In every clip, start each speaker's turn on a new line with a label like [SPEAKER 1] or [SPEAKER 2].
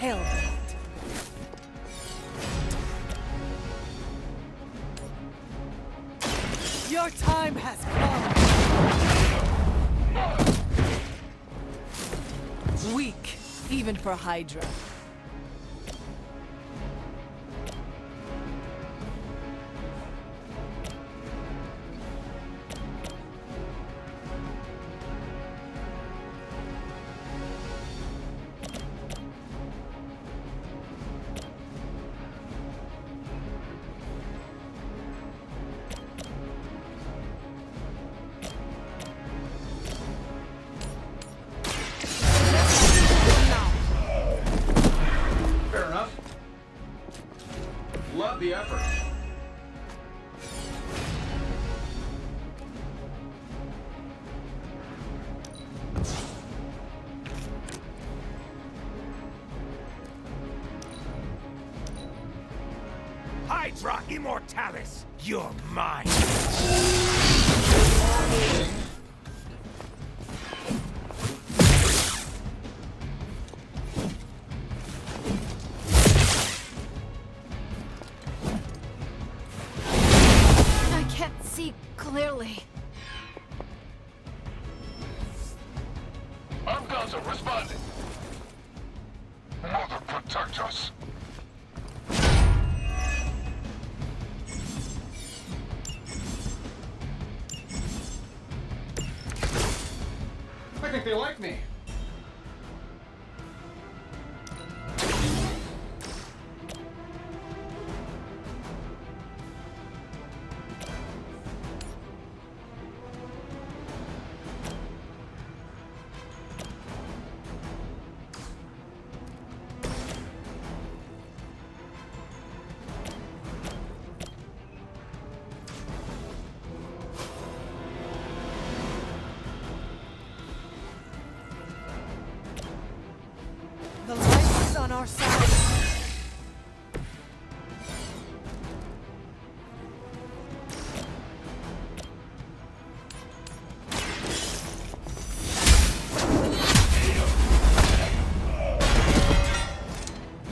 [SPEAKER 1] Hellbent. Your time has come. Weak, even for Hydra.
[SPEAKER 2] Love the effort.
[SPEAKER 3] Hydra Immortalis, you're mine.
[SPEAKER 4] See clearly.
[SPEAKER 5] Arm guns are responding. Mother, protect us.
[SPEAKER 2] I think they like me.
[SPEAKER 1] The light is on our side.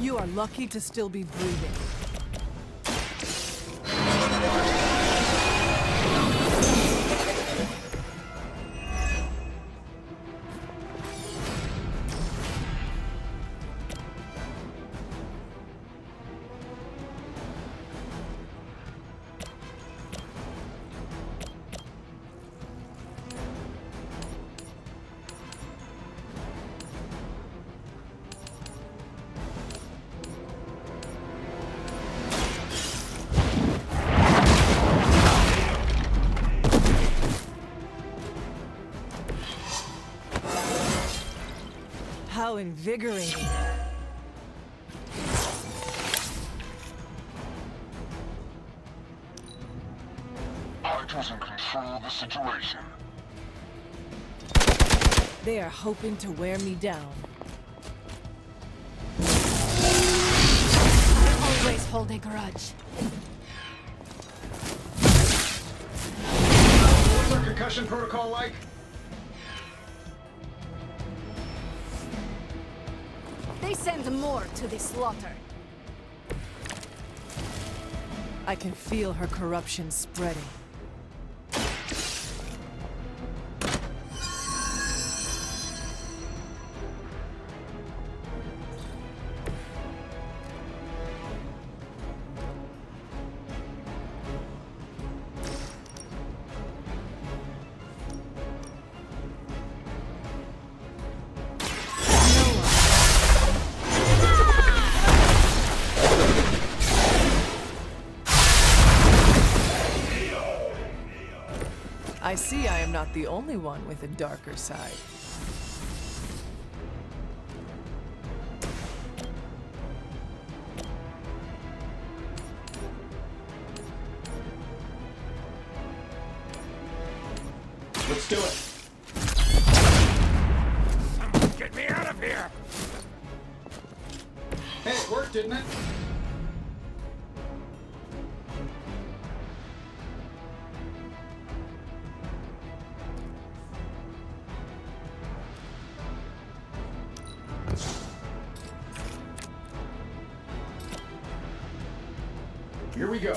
[SPEAKER 1] You are lucky to still be breathing. How invigorating.
[SPEAKER 5] Hydra's in control of the situation.
[SPEAKER 1] They are hoping to wear me down.
[SPEAKER 4] I always hold a grudge.
[SPEAKER 2] What's our concussion protocol like?
[SPEAKER 4] They send more to the slaughter.
[SPEAKER 1] I can feel her corruption spreading. I see I am not the only one with a darker side.
[SPEAKER 2] Let's do it.
[SPEAKER 3] Someone get me out of here!
[SPEAKER 2] Hey, it worked, didn't it? Here we go.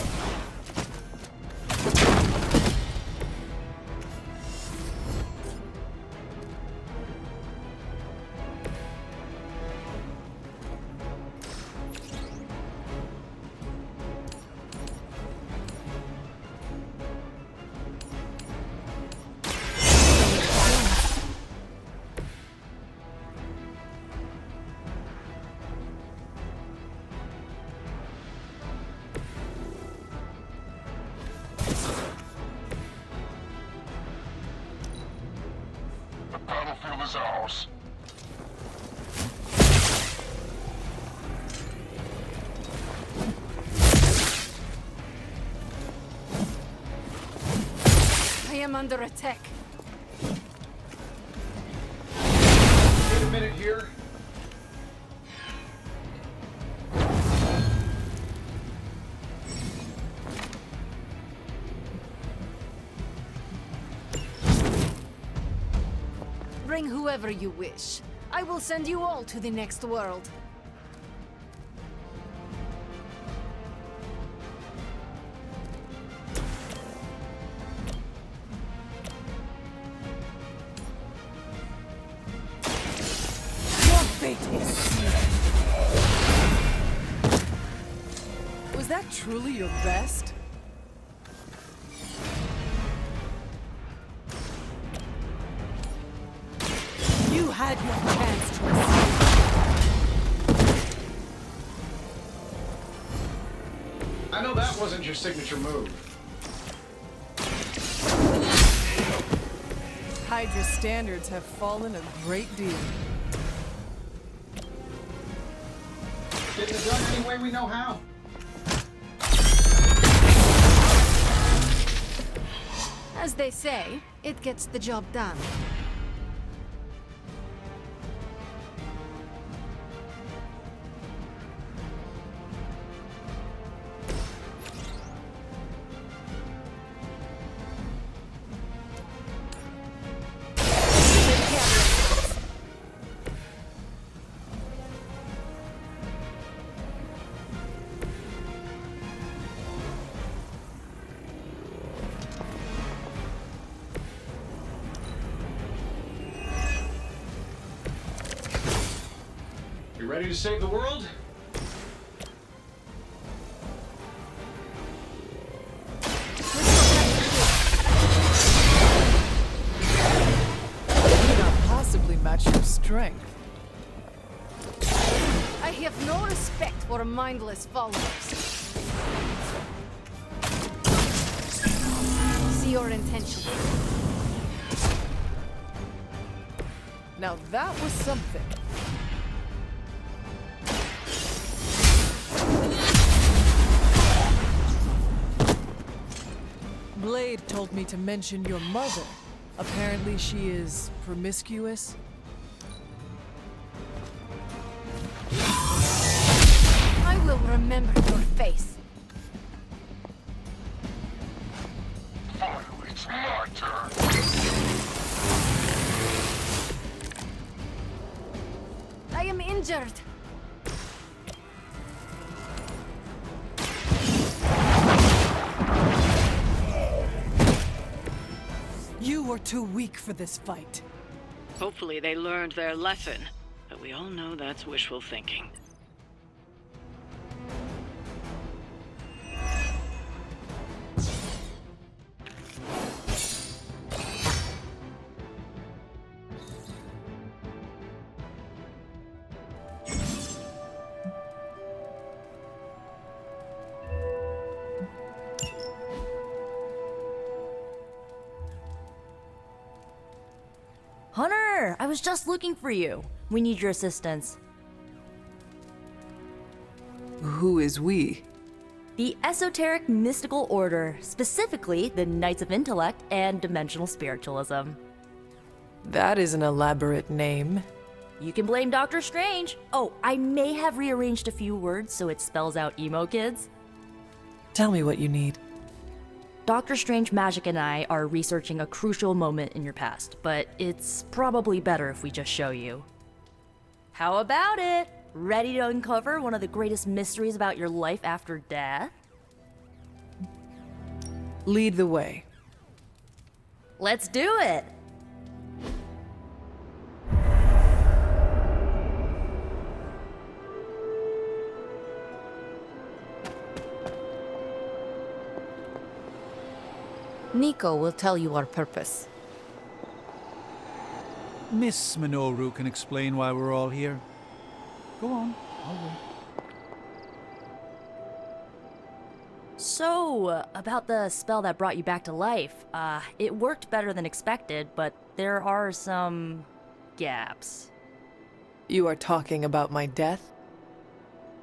[SPEAKER 5] The battlefield is ours.
[SPEAKER 4] I am under attack.
[SPEAKER 2] Wait a minute here.
[SPEAKER 4] Bring whoever you wish. I will send you all to the next world.
[SPEAKER 1] Your fate is sealed. Was that truly your best? You had your chance to escape.
[SPEAKER 2] I know that wasn't your signature move.
[SPEAKER 1] Hydra standards have fallen a great deal.
[SPEAKER 2] Getting it done any way we know how.
[SPEAKER 4] As they say, it gets the job done.
[SPEAKER 2] You ready to save the world?
[SPEAKER 1] Cannot possibly match your strength.
[SPEAKER 4] I have no respect for mindless followers. See your intention.
[SPEAKER 1] Now that was something. Blade told me to mention your mother. Apparently she is promiscuous.
[SPEAKER 4] I will remember your face.
[SPEAKER 5] Finally, it's my turn.
[SPEAKER 4] I am injured.
[SPEAKER 1] You were too weak for this fight.
[SPEAKER 6] Hopefully they learned their lesson, but we all know that's wishful thinking.
[SPEAKER 7] Hunter, I was just looking for you. We need your assistance.
[SPEAKER 1] Who is we?
[SPEAKER 7] The Esoteric Mystical Order, specifically the Knights of Intellect and Dimensional Spiritualism.
[SPEAKER 1] That is an elaborate name.
[SPEAKER 7] You can blame Doctor Strange. Oh, I may have rearranged a few words so it spells out emo kids.
[SPEAKER 1] Tell me what you need.
[SPEAKER 7] Doctor Strange Magic and I are researching a crucial moment in your past, but it's probably better if we just show you. How about it? Ready to uncover one of the greatest mysteries about your life after death?
[SPEAKER 1] Lead the way.
[SPEAKER 7] Let's do it!
[SPEAKER 4] Nico will tell you our purpose.
[SPEAKER 8] Miss Minoru can explain why we're all here. Go on, I'll wait.
[SPEAKER 7] So, about the spell that brought you back to life, it worked better than expected, but there are some gaps.
[SPEAKER 1] You are talking about my death?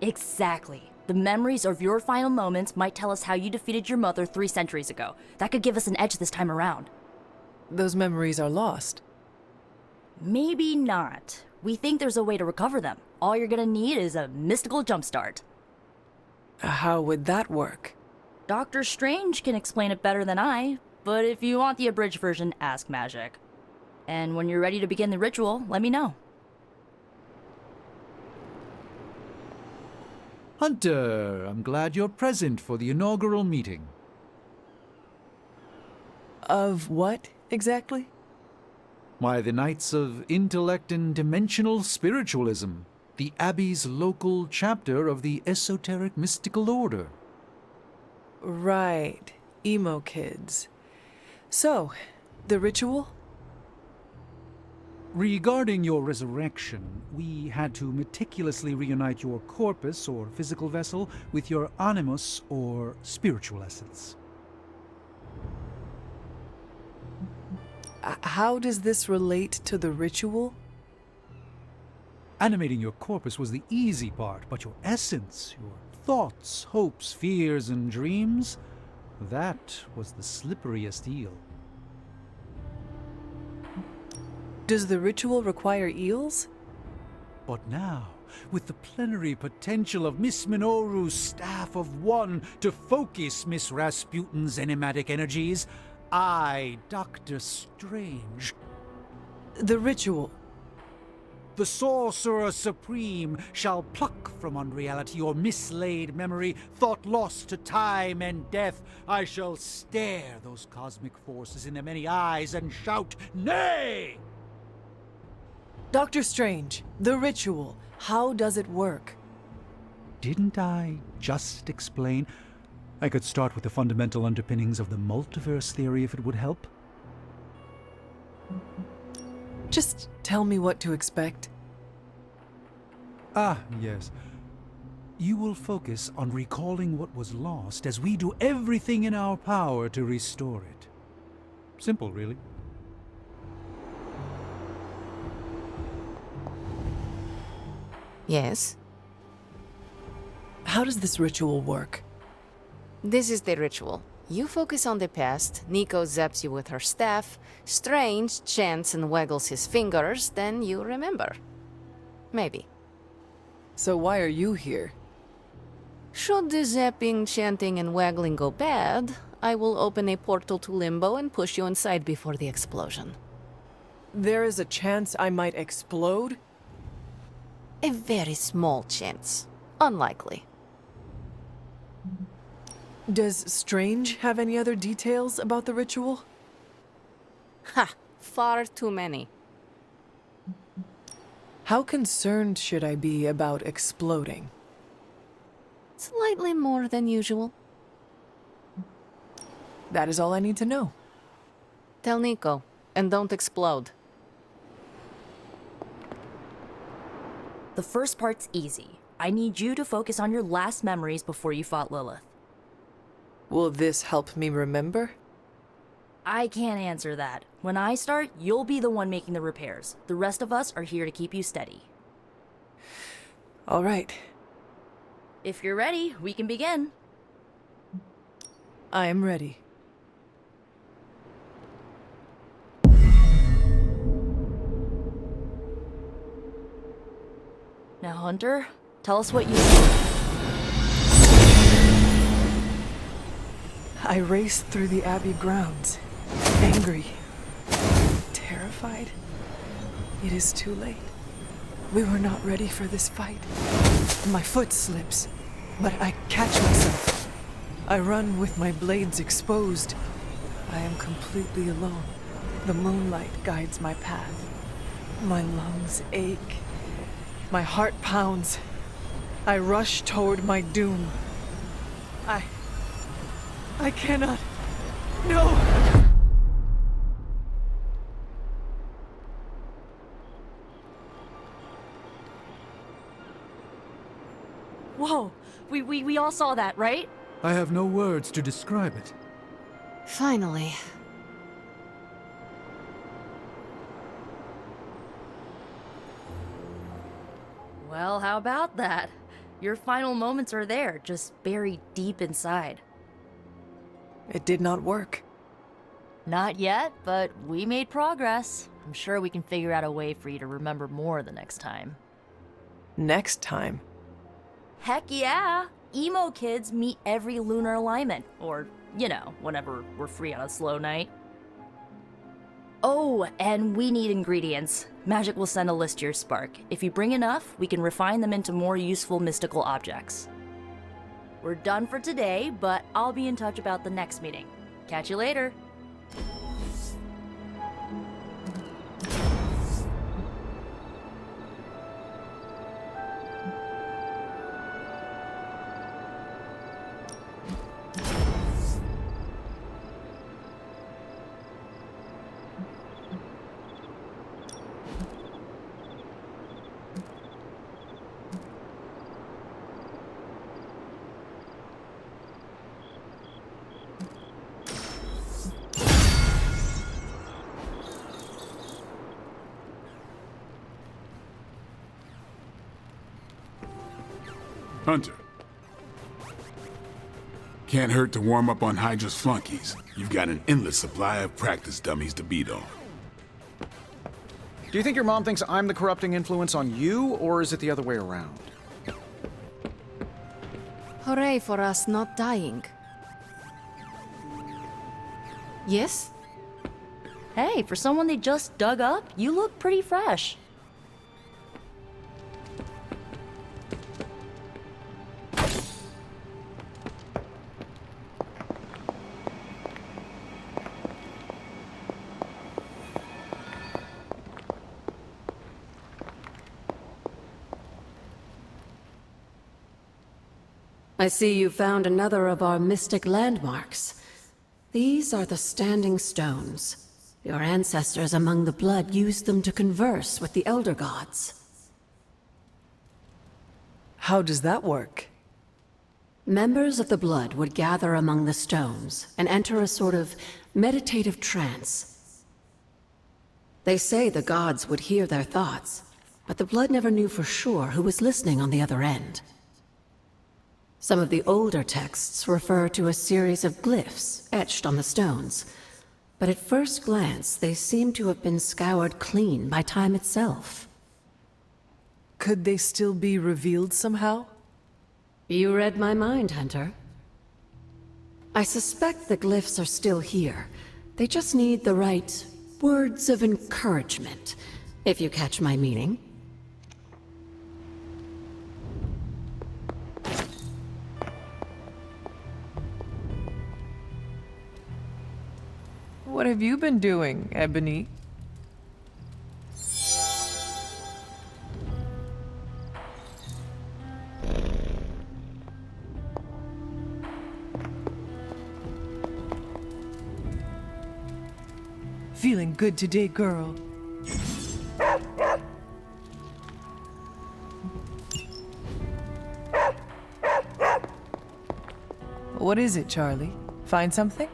[SPEAKER 7] Exactly. The memories of your final moments might tell us how you defeated your mother 3 centuries ago. That could give us an edge this time around.
[SPEAKER 1] Those memories are lost.
[SPEAKER 7] Maybe not. We think there's a way to recover them. All you're gonna need is a mystical jumpstart.
[SPEAKER 1] How would that work?
[SPEAKER 7] Doctor Strange can explain it better than I, but if you want the abridged version, ask Magic. And when you're ready to begin the ritual, let me know.
[SPEAKER 8] Hunter, I'm glad you're present for the inaugural meeting.
[SPEAKER 1] Of what, exactly?
[SPEAKER 8] Why, the Knights of Intellect and Dimensional Spiritualism, the Abbey's local chapter of the Esoteric Mystical Order.
[SPEAKER 1] Right. EMO kids. So, the ritual?
[SPEAKER 8] Regarding your resurrection, we had to meticulously reunite your corpus, or physical vessel, with your animus, or spiritual essence.
[SPEAKER 1] How does this relate to the ritual?
[SPEAKER 8] Animating your corpus was the easy part, but your essence, your thoughts, hopes, fears, and dreams, that was the slipperiest eel.
[SPEAKER 1] Does the ritual require eels?
[SPEAKER 8] But now, with the plenary potential of Miss Minoru's Staff of One to focus Miss Rasputin's enigmatic energies, I, Dr. Strange,
[SPEAKER 1] The ritual.
[SPEAKER 8] the Sorcerer Supreme, shall pluck from unreality your mislaid memory, thought lost to time and death. I shall stare those cosmic forces in their many eyes and shout, "Nay!"
[SPEAKER 1] Doctor Strange, the ritual. How does it work?
[SPEAKER 8] Didn't I just explain? I could start with the fundamental underpinnings of the multiverse theory if it would help.
[SPEAKER 1] Just tell me what to expect.
[SPEAKER 8] Ah, yes. You will focus on recalling what was lost as we do everything in our power to restore it. Simple, really.
[SPEAKER 9] Yes?
[SPEAKER 1] How does this ritual work?
[SPEAKER 9] This is the ritual. You focus on the past, Nico zaps you with her staff, Strange chants and waggles his fingers, then you remember. Maybe.
[SPEAKER 1] So why are you here?
[SPEAKER 9] Should the zapping, chanting, and waggling go bad, I will open a portal to Limbo and push you inside before the explosion.
[SPEAKER 1] There is a chance I might explode?
[SPEAKER 9] A very small chance. Unlikely.
[SPEAKER 1] Does Strange have any other details about the ritual?
[SPEAKER 9] Ha! Far too many.
[SPEAKER 1] How concerned should I be about exploding?
[SPEAKER 9] Slightly more than usual.
[SPEAKER 1] That is all I need to know.
[SPEAKER 9] Tell Nico, and don't explode.
[SPEAKER 7] The first part's easy. I need you to focus on your last memories before you fought Lilith.
[SPEAKER 1] Will this help me remember?
[SPEAKER 7] I can't answer that. When I start, you'll be the one making the repairs. The rest of us are here to keep you steady.
[SPEAKER 1] All right.
[SPEAKER 7] If you're ready, we can begin.
[SPEAKER 1] I am ready.
[SPEAKER 7] Now, Hunter, tell us what you see.
[SPEAKER 1] I raced through the Abbey grounds, angry, terrified. It is too late. We were not ready for this fight. My foot slips, but I catch myself. I run with my blades exposed. I am completely alone. The moonlight guides my path. My lungs ache. My heart pounds. I rush toward my doom. I cannot. No!
[SPEAKER 7] Whoa! We all saw that, right?
[SPEAKER 8] I have no words to describe it.
[SPEAKER 9] Finally.
[SPEAKER 7] Well, how about that? Your final moments are there, just buried deep inside.
[SPEAKER 1] It did not work.
[SPEAKER 7] Not yet, but we made progress. I'm sure we can figure out a way for you to remember more the next time.
[SPEAKER 1] Next time.
[SPEAKER 7] Heck yeah! EMO kids meet every lunar alignment, or, you know, whenever we're free on a slow night. Oh, and we need ingredients. Magic will send a list to your spark. If you bring enough, we can refine them into more useful mystical objects. We're done for today, but I'll be in touch about the next meeting. Catch you later.
[SPEAKER 10] Hunter. Can't hurt to warm up on Hydra's flunkies. You've got an endless supply of practice dummies to beat on.
[SPEAKER 2] Do you think your mom thinks I'm the corrupting influence on you, or is it the other way around?
[SPEAKER 9] Hooray for us not dying. Yes?
[SPEAKER 7] Hey, for someone they just dug up, you look pretty fresh.
[SPEAKER 11] I see you found another of our mystic landmarks. These are the Standing Stones. Your ancestors among the blood used them to converse with the Elder Gods.
[SPEAKER 1] How does that work?
[SPEAKER 11] Members of the blood would gather among the stones and enter a sort of meditative trance. They say the gods would hear their thoughts, but the blood never knew for sure who was listening on the other end. Some of the older texts refer to a series of glyphs etched on the stones, but at first glance they seem to have been scoured clean by time itself.
[SPEAKER 1] Could they still be revealed somehow?
[SPEAKER 11] You read my mind, Hunter. I suspect the glyphs are still here. They just need the right words of encouragement, if you catch my meaning.
[SPEAKER 1] What have you been doing, Ebony? Feeling good today, girl. What is it, Charlie? Find something?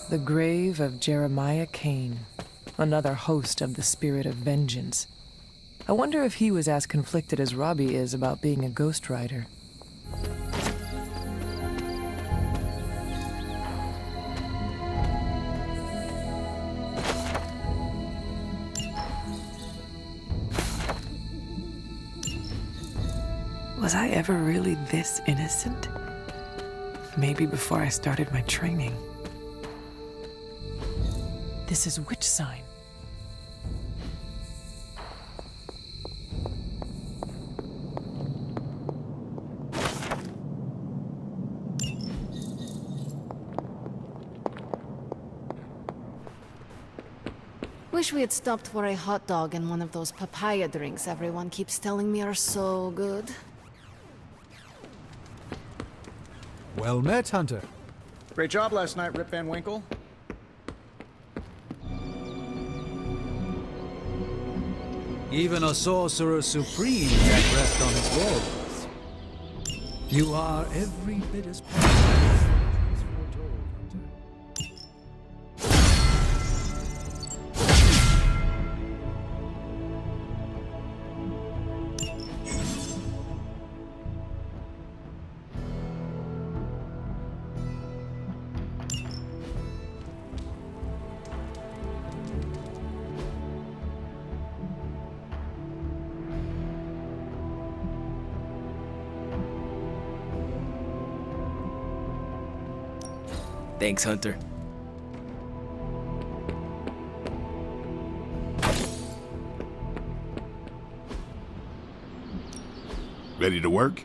[SPEAKER 1] The grave of Jeremiah Kane. Another host of the spirit of vengeance. I wonder if he was as conflicted as Robbie is about being a ghost rider. Was I ever really this innocent? Maybe before I started my training. This is witch sign.
[SPEAKER 9] Wish we had stopped for a hot dog and one of those papaya drinks everyone keeps telling me are so good.
[SPEAKER 8] Well met, Hunter.
[SPEAKER 2] Great job last night, Rip Van Winkle.
[SPEAKER 8] Even a sorcerer supreme can't rest on his laurels. You are every bit as powerful as foretold, Hunter.
[SPEAKER 12] Thanks, Hunter.
[SPEAKER 10] Ready to work?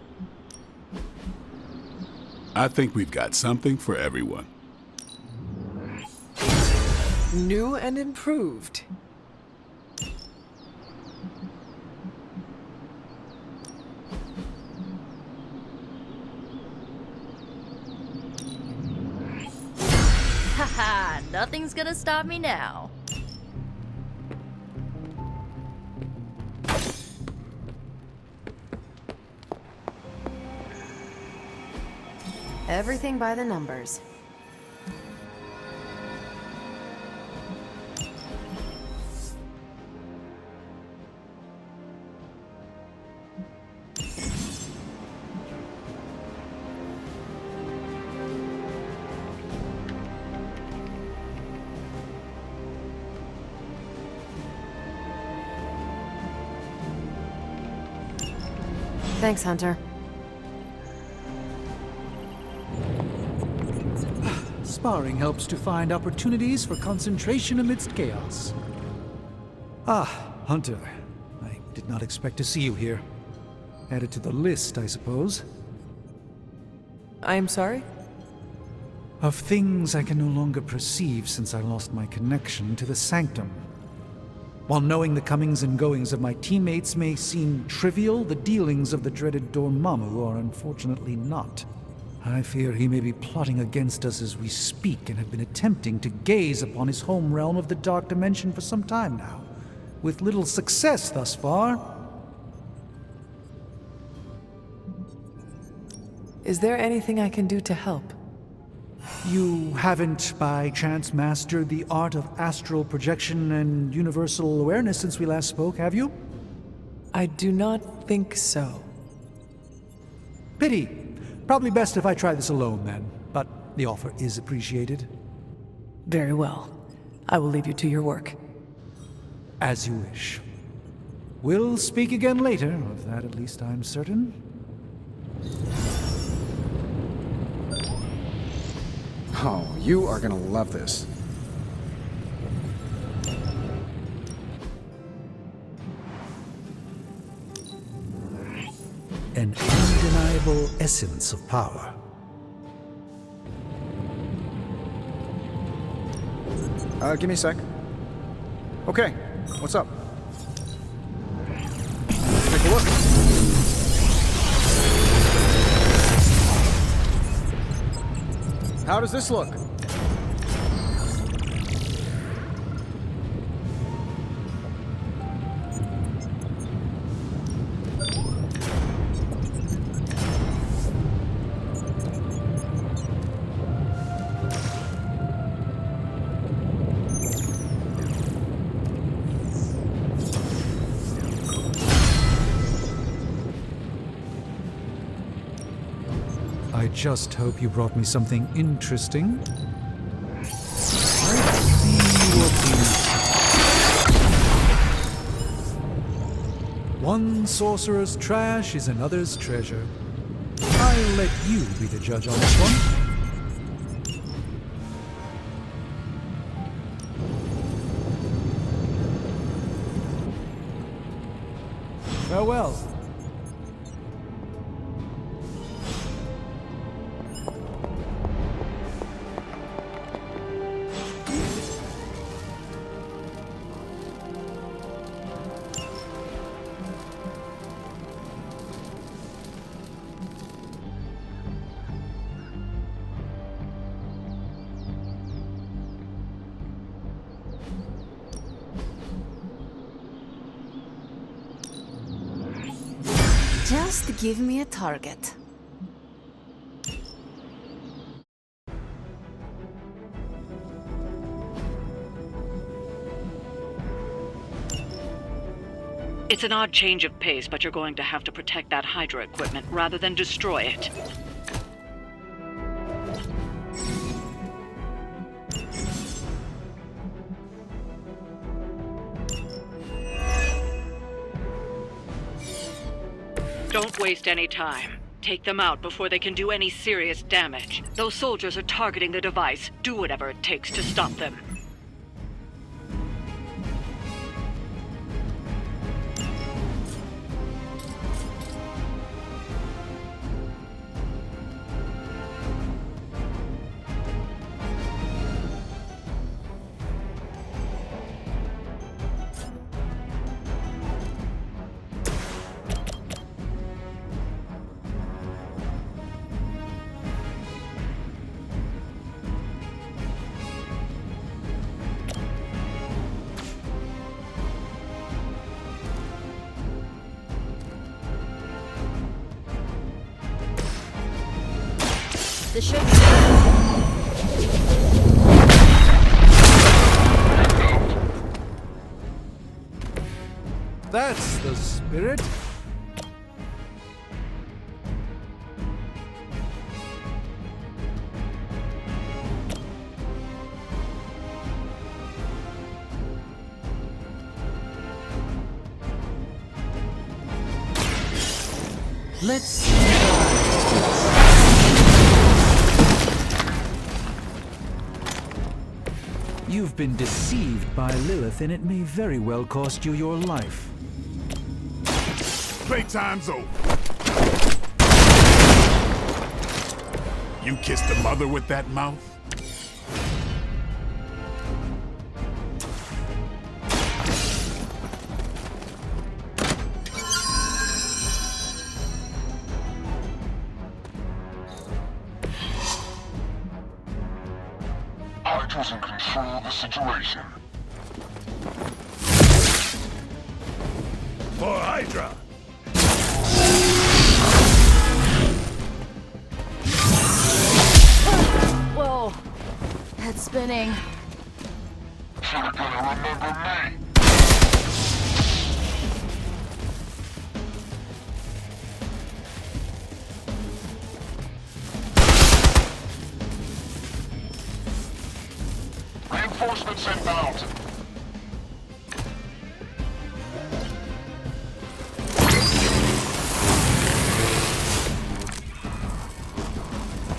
[SPEAKER 10] I think we've got something for everyone.
[SPEAKER 1] New and improved.
[SPEAKER 7] Haha, nothing's gonna stop me now.
[SPEAKER 9] Everything by the numbers. Thanks, Hunter.
[SPEAKER 8] Sparring helps to find opportunities for concentration amidst chaos. Ah, Hunter. I did not expect to see you here. Added to the list, I suppose.
[SPEAKER 1] I'm sorry?
[SPEAKER 8] Of things I can no longer perceive since I lost my connection to the Sanctum. While knowing the comings and goings of my teammates may seem trivial, the dealings of the dreaded Dormammu are unfortunately not. I fear he may be plotting against us as we speak and have been attempting to gaze upon his home realm of the Dark Dimension for some time now, with little success thus far.
[SPEAKER 1] Is there anything I can do to help?
[SPEAKER 8] You haven't, by chance, mastered the art of astral projection and universal awareness since we last spoke, have you?
[SPEAKER 1] I do not think so.
[SPEAKER 8] Pity. Probably best if I try this alone, then. But the offer is appreciated.
[SPEAKER 1] Very well. I will leave you to your work.
[SPEAKER 8] As you wish. We'll speak again later, of that at least I'm certain.
[SPEAKER 2] Oh, you are gonna love this.
[SPEAKER 8] An undeniable essence of power.
[SPEAKER 2] Give me a sec. Okay, what's up? Take a look. How does this look?
[SPEAKER 8] I just hope you brought me something interesting. Let's see what is. One sorcerer's trash is another's treasure. I'll let you be the judge on this one. Farewell.
[SPEAKER 9] Just give me a target.
[SPEAKER 6] It's an odd change of pace, but you're going to have to protect that Hydra equipment rather than destroy it. Don't waste any time. Take them out before they can do any serious damage. Those soldiers are targeting the device. Do whatever it takes to stop them.
[SPEAKER 7] The ship.
[SPEAKER 8] That's the spirit. Let's You've been deceived by Lilith, and it may very well cost you your life.
[SPEAKER 10] Playtime's over. You kissed the mother with that mouth?
[SPEAKER 5] Hydra's in control of the situation.
[SPEAKER 3] For Hydra!
[SPEAKER 7] Whoa, head's spinning.
[SPEAKER 5] You're gonna remember me. Reinforcements inbound.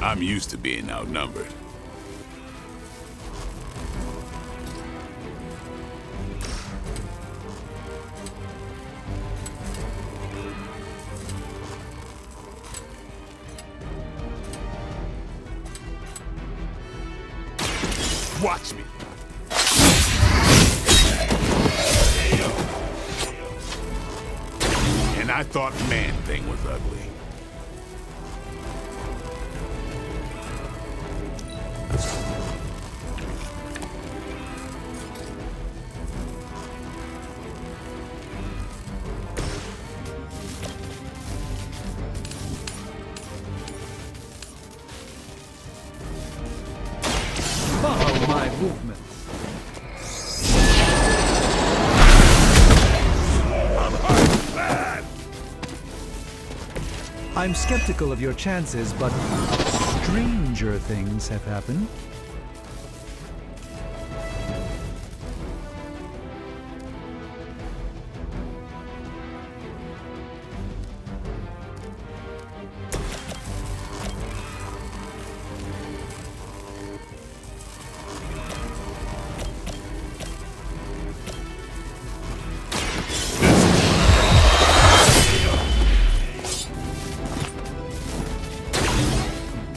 [SPEAKER 10] I'm used to being outnumbered. Watch me. And I thought Man-Thing was ugly.
[SPEAKER 8] Follow my movements. I'm skeptical of your chances, but stranger things have happened.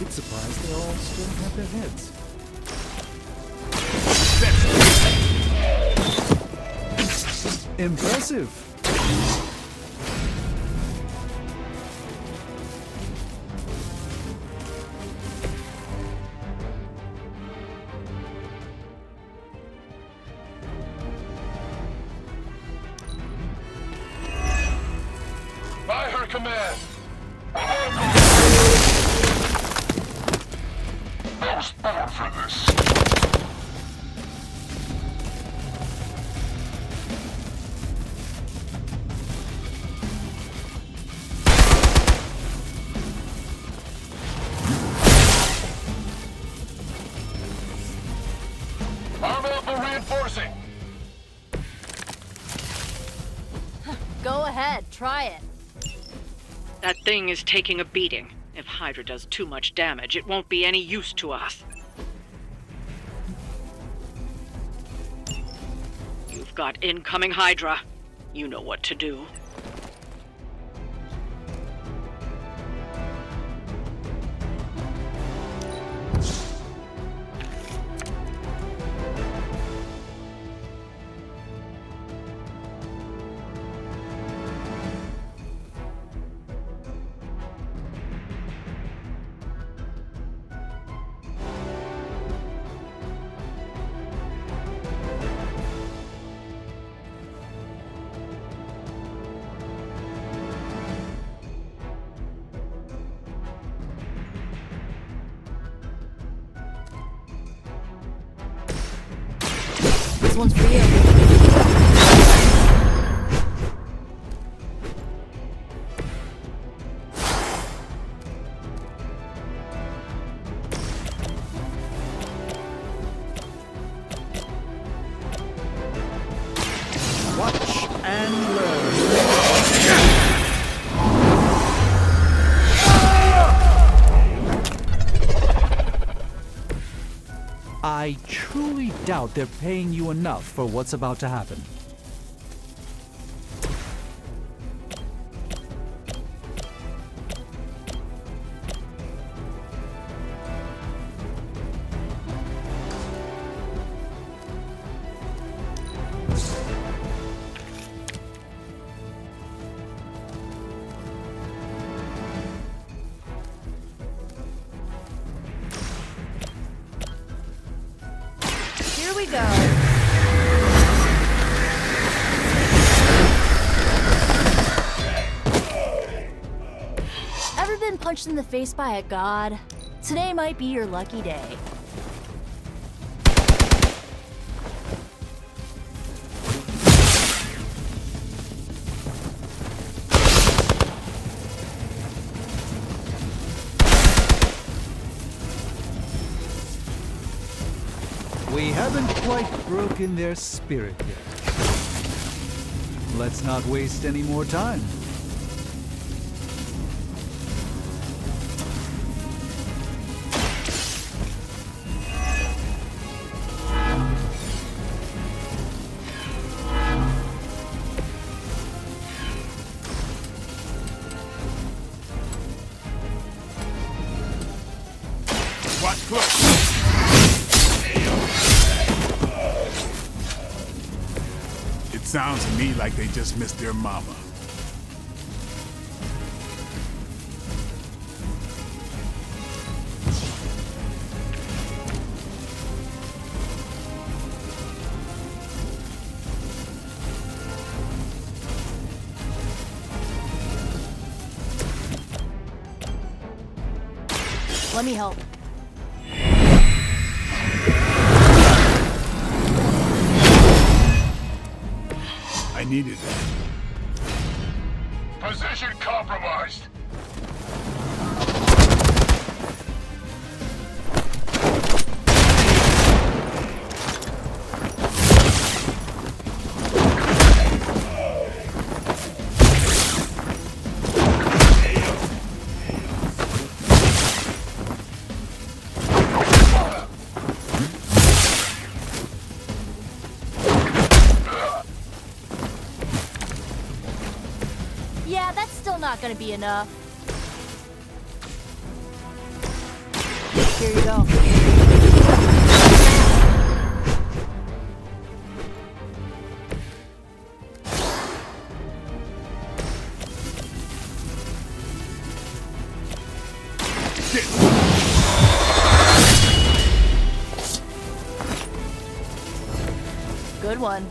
[SPEAKER 8] Surprised they all still have their heads. Impressive.
[SPEAKER 5] By her command. I was born for this. Arm up and reinforcing.
[SPEAKER 7] Go ahead, try it.
[SPEAKER 6] That thing is taking a beating. If Hydra does too much damage, it won't be any use to us. You've got incoming Hydra. You know what to do.
[SPEAKER 7] This one's for you.
[SPEAKER 8] Watch and learn. I truly doubt they're paying you enough for what's about to happen.
[SPEAKER 7] Here we go. Ever been punched in the face by a god? Today might be your lucky day.
[SPEAKER 8] We haven't quite broken their spirit yet. Let's not waste any more time.
[SPEAKER 10] Watch close. It sounds to me like they just missed their mama.
[SPEAKER 7] Let me help.
[SPEAKER 10] I needed that.
[SPEAKER 5] Position compromised.
[SPEAKER 7] not gonna be enough. Here you go. Good one.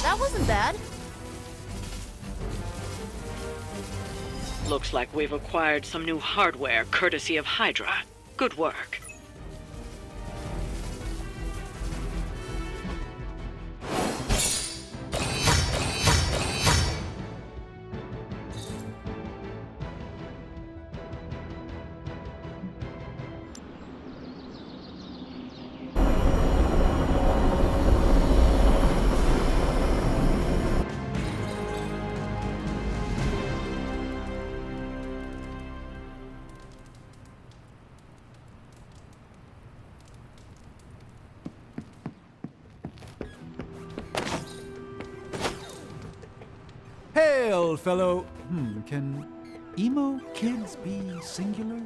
[SPEAKER 7] That wasn't bad.
[SPEAKER 6] Looks like we've acquired some new hardware courtesy of Hydra. Good work.
[SPEAKER 8] Hail, fellow. Can emo kids be singular?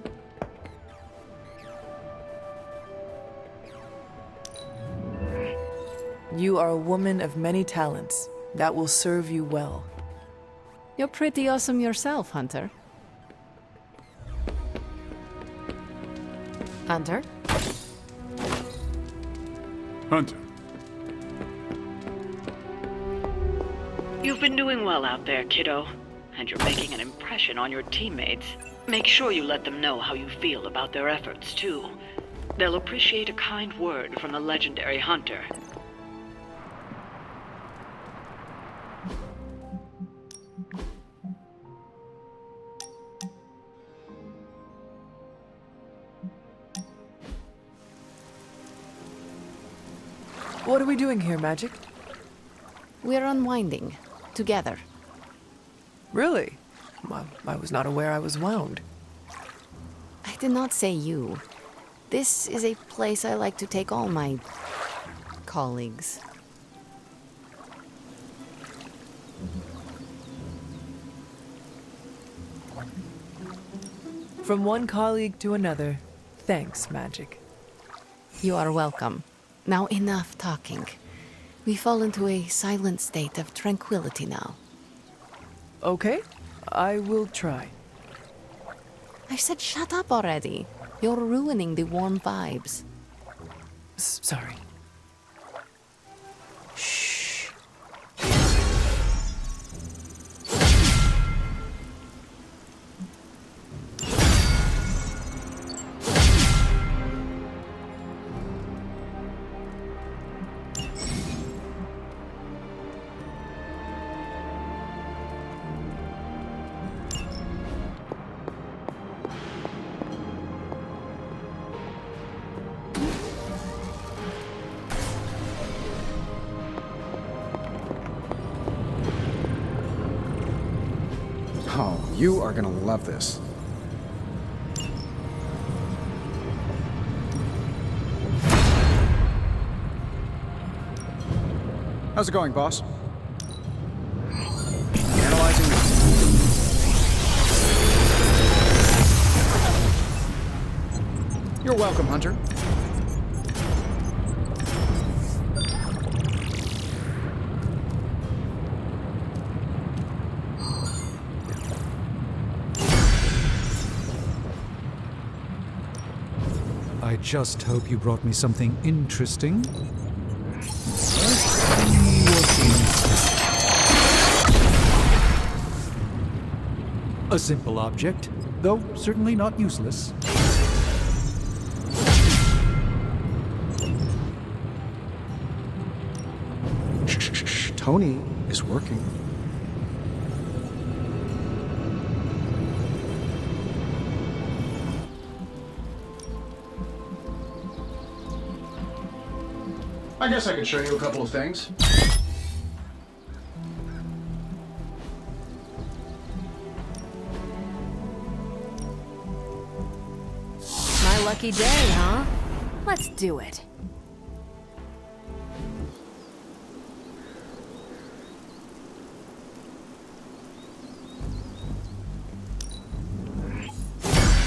[SPEAKER 1] You are a woman of many talents. That will serve you well.
[SPEAKER 9] You're pretty awesome yourself, Hunter. Hunter?
[SPEAKER 10] Hunter.
[SPEAKER 6] You've been doing well out there, kiddo. And you're making an impression on your teammates. Make sure you let them know how you feel about their efforts, too. They'll appreciate a kind word from the legendary Hunter.
[SPEAKER 1] What are we doing here, Magic?
[SPEAKER 9] We're unwinding. Together.
[SPEAKER 1] Really? Well, I was not aware I was wound.
[SPEAKER 9] I did not say you. This is a place I like to take all my colleagues.
[SPEAKER 1] From one colleague to another, thanks, Magic.
[SPEAKER 9] You are welcome. Now enough talking. We fall into a silent state of tranquility now.
[SPEAKER 1] Okay, I will try.
[SPEAKER 9] I said shut up already. You're ruining the warm vibes.
[SPEAKER 1] Sorry. Shh.
[SPEAKER 2] Oh, you are gonna love this. How's it going, boss? Analyzing now. You're welcome, Hunter.
[SPEAKER 8] I just hope you brought me something interesting. A simple object, though certainly not useless.
[SPEAKER 2] Shh. Tony is working. I guess I could show you a couple of things.
[SPEAKER 9] My lucky day, huh?
[SPEAKER 4] Let's do it.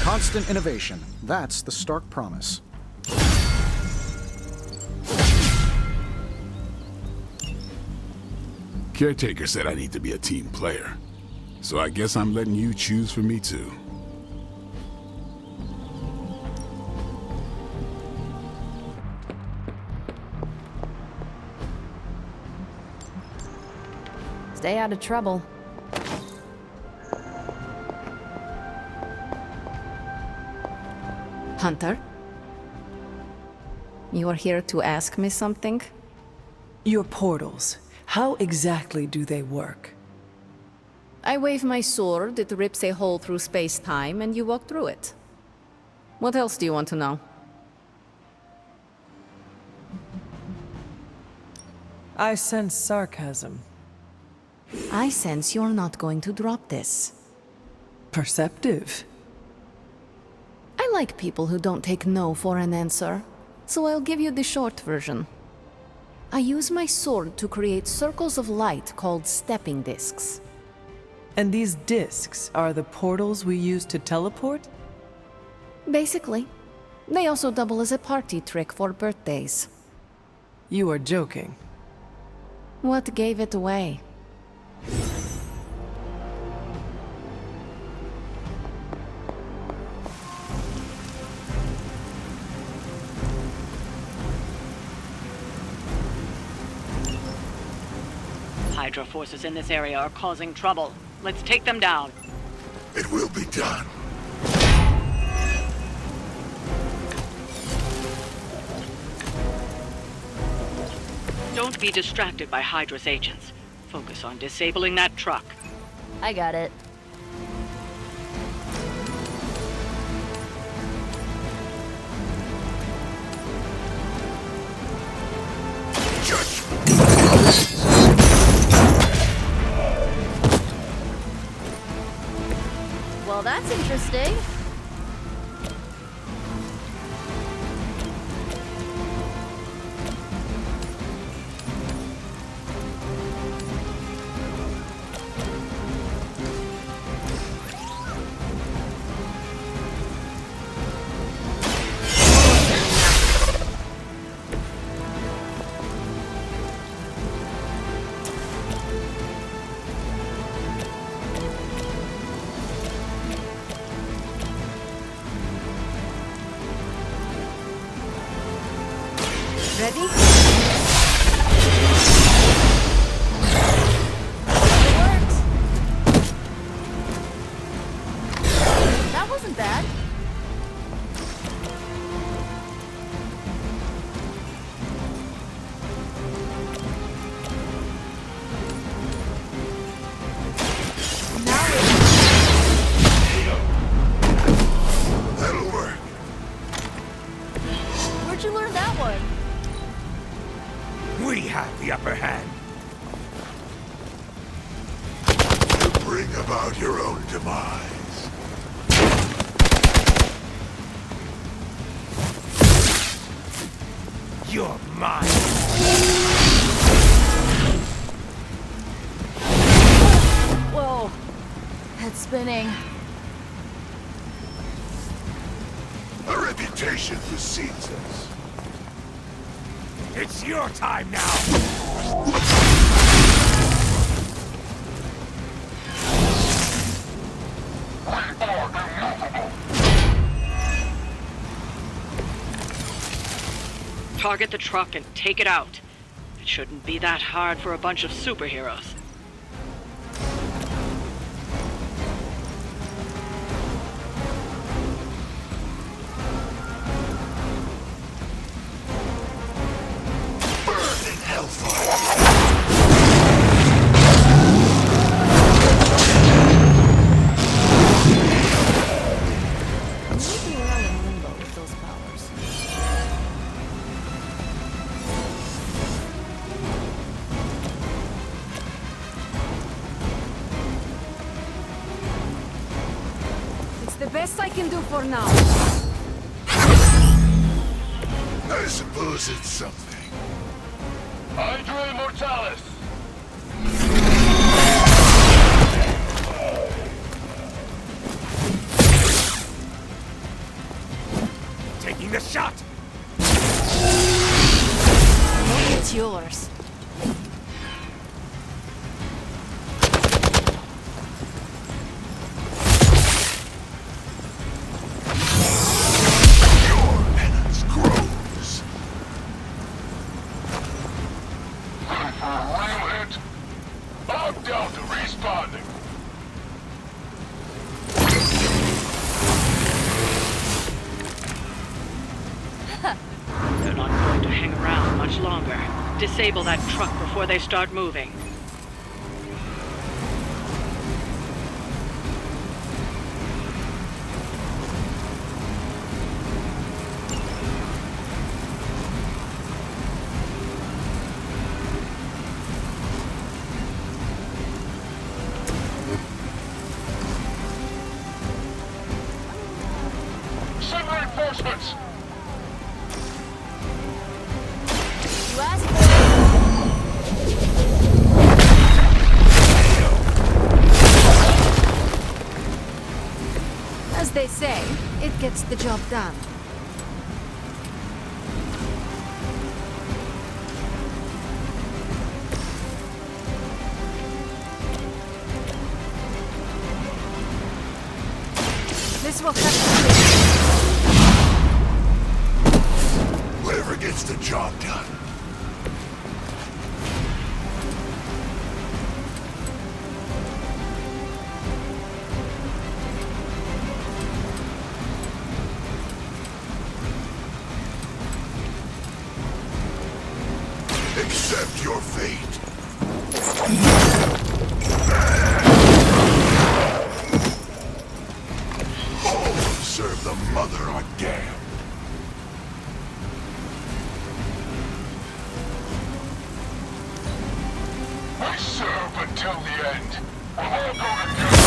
[SPEAKER 2] Constant innovation. That's the stark promise.
[SPEAKER 10] Caretaker said I need to be a team player. So I guess I'm letting you choose for me too.
[SPEAKER 9] Stay out of trouble. Hunter? You are here to ask me something?
[SPEAKER 1] Your portals, how exactly do they work?
[SPEAKER 9] I wave my sword, it rips a hole through space-time, and you walk through it. What else do you want to know?
[SPEAKER 1] I sense sarcasm.
[SPEAKER 9] I sense you're not going to drop this.
[SPEAKER 1] Perceptive.
[SPEAKER 9] I like people who don't take no for an answer, so I'll give you the short version. I use my sword to create circles of light called stepping discs.
[SPEAKER 1] And these discs are the portals we use to teleport?
[SPEAKER 9] Basically. They also double as a party trick for birthdays.
[SPEAKER 1] You are joking.
[SPEAKER 9] What gave it away?
[SPEAKER 6] Hydra forces in this area are causing trouble. Let's take them down.
[SPEAKER 5] It will be done.
[SPEAKER 6] Don't be distracted by Hydra's agents. Focus on disabling that truck.
[SPEAKER 7] I got it. Well, that's interesting.
[SPEAKER 4] Ready?
[SPEAKER 7] It worked. That wasn't bad.
[SPEAKER 5] That'll work.
[SPEAKER 7] Where'd you learn that one?
[SPEAKER 3] We have the upper hand.
[SPEAKER 5] You bring about your own demise.
[SPEAKER 3] You're mine.
[SPEAKER 7] Whoa. Head's spinning.
[SPEAKER 5] A reputation precedes us.
[SPEAKER 3] It's your time now.
[SPEAKER 6] Target the truck and take it out. It shouldn't be that hard for a bunch of superheroes.
[SPEAKER 5] Burning hellfire.
[SPEAKER 9] Maybe around in limbo with those powers.
[SPEAKER 4] It's the best I can do for now.
[SPEAKER 5] suppose it's something. Hydra Immortalis!
[SPEAKER 3] Taking the shot!
[SPEAKER 4] It's yours.
[SPEAKER 5] Your penance grows. Ready for a real hit? I'm down to responding.
[SPEAKER 6] They're not going to hang around much longer. Disable that truck before they start moving.
[SPEAKER 5] Send reinforcements!
[SPEAKER 4] You asked for it. As they say, it gets the job done. This will have to be.
[SPEAKER 5] Whatever gets the job done. Accept your fate. All who serve the Mother are damned. I serve until the end. We'll all go together.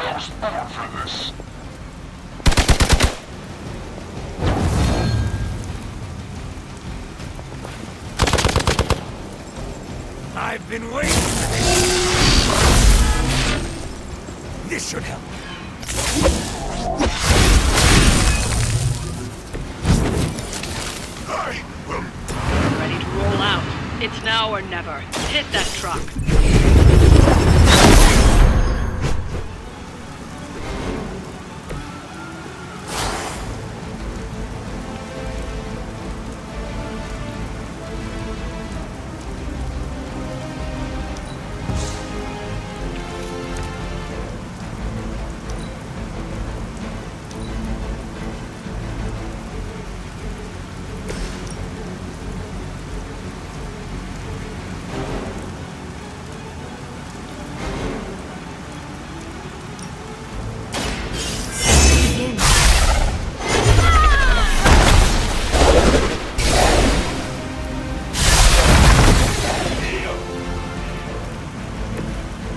[SPEAKER 5] I was born for this.
[SPEAKER 3] I've been waiting for this. This should help.
[SPEAKER 5] I will.
[SPEAKER 6] Ready to roll out. It's now or never. Hit that truck.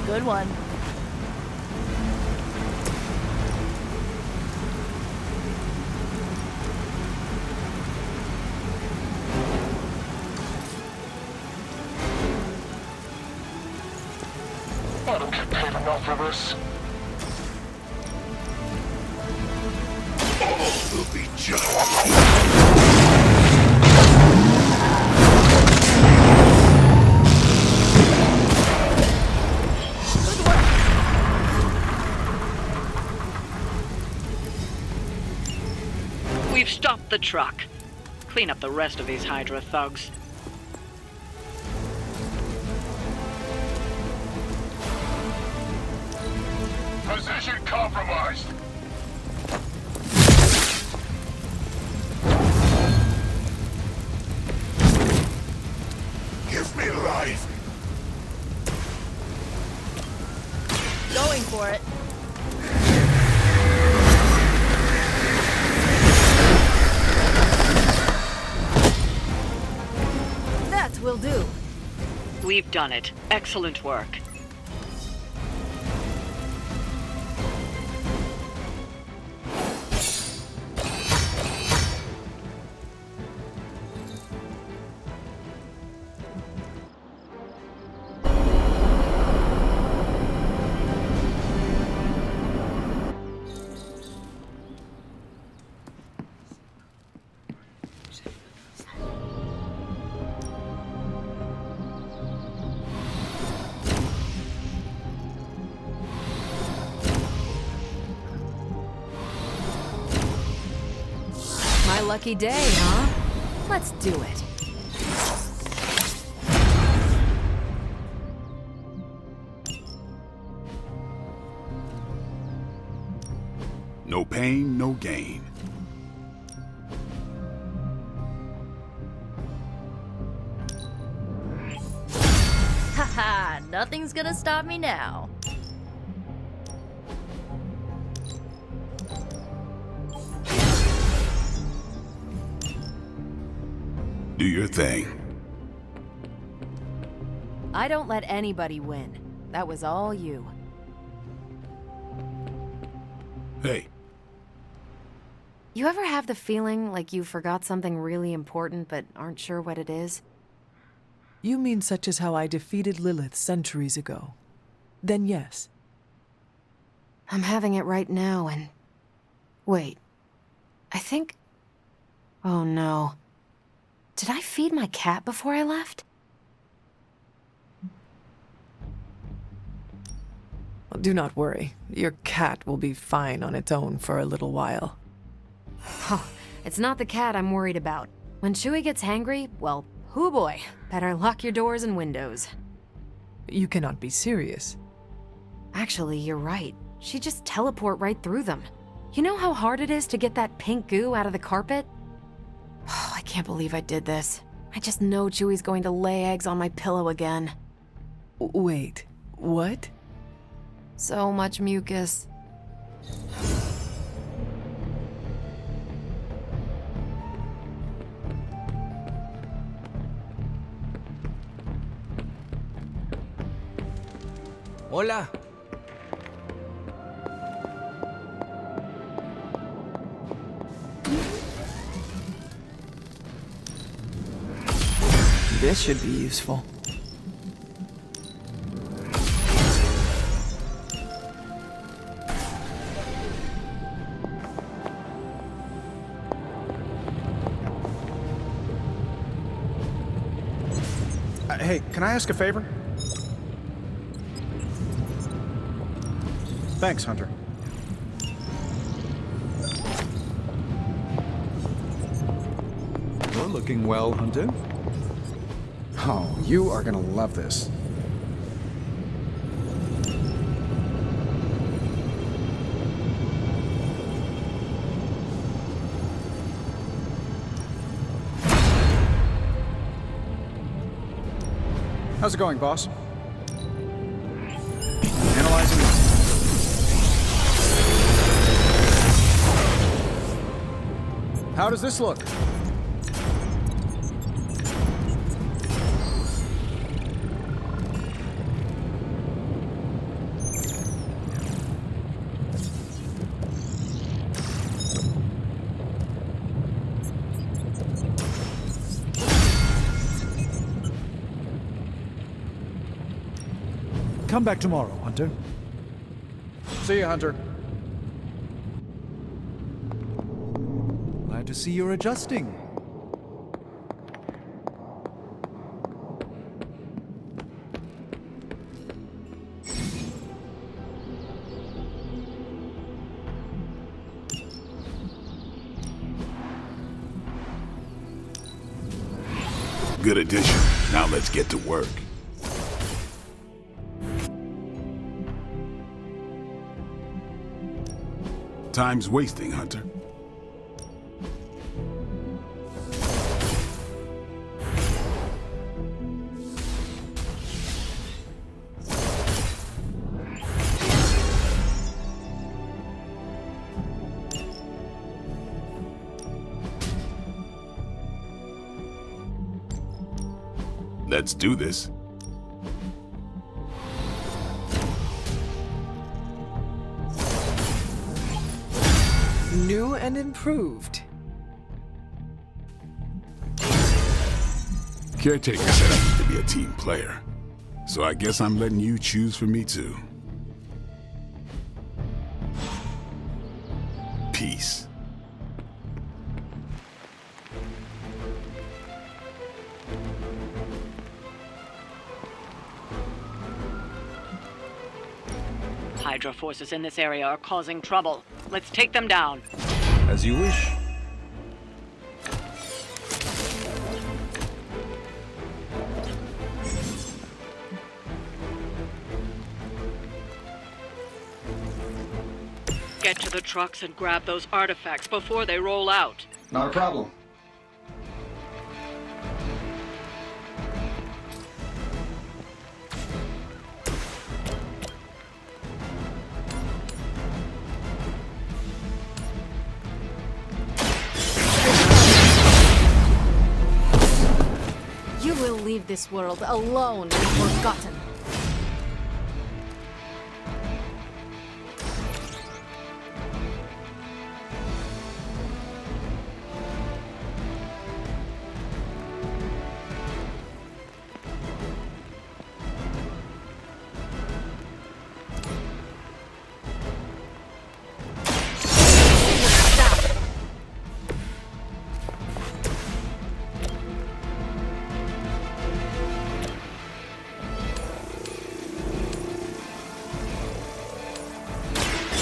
[SPEAKER 7] Good one.
[SPEAKER 5] I don't get paid enough for this. All will be judged.
[SPEAKER 6] We've stopped the truck. Clean up the rest of these Hydra thugs.
[SPEAKER 5] Position compromised. Give me life.
[SPEAKER 7] Going for it.
[SPEAKER 4] That will do.
[SPEAKER 6] We've done it. Excellent work.
[SPEAKER 4] lucky day, huh? Let's do it.
[SPEAKER 10] No pain, no gain.
[SPEAKER 7] Haha, nothing's gonna stop me now.
[SPEAKER 10] Do your thing.
[SPEAKER 4] I don't let anybody win. That was all you.
[SPEAKER 10] Hey,
[SPEAKER 4] You ever have the feeling like you forgot something really important but aren't sure what it is?
[SPEAKER 1] You mean such as how I defeated Lilith centuries ago? Then yes.
[SPEAKER 4] I'm having it right now and... Wait. I think... Oh no. Did I feed my cat before I left?
[SPEAKER 1] Well, do not worry. Your cat will be fine on its own for a little while.
[SPEAKER 4] Oh, it's not the cat I'm worried about. When Chewie gets hangry, well, hoo boy, better lock your doors and windows.
[SPEAKER 1] You cannot be serious.
[SPEAKER 4] Actually, you're right. She'd just teleport right through them. You know how hard it is to get that pink goo out of the carpet? Oh, I can't believe I did this. I just know Chewie's going to lay eggs on my pillow again.
[SPEAKER 1] Wait, what?
[SPEAKER 4] So much mucus.
[SPEAKER 12] Hola.
[SPEAKER 1] This should be useful.
[SPEAKER 2] Hey, can I ask a favor? Thanks, Hunter.
[SPEAKER 13] You're looking well, Hunter.
[SPEAKER 2] Oh, you are gonna love this. How's it going, boss? Analyzing. How does this look?
[SPEAKER 8] Come back tomorrow, Hunter.
[SPEAKER 2] See you, Hunter.
[SPEAKER 8] Glad to see you're adjusting.
[SPEAKER 10] good addition. Now let's get to work. Time's wasting, Hunter. Let's do this.
[SPEAKER 1] New and improved.
[SPEAKER 10] Caretaker said I need to be a team player, so I guess I'm letting you choose for me too. Peace.
[SPEAKER 6] Hydra forces in this area are causing trouble. Let's take them down.
[SPEAKER 13] As you wish.
[SPEAKER 6] the trucks and grab those artifacts before they roll out.
[SPEAKER 2] Not a problem.
[SPEAKER 9] You will leave this world alone and forgotten.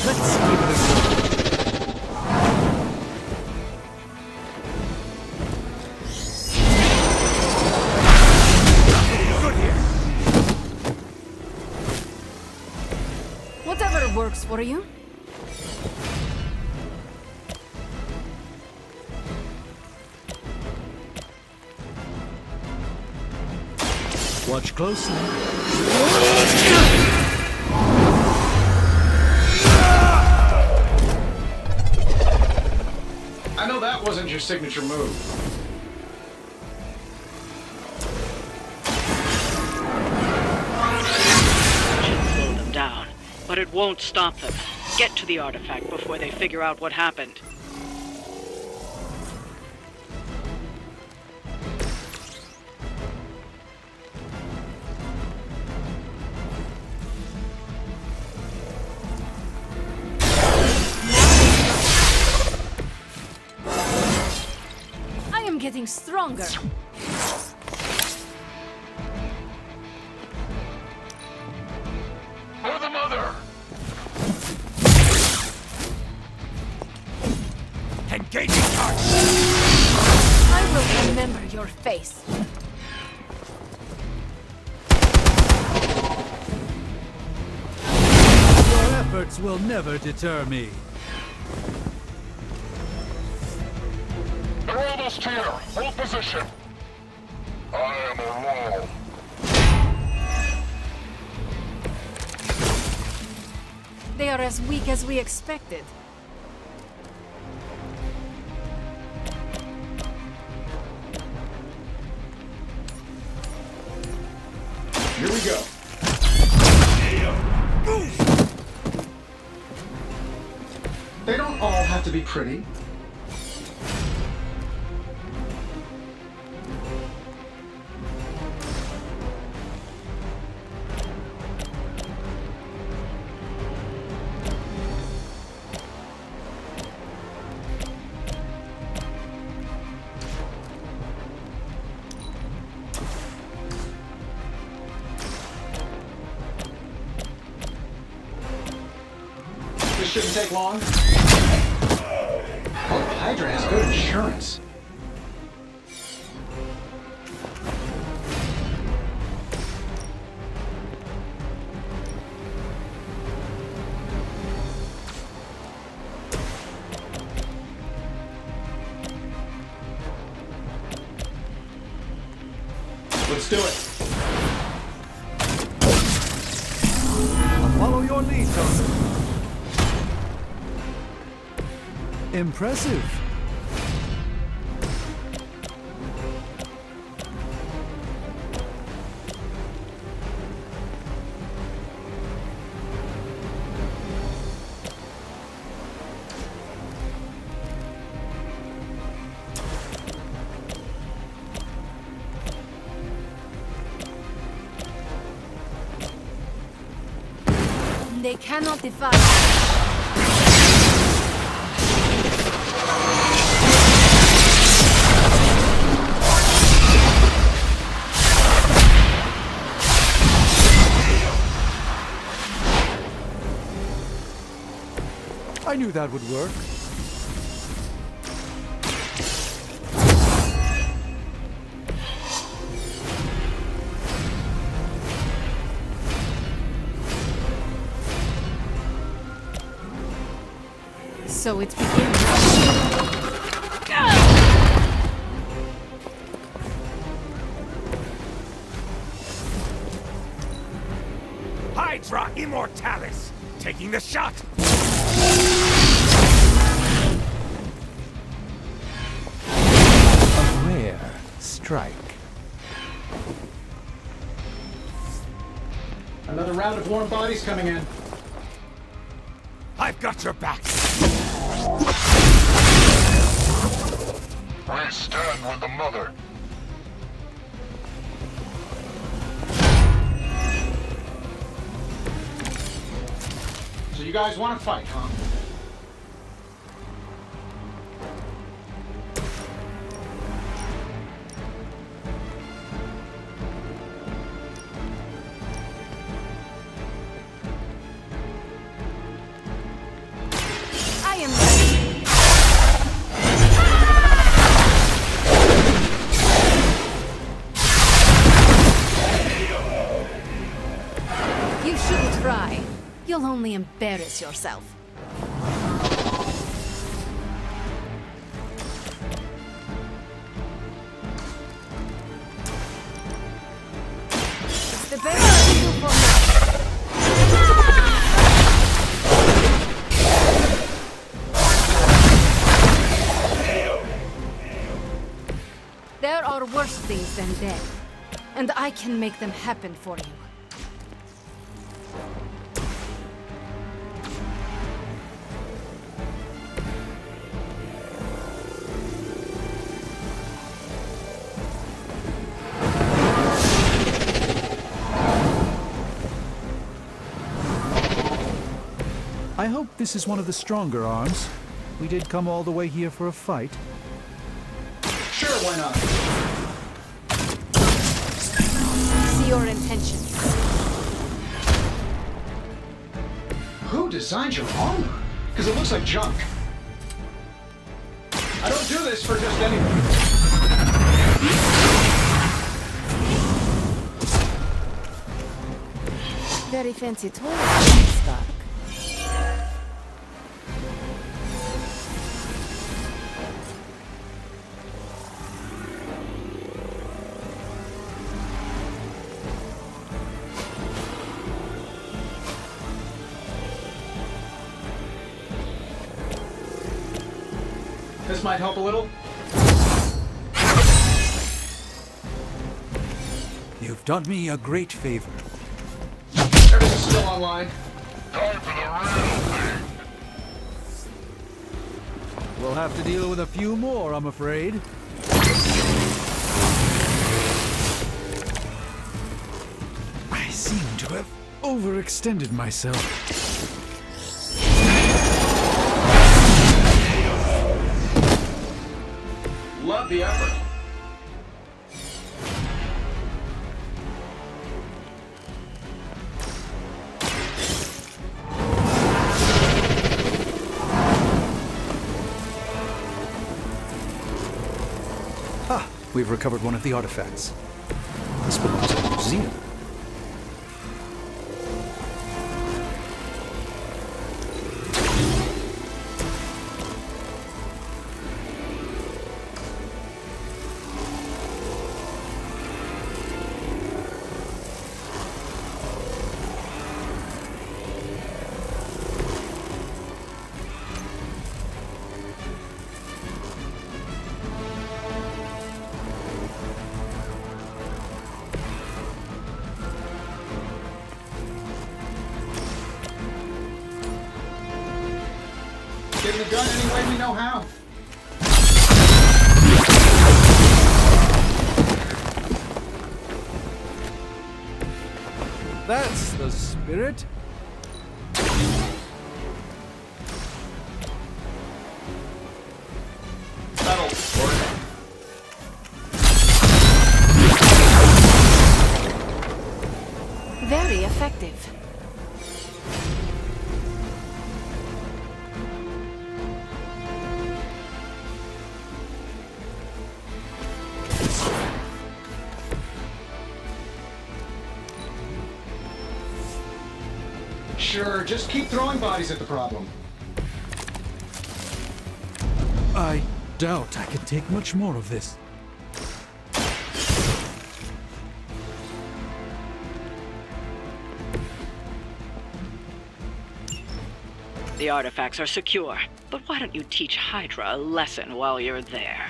[SPEAKER 8] Let's give it a go.
[SPEAKER 9] Whatever works for you.
[SPEAKER 8] Watch closely.
[SPEAKER 2] I know that wasn't your signature move.
[SPEAKER 6] Should slow them down, but it won't stop them. Get to the artifact before they figure out what happened.
[SPEAKER 9] I am getting stronger.
[SPEAKER 5] For the mother!
[SPEAKER 3] Engaging target!
[SPEAKER 9] I will remember your face.
[SPEAKER 8] Your efforts will never deter me.
[SPEAKER 5] They're almost here! Hold position! I am alone.
[SPEAKER 9] They are as weak as we expected.
[SPEAKER 2] Here we go. They don't all have to be pretty. This shouldn't take long. Oh, Hydra has good insurance. Let's do it.
[SPEAKER 8] Follow your lead, Thompson. Impressive.
[SPEAKER 9] They cannot defy.
[SPEAKER 8] I knew that would work.
[SPEAKER 9] So it begins.
[SPEAKER 3] Hydra Immortalis! Taking the shot!
[SPEAKER 13] A rare strike.
[SPEAKER 2] Another round of warm bodies coming in.
[SPEAKER 3] I've got your back!
[SPEAKER 5] I stand with the mother.
[SPEAKER 2] So you guys want to fight, huh?
[SPEAKER 9] I am ready. You shouldn't try. You'll only embarrass yourself. It's the best I can do for now. There are worse things than death, and I can make them happen for you.
[SPEAKER 8] I hope this is one of the stronger arms. We did come all the way here for a fight.
[SPEAKER 2] Sure, why not?
[SPEAKER 9] See your intentions.
[SPEAKER 2] Who designed your armor? Because it looks like junk. I don't do this for just anyone.
[SPEAKER 9] Very fancy toy, Stark.
[SPEAKER 2] This might help a little.
[SPEAKER 8] You've done me a great favor.
[SPEAKER 2] Everything's still online.
[SPEAKER 5] Time for the real thing.
[SPEAKER 8] We'll have to deal with a few more, I'm afraid. I seem to have overextended myself.
[SPEAKER 2] Love the effort.
[SPEAKER 8] Ah, we've recovered one of the artifacts. This belongs in a museum.
[SPEAKER 2] Getting the gun any way we know how.
[SPEAKER 8] That's the spirit.
[SPEAKER 2] That'll work.
[SPEAKER 9] Very effective.
[SPEAKER 2] Sure, just keep throwing bodies at the problem.
[SPEAKER 8] I doubt I can take much more of this.
[SPEAKER 6] The artifacts are secure, but why don't you teach Hydra a lesson while you're there?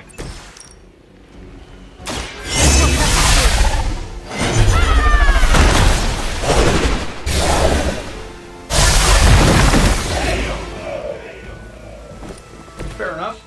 [SPEAKER 2] Fair enough.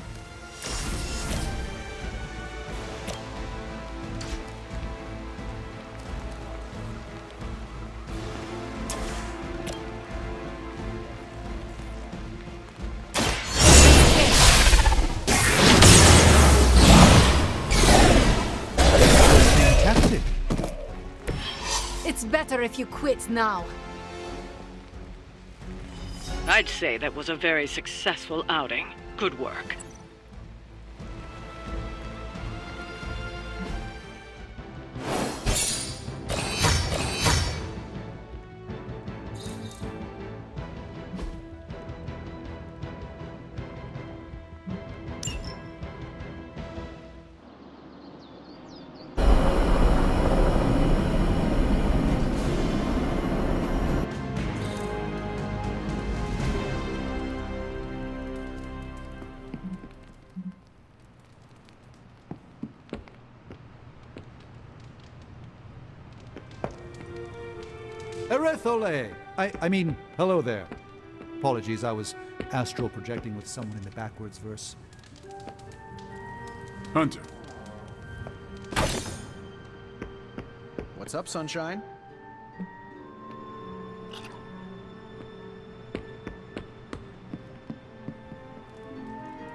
[SPEAKER 8] Fantastic.
[SPEAKER 9] It's better if you quit now.
[SPEAKER 6] I'd say that was a very successful outing. Good work.
[SPEAKER 8] Erethole! I mean, hello there. Apologies, I was astral projecting with someone in the backwards verse.
[SPEAKER 10] Hunter.
[SPEAKER 2] What's up, Sunshine?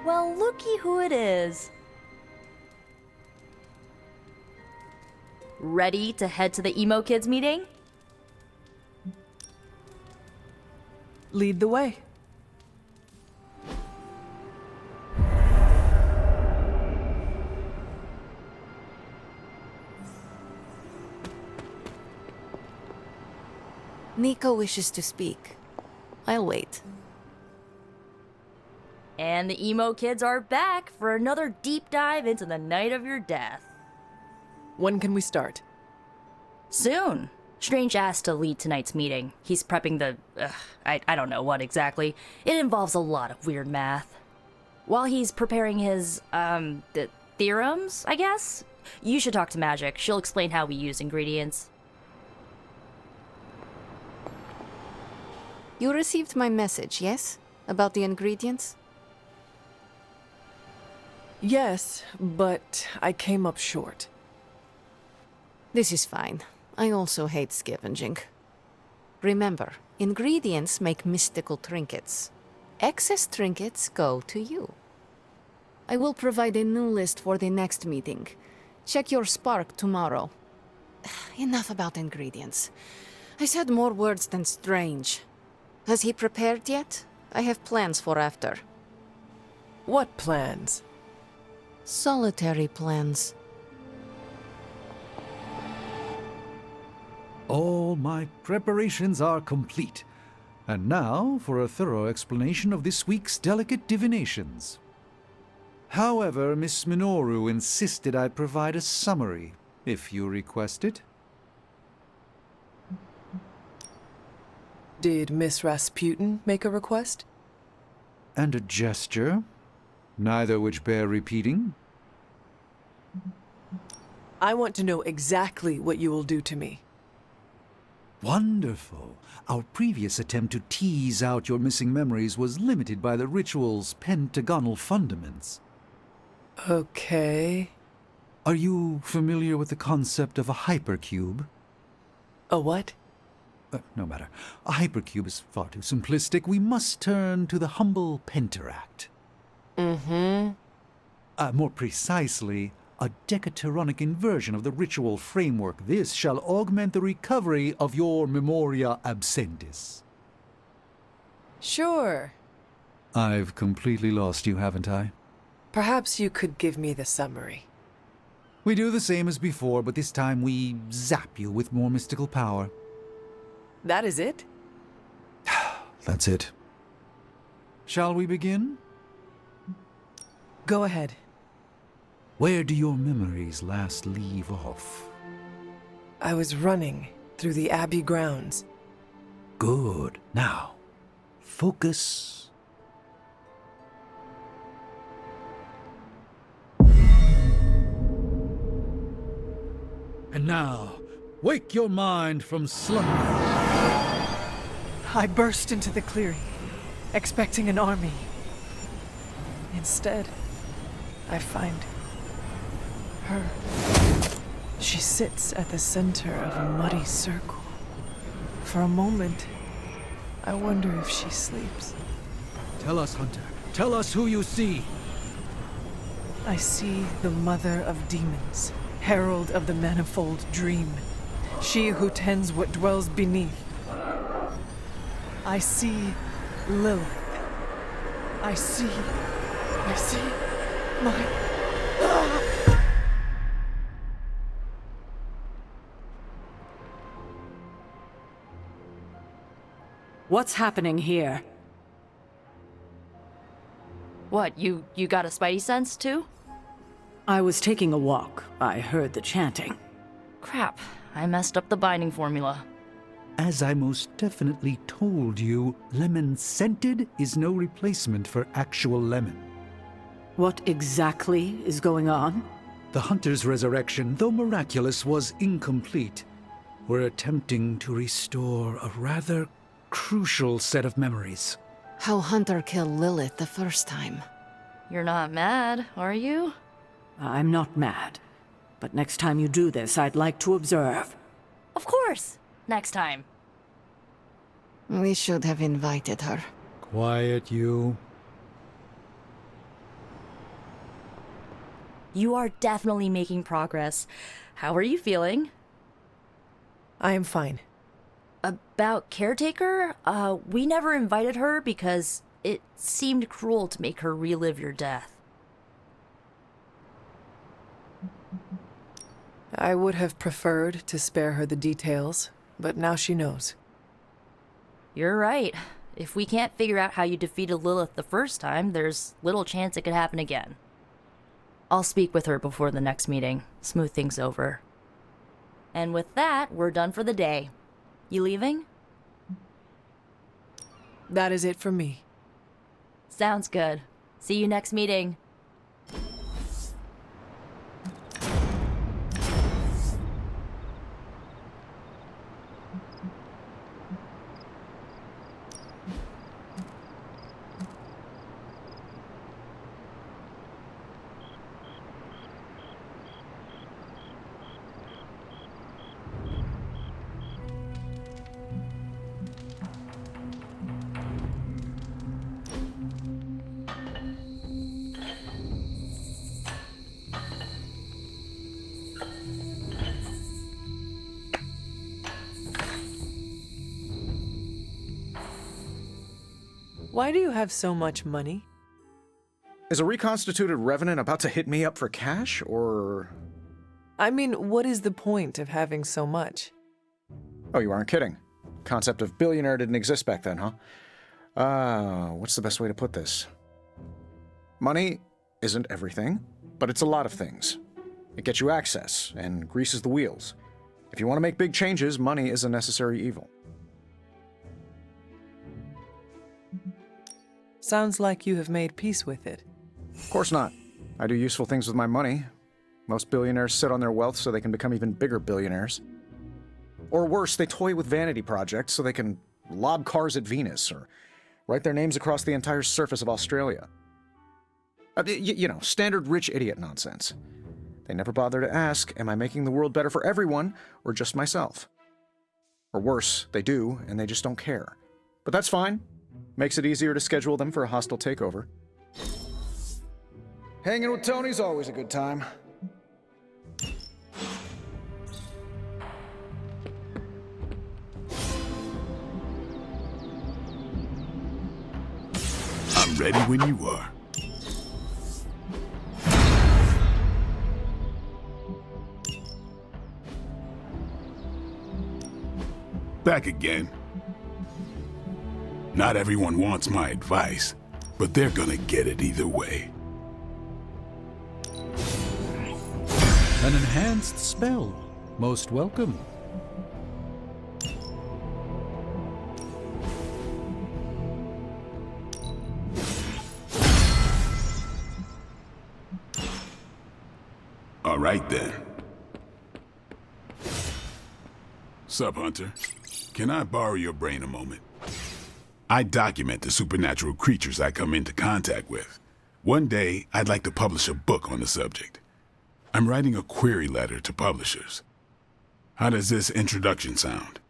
[SPEAKER 7] Well, looky who it is. Ready to head to the emo kids meeting?
[SPEAKER 1] Lead the way.
[SPEAKER 9] Nico wishes to speak. I'll wait.
[SPEAKER 7] And the emo kids are back for another deep dive into the night of your death.
[SPEAKER 1] When can we start?
[SPEAKER 7] Soon. Strange asked to lead tonight's meeting. He's prepping the... I don't know what exactly. It involves a lot of weird math. While he's preparing his, the theorems, I guess? You should talk to Magic. She'll explain how we use ingredients.
[SPEAKER 9] You received my message, yes? About the ingredients?
[SPEAKER 1] Yes, but I came up short.
[SPEAKER 9] This is fine. I also hate scavenging. Remember, ingredients make mystical trinkets. Excess trinkets go to you. I will provide a new list for the next meeting. Check your spark tomorrow. Enough about ingredients. I said more words than strange. Has he prepared yet? I have plans for after.
[SPEAKER 1] What plans?
[SPEAKER 9] Solitary plans.
[SPEAKER 8] All my preparations are complete. And now for a thorough explanation of this week's delicate divinations. However, Miss Minoru insisted I provide a summary, if you request it.
[SPEAKER 1] Did Miss Rasputin make a request?
[SPEAKER 8] And a gesture, neither which bear repeating.
[SPEAKER 1] I want to know exactly what you will do to me.
[SPEAKER 8] Wonderful. Our previous attempt to tease out your missing memories was limited by the ritual's pentagonal fundaments.
[SPEAKER 1] Okay.
[SPEAKER 8] Are you familiar with the concept of a hypercube?
[SPEAKER 1] A what?
[SPEAKER 8] No matter. A hypercube is far too simplistic. We must turn to the humble pentaract. More precisely, a decaturonic inversion of the ritual framework. This shall augment the recovery of your memoria absentis.
[SPEAKER 1] Sure.
[SPEAKER 8] I've completely lost you, haven't I?
[SPEAKER 1] Perhaps you could give me the summary.
[SPEAKER 8] We do the same as before, but this time we zap you with more mystical power.
[SPEAKER 1] That is it?
[SPEAKER 8] That's it. Shall we begin?
[SPEAKER 1] Go ahead.
[SPEAKER 8] Where do your memories last leave off?
[SPEAKER 1] I was running through the Abbey grounds.
[SPEAKER 8] Good. Now, focus. And now, wake your mind from slumber.
[SPEAKER 1] I burst into the clearing, expecting an army. Instead, I find her. She sits at the center of a muddy circle. For a moment, I wonder if she sleeps.
[SPEAKER 8] Tell us, Hunter. Tell us who you see.
[SPEAKER 1] I see the mother of demons, herald of the manifold dream, she who tends what dwells beneath. I see Lilith. I see my...
[SPEAKER 14] What's happening here?
[SPEAKER 7] What, you got a spidey sense too?
[SPEAKER 14] I was taking a walk. I heard the chanting.
[SPEAKER 7] Crap, I messed up the binding formula.
[SPEAKER 8] As I most definitely told you, lemon scented is no replacement for actual lemon.
[SPEAKER 14] What exactly is going on?
[SPEAKER 8] The Hunter's resurrection, though miraculous, was incomplete. We're attempting to restore a rather crucial set of memories.
[SPEAKER 9] How Hunter killed Lilith the first time.
[SPEAKER 7] You're not mad, are you?
[SPEAKER 14] I'm not mad. But next time you do this, I'd like to observe.
[SPEAKER 7] Of course! Next time.
[SPEAKER 9] We should have invited her.
[SPEAKER 8] Quiet, you.
[SPEAKER 7] You are definitely making progress. How are you feeling?
[SPEAKER 1] I am fine.
[SPEAKER 7] About Caretaker? We never invited her because it seemed cruel to make her relive your death.
[SPEAKER 1] I would have preferred to spare her the details, but now she knows.
[SPEAKER 7] You're right. If we can't figure out how you defeated Lilith the first time, there's little chance it could happen again. I'll speak with her before the next meeting, smooth things over. And with that, we're done for the day. You leaving?
[SPEAKER 1] That is it for me.
[SPEAKER 7] Sounds good. See you next meeting.
[SPEAKER 1] Why do you have so much money?
[SPEAKER 2] Is a reconstituted revenant about to hit me up for cash, or...?
[SPEAKER 1] I mean, what is the point of having so much?
[SPEAKER 2] Oh, you aren't kidding. Concept of billionaire didn't exist back then, huh? What's the best way to put this? Money isn't everything, but it's a lot of things. It gets you access and greases the wheels. If you want to make big changes, money is a necessary evil.
[SPEAKER 1] Sounds like you have made peace with it.
[SPEAKER 2] Of course not. I do useful things with my money. Most billionaires sit on their wealth so they can become even bigger billionaires. Or worse, they toy with vanity projects so they can lob cars at Venus or write their names across the entire surface of Australia. You know, standard rich idiot nonsense. They never bother to ask, am I making the world better for everyone or just myself? Or worse, they do, and they just don't care. But that's fine. Makes it easier to schedule them for a hostile takeover. Hanging with Tony's always a good time.
[SPEAKER 10] I'm ready when you are. Back again. Not everyone wants my advice, but they're gonna get it either way.
[SPEAKER 8] An enhanced spell. Most welcome.
[SPEAKER 10] All right, then. Sup, Hunter? Can I borrow your brain a moment? I document the supernatural creatures I come into contact with. One day, I'd like to publish a book on the subject. I'm writing a query letter to publishers. How does this introduction sound?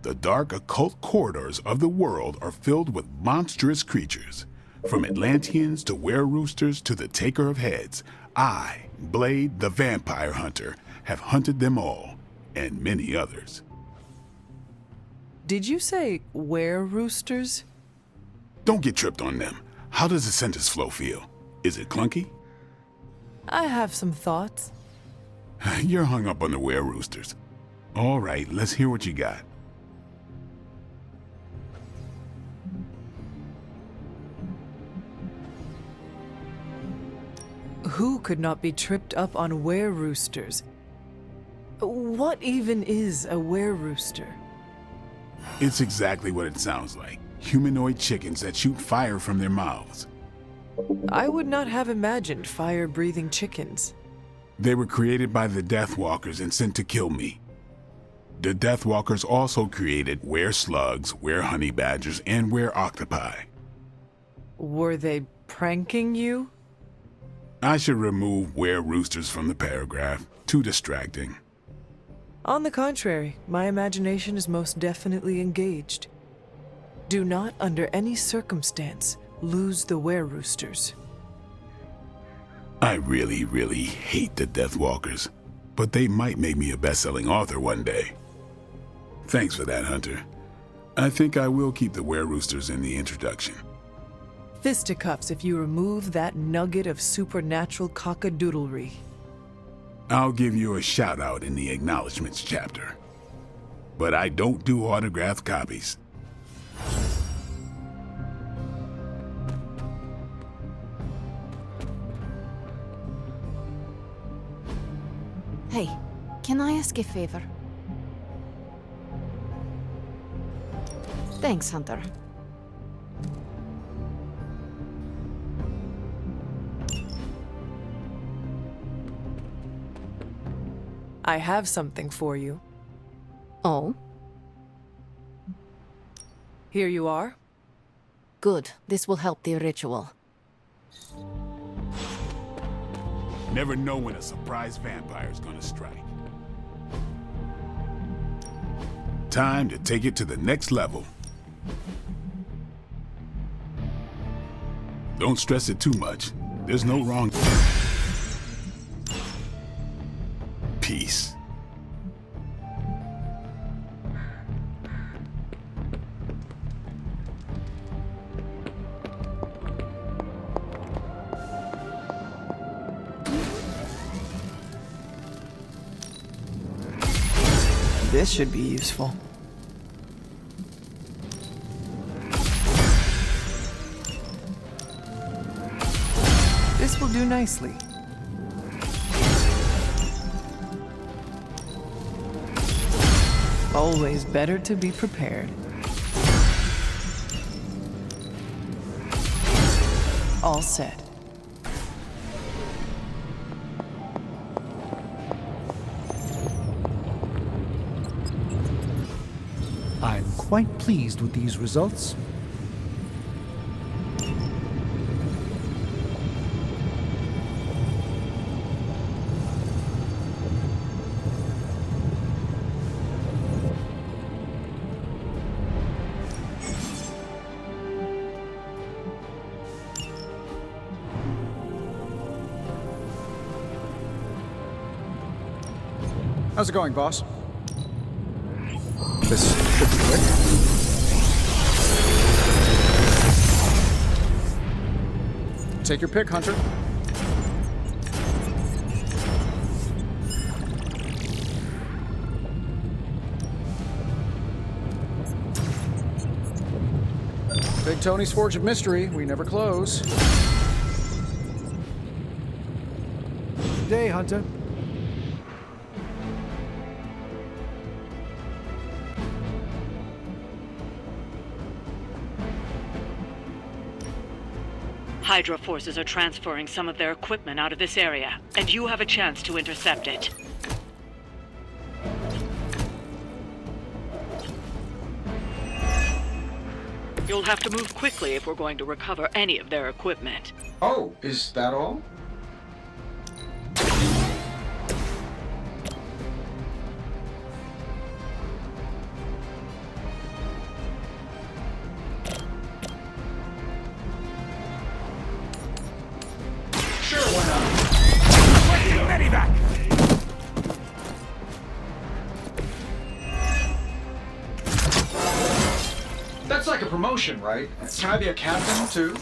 [SPEAKER 10] The dark occult corridors of the world are filled with monstrous creatures. From Atlanteans to were-roosters to the Taker of Heads, I, Blade the Vampire Hunter, have hunted them all, and many others.
[SPEAKER 1] Did you say were-roosters?
[SPEAKER 10] Don't get tripped on them. How does the sentence flow feel? Is it clunky?
[SPEAKER 1] I have some thoughts.
[SPEAKER 10] You're hung up on the were-roosters. All right, let's hear what you got.
[SPEAKER 1] Who could not be tripped up on were-roosters? What even is a were-rooster?
[SPEAKER 10] It's exactly what it sounds like. Humanoid chickens that shoot fire from their mouths.
[SPEAKER 1] I would not have imagined fire-breathing chickens.
[SPEAKER 10] They were created by the Deathwalkers and sent to kill me. The Deathwalkers also created were-slugs, were-honey badgers, and were-octopi.
[SPEAKER 1] Were they pranking you?
[SPEAKER 10] I should remove were-roosters from the paragraph. Too distracting.
[SPEAKER 1] On the contrary, my imagination is most definitely engaged. Do not, under any circumstance, lose the were-roosters.
[SPEAKER 10] I really, really hate the Deathwalkers, but they might make me a best-selling author one day. Thanks for that, Hunter. I think I will keep the were-roosters in the introduction.
[SPEAKER 1] Fisticuffs if you remove that nugget of supernatural cockadoodlery.
[SPEAKER 10] I'll give you a shout-out in the acknowledgments chapter. But I don't do autographed copies.
[SPEAKER 9] Hey, can I ask a favor? Thanks, Hunter.
[SPEAKER 1] I have something for you.
[SPEAKER 9] Oh?
[SPEAKER 1] Here you are.
[SPEAKER 9] Good. This will help the ritual.
[SPEAKER 10] Never know when a surprise vampire's gonna strike. Time to take it to the next level. Don't stress it too much. There's no wrong. Peace.
[SPEAKER 1] This should be useful. This will do nicely. Always better to be prepared. All set.
[SPEAKER 8] I'm quite pleased with these results.
[SPEAKER 2] How's it going, boss? This should be quick. Take your pick, Hunter. Big Tony's Forge of Mystery. We never close.
[SPEAKER 8] Good day, Hunter.
[SPEAKER 6] Hydra forces are transferring some of their equipment out of this area, and you have a chance to intercept it. You'll have to move quickly if we're going to recover any of their equipment.
[SPEAKER 2] Oh, is that all? Sure, why not?
[SPEAKER 3] Medivac!
[SPEAKER 2] That's like a promotion, right? Can I be a captain, too?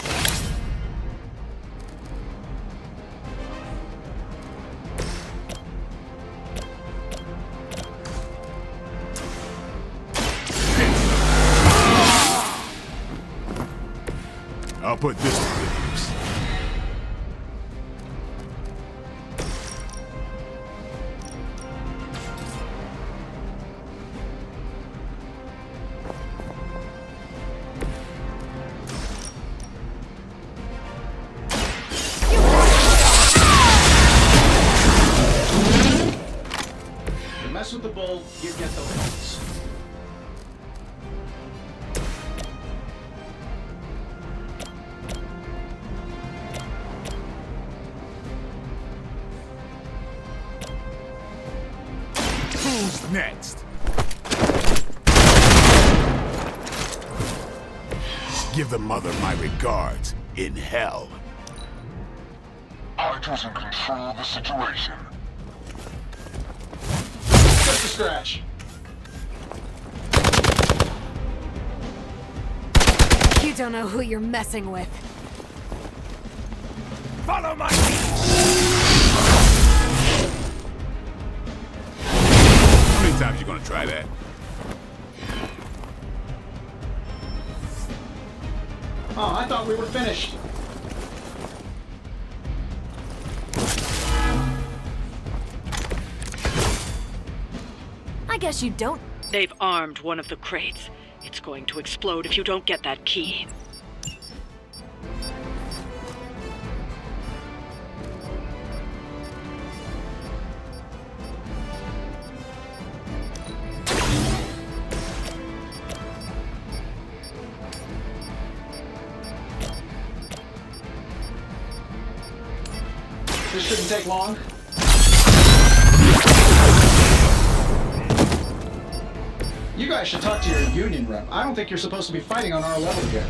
[SPEAKER 10] I'll put this to good use.
[SPEAKER 2] You mess with the bull, you get the points.
[SPEAKER 10] Who's next? Give the mother my regards in hell.
[SPEAKER 5] Hydra's in control of the situation.
[SPEAKER 2] Just a scratch.
[SPEAKER 4] You don't know who you're messing with.
[SPEAKER 3] Follow my lead!
[SPEAKER 10] How many times you gonna try that?
[SPEAKER 2] Oh, I thought we were finished.
[SPEAKER 4] I guess you don't.
[SPEAKER 6] They've armed one of the crates. It's going to explode if you don't get that key.
[SPEAKER 2] This shouldn't take long. You guys should talk to your union rep. I don't think you're supposed to be fighting on our level yet.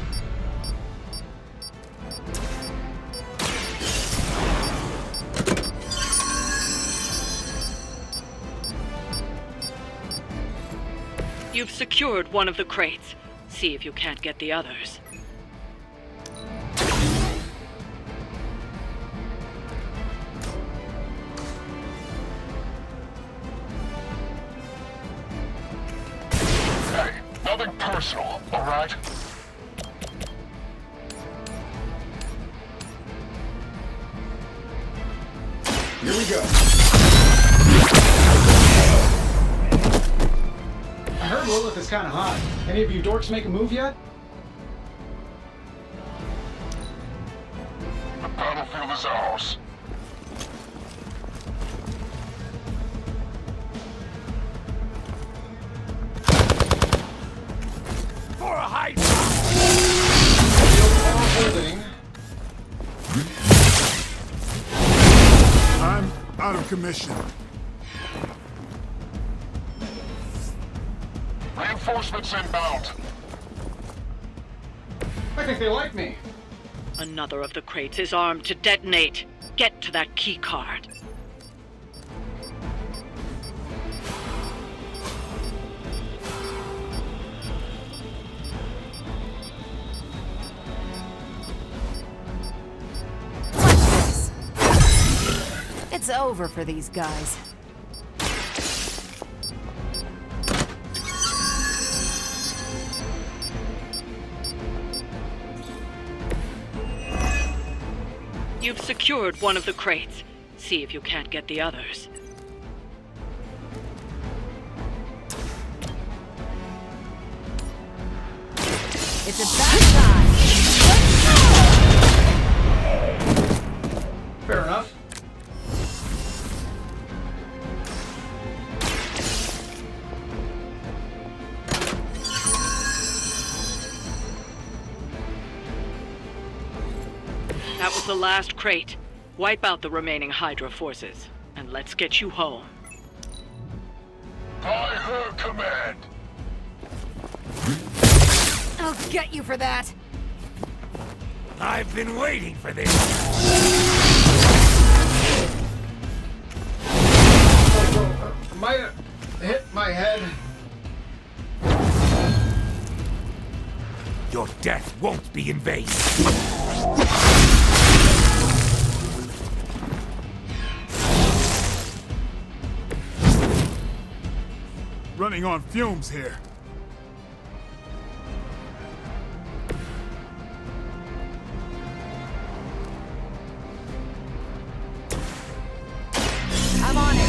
[SPEAKER 6] You've secured one of the crates. See if you can't get the others.
[SPEAKER 5] Hey, nothing personal, alright?
[SPEAKER 2] Here we go. I heard Lilith is kind of hot. Any of you dorks make a move yet?
[SPEAKER 5] The battlefield is ours.
[SPEAKER 3] For a height!
[SPEAKER 2] Holding.
[SPEAKER 10] I'm out of commission.
[SPEAKER 5] Reinforcements inbound.
[SPEAKER 2] I think they like me.
[SPEAKER 6] Another of the crates is armed to detonate. Get to that key card.
[SPEAKER 4] It's over for these guys.
[SPEAKER 6] You've secured one of the crates. See if you can't get the others.
[SPEAKER 4] It's about time. Let's go!
[SPEAKER 6] the last crate. Wipe out the remaining Hydra forces, and let's get you home.
[SPEAKER 5] By her command.
[SPEAKER 4] I'll get you for that!
[SPEAKER 3] I've been waiting for this.
[SPEAKER 2] Might have hit my head.
[SPEAKER 3] Your death won't be in vain.
[SPEAKER 10] Running on fumes here.
[SPEAKER 4] I'm on it!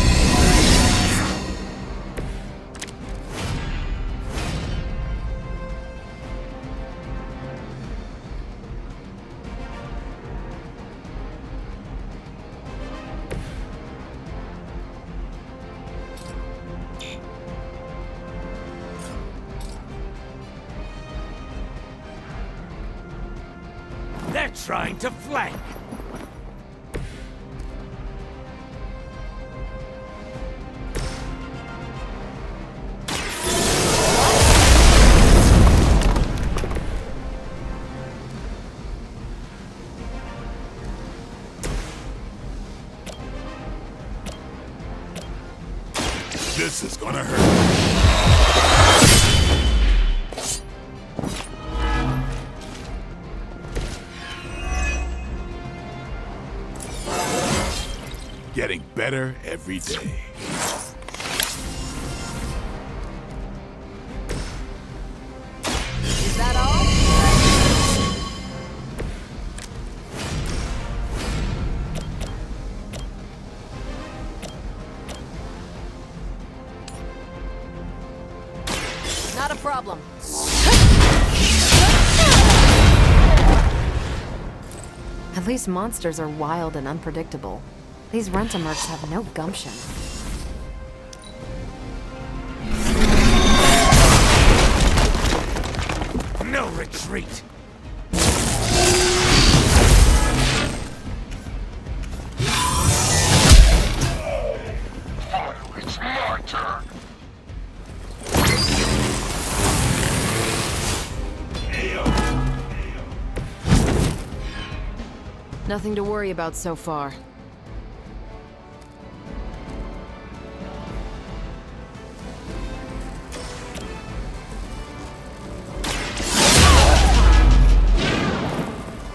[SPEAKER 3] They're trying to flank.
[SPEAKER 10] This is gonna hurt. Getting better every day.
[SPEAKER 4] Is that all? Not a problem. At least monsters are wild and unpredictable. These rent-a-mercs have no gumption.
[SPEAKER 3] No retreat.
[SPEAKER 5] Finally, it's my turn.
[SPEAKER 4] Nothing to worry about so far.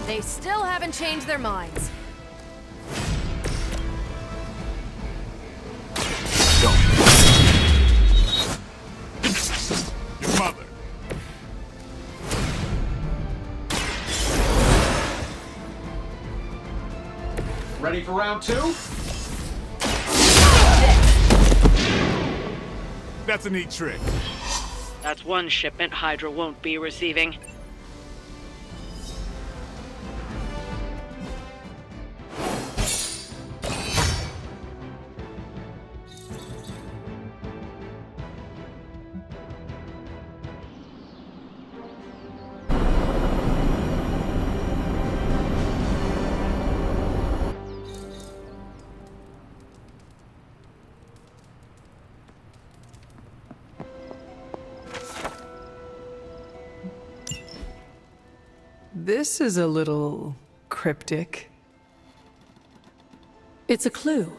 [SPEAKER 4] They still haven't changed their minds.
[SPEAKER 10] Your mother.
[SPEAKER 2] Ready for round two?
[SPEAKER 10] That's a neat trick.
[SPEAKER 6] That's one shipment Hydra won't be receiving.
[SPEAKER 1] This is a little cryptic.
[SPEAKER 11] It's a clue.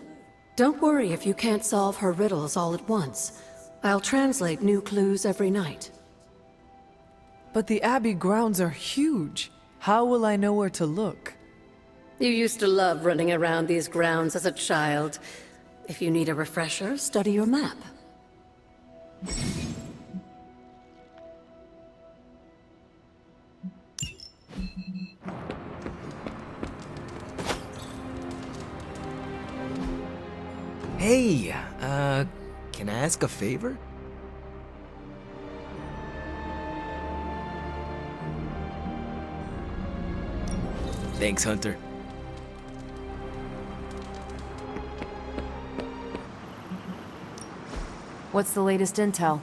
[SPEAKER 11] Don't worry if you can't solve her riddles all at once. I'll translate new clues every night.
[SPEAKER 1] But the Abbey grounds are huge. How will I know where to look?
[SPEAKER 11] You used to love running around these grounds as a child. If you need a refresher, study your map.
[SPEAKER 12] Hey, can I ask a favor? Thanks, Hunter.
[SPEAKER 4] What's the latest intel?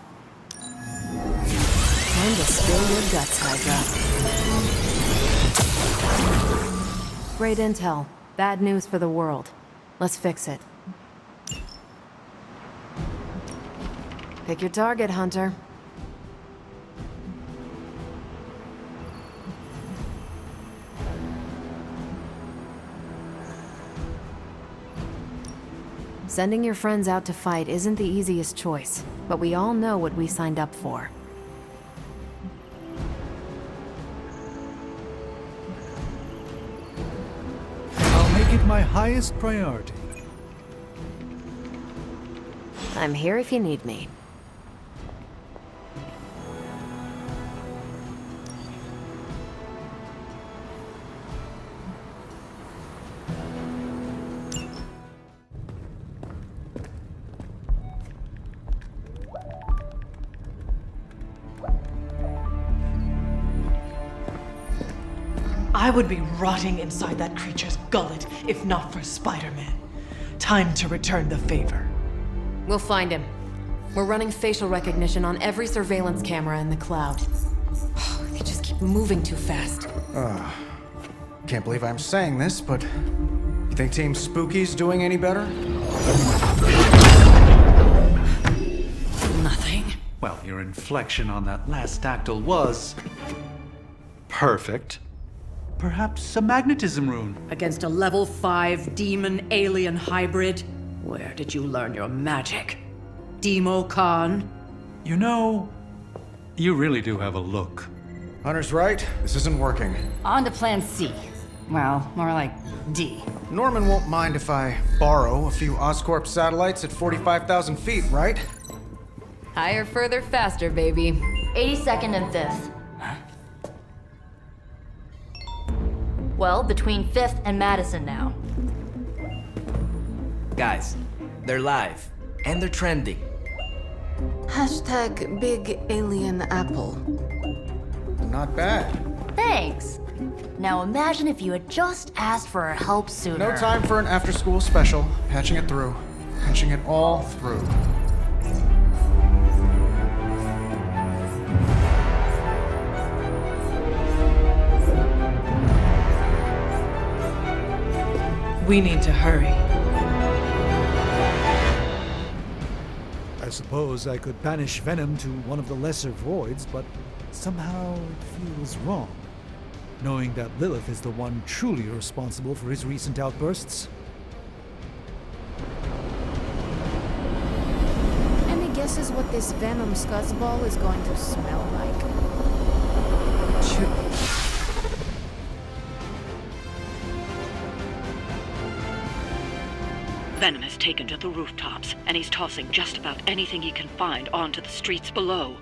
[SPEAKER 4] Time to spill your guts, Hydra. Great intel. Bad news for the world. Let's fix it. Pick your target, Hunter. Sending your friends out to fight isn't the easiest choice, but we all know what we signed up for.
[SPEAKER 8] I'll make it my highest priority.
[SPEAKER 4] I'm here if you need me.
[SPEAKER 1] I would be rotting inside that creature's gullet if not for Spider-Man. Time to return the favor.
[SPEAKER 4] We'll find him. We're running facial recognition on every surveillance camera in the cloud. They just keep moving too fast.
[SPEAKER 2] Can't believe I'm saying this, but you think Team Spooky's doing any better?
[SPEAKER 1] Nothing.
[SPEAKER 8] Well, your inflection on that last dactyl was perfect. Perhaps a magnetism rune.
[SPEAKER 14] Against a level 5 demon alien hybrid? Where did you learn your magic? Demo Khan?
[SPEAKER 8] You know, you really do have a look.
[SPEAKER 2] Hunter's right. This isn't working.
[SPEAKER 15] On to plan C. Well, more like D.
[SPEAKER 2] Norman won't mind if I borrow a few Oscorp satellites at 45,000 feet, right?
[SPEAKER 4] Higher, further, faster, baby.
[SPEAKER 7] 82nd and 5th. Well, between 5th and Madison now.
[SPEAKER 12] Guys, they're live. And they're trending.
[SPEAKER 9] Hashtag Big Alien Apple.
[SPEAKER 2] Not bad.
[SPEAKER 7] Thanks. Now imagine if you had just asked for our help sooner.
[SPEAKER 2] No time for an after-school special. Patching it through. Patching it all through.
[SPEAKER 1] We need to hurry.
[SPEAKER 8] I suppose I could banish Venom to one of the lesser voids, but somehow it feels wrong, knowing that Lilith is the one truly responsible for his recent outbursts.
[SPEAKER 9] Any guesses what this Venom scuzzball is going to smell like?
[SPEAKER 6] Venom has taken to the rooftops, and he's tossing just about anything he can find onto the streets below.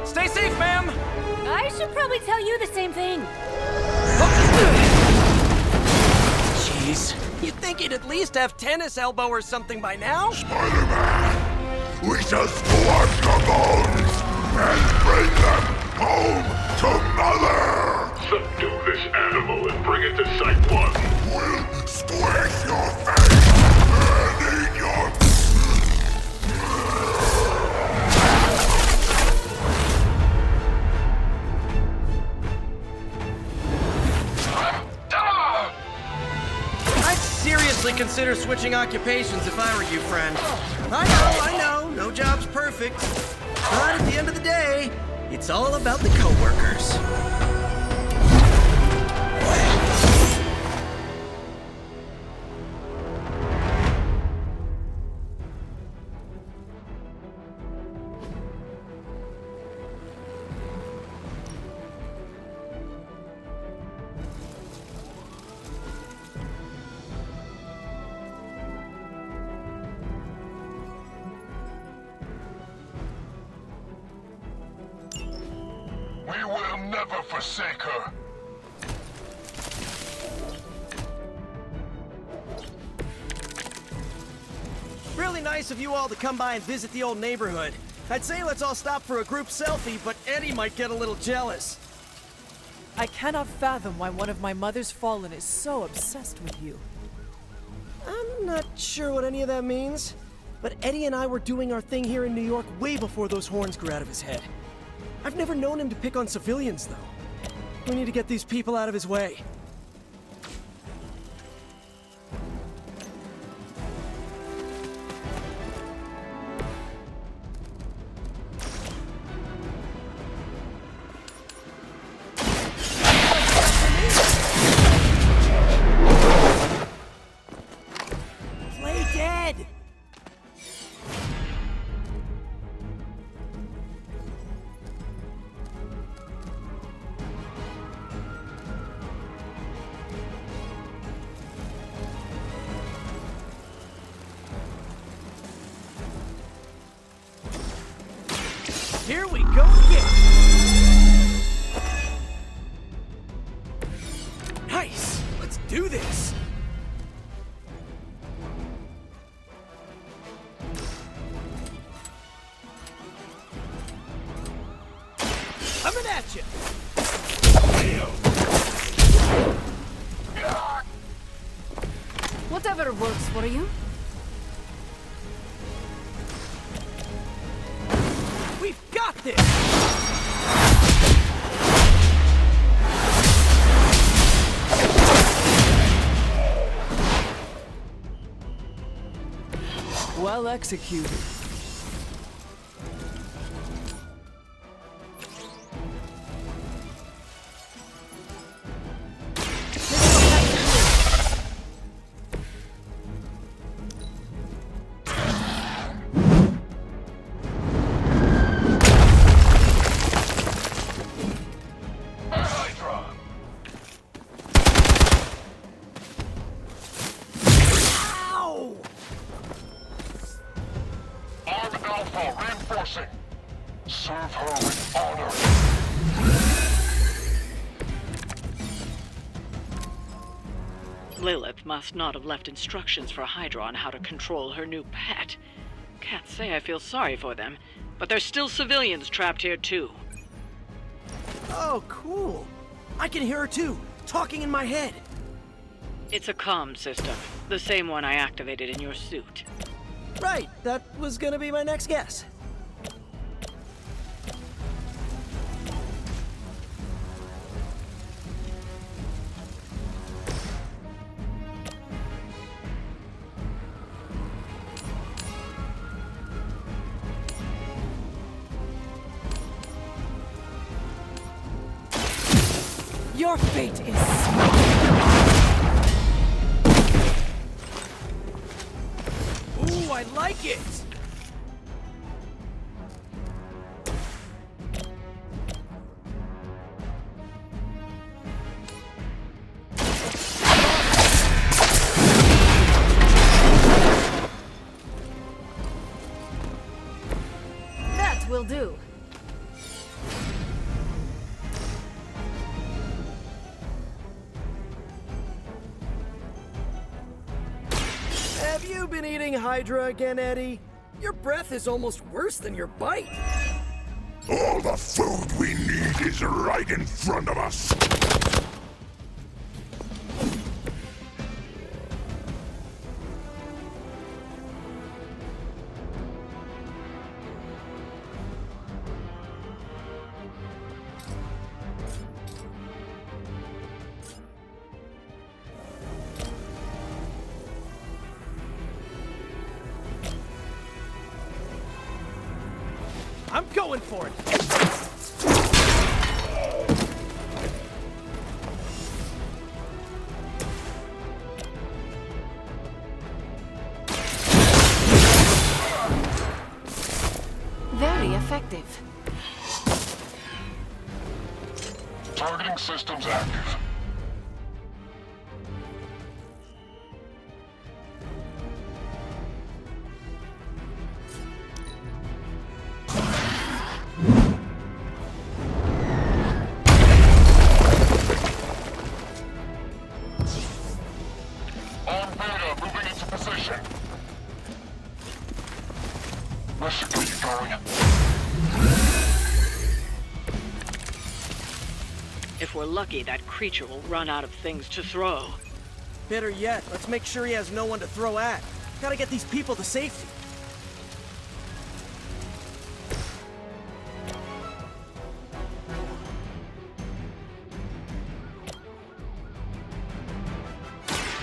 [SPEAKER 12] Stay safe, ma'am!
[SPEAKER 15] I should probably tell you the same thing.
[SPEAKER 12] Jeez, you'd think he'd at least have tennis elbow or something by now?
[SPEAKER 5] Spider-Man, we shall squash the bones and bring them home to Mother! Subdue this animal and bring it to Site 1. We'll squish your face and eat your...
[SPEAKER 12] I'd seriously consider switching occupations if I were you, friend. I know, no job's perfect. But at the end of the day, it's all about the coworkers.
[SPEAKER 5] We will never forsake her.
[SPEAKER 12] Really nice of you all to come by and visit the old neighborhood. I'd say let's all stop for a group selfie, but Eddie might get a little jealous.
[SPEAKER 1] I cannot fathom why one of my mother's fallen is so obsessed with you.
[SPEAKER 12] I'm not sure what any of that means, but Eddie and I were doing our thing here in New York way before those horns grew out of his head. I've never known him to pick on civilians, though. We need to get these people out of his way. Play dead! Here we go again! Nice! Let's do this! Coming at you!
[SPEAKER 9] Whatever works for you.
[SPEAKER 12] We've got this!
[SPEAKER 1] Well executed.
[SPEAKER 12] Ow!
[SPEAKER 5] Arm Alpha reinforcing. Serve her with honor.
[SPEAKER 6] Lilith must not have left instructions for Hydra on how to control her new pet. Can't say I feel sorry for them, but there's still civilians trapped here too.
[SPEAKER 12] Oh, cool. I can hear her too, talking in my head.
[SPEAKER 6] It's a comm system, the same one I activated in your suit.
[SPEAKER 12] Right, that was gonna be my next guess.
[SPEAKER 1] Your fate is
[SPEAKER 12] Ooh, I like it!
[SPEAKER 9] That will do.
[SPEAKER 12] Have you been eating Hydra again, Eddie? Your breath is almost worse than your bite.
[SPEAKER 5] All the food we need is right in front of us.
[SPEAKER 12] I'm going for it!
[SPEAKER 9] Very effective.
[SPEAKER 5] Targeting systems active. On Beta, moving into position. Let's get you going.
[SPEAKER 6] If we're lucky, that creature will run out of things to throw.
[SPEAKER 12] Better yet, let's make sure he has no one to throw at. Gotta get these people to safety.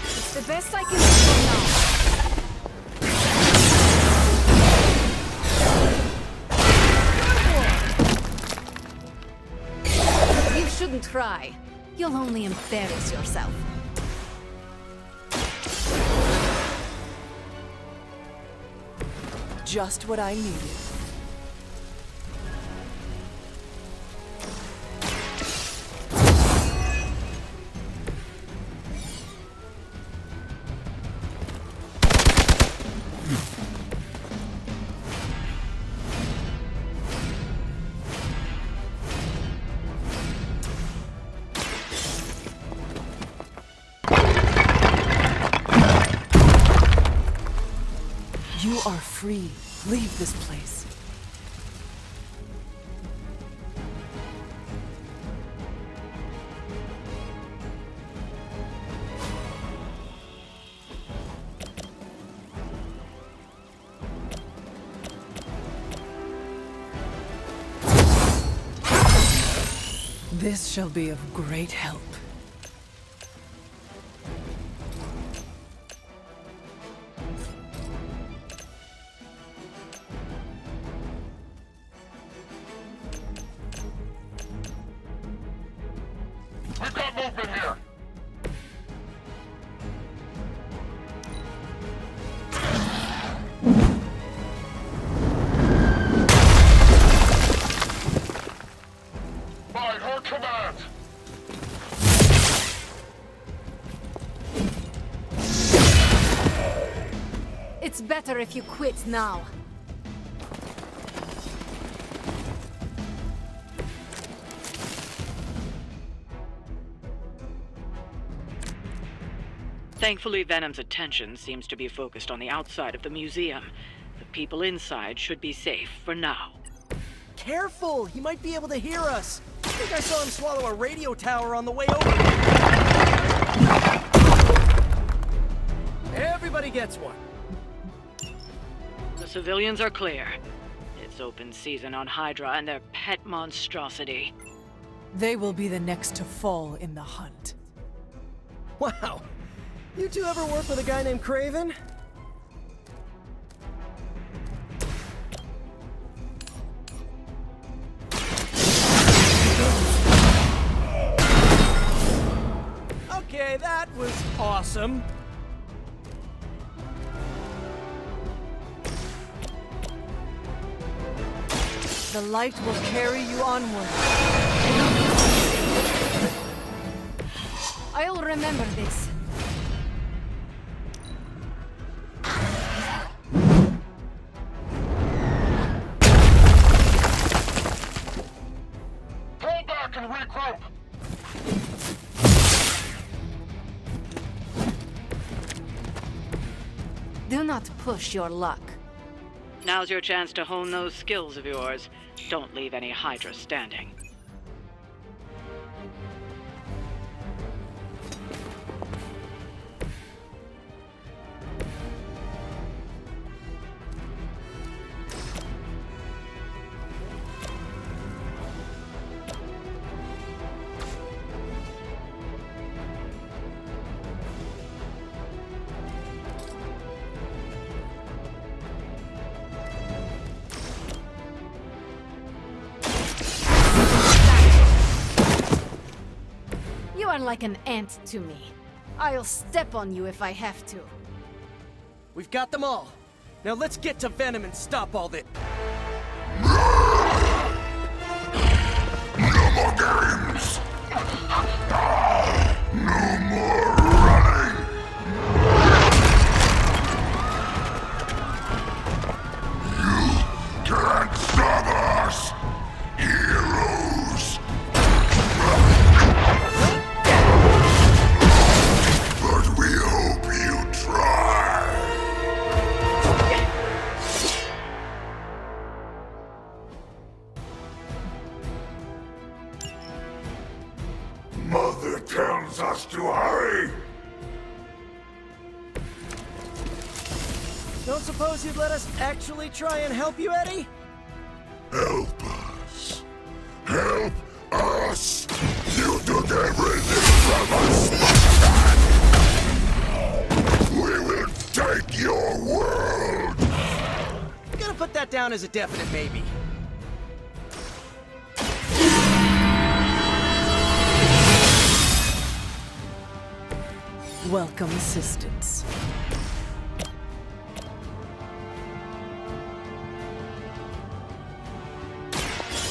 [SPEAKER 9] It's the best I can do for now. You shouldn't try. You'll only embarrass yourself.
[SPEAKER 1] Just what I needed. You are free. Leave this place. This shall be of great help.
[SPEAKER 5] We've got movement here! By her command!
[SPEAKER 9] It's better if you quit now.
[SPEAKER 6] Thankfully, Venom's attention seems to be focused on the outside of the museum. The people inside should be safe for now.
[SPEAKER 12] Careful! He might be able to hear us. I think I saw him swallow a radio tower on the way over. Everybody gets one.
[SPEAKER 6] The civilians are clear. It's open season on Hydra and their pet monstrosity.
[SPEAKER 1] They will be the next to fall in the hunt.
[SPEAKER 12] Wow. You two ever work with a guy named Craven? Okay, that was awesome.
[SPEAKER 1] The light will carry you onward.
[SPEAKER 9] I'll remember this.
[SPEAKER 5] Pull back and regroup!
[SPEAKER 9] Do not push your luck.
[SPEAKER 6] Now's your chance to hone those skills of yours. Don't leave any Hydra standing.
[SPEAKER 9] You are like an ant to me. I'll step on you if I have to.
[SPEAKER 12] We've got them all. Now let's get to Venom and stop all this.
[SPEAKER 5] No more games! No more running! You can't stop us! Heroes! But we hope you try!
[SPEAKER 12] Don't suppose you'd let us actually try and help you, Eddie?
[SPEAKER 5] Help us. Help us! You took everything from us, Spider-Man! We will take your world!
[SPEAKER 12] I'm gonna put that down as a definite maybe.
[SPEAKER 1] Welcome assistance.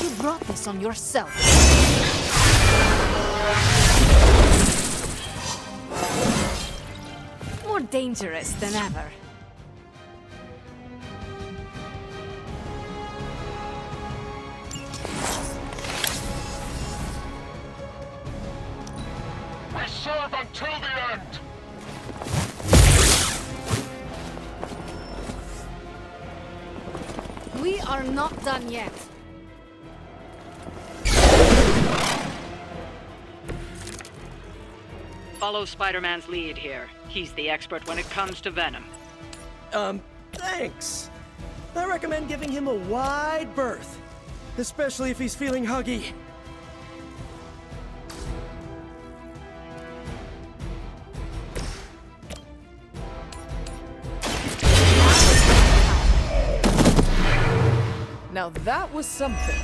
[SPEAKER 9] You brought this on yourself. More dangerous than ever.
[SPEAKER 5] We serve until the end!
[SPEAKER 9] We are not done yet.
[SPEAKER 6] Follow Spider-Man's lead here. He's the expert when it comes to Venom.
[SPEAKER 12] Thanks. I recommend giving him a wide berth. Especially if he's feeling huggy.
[SPEAKER 1] Now that was something.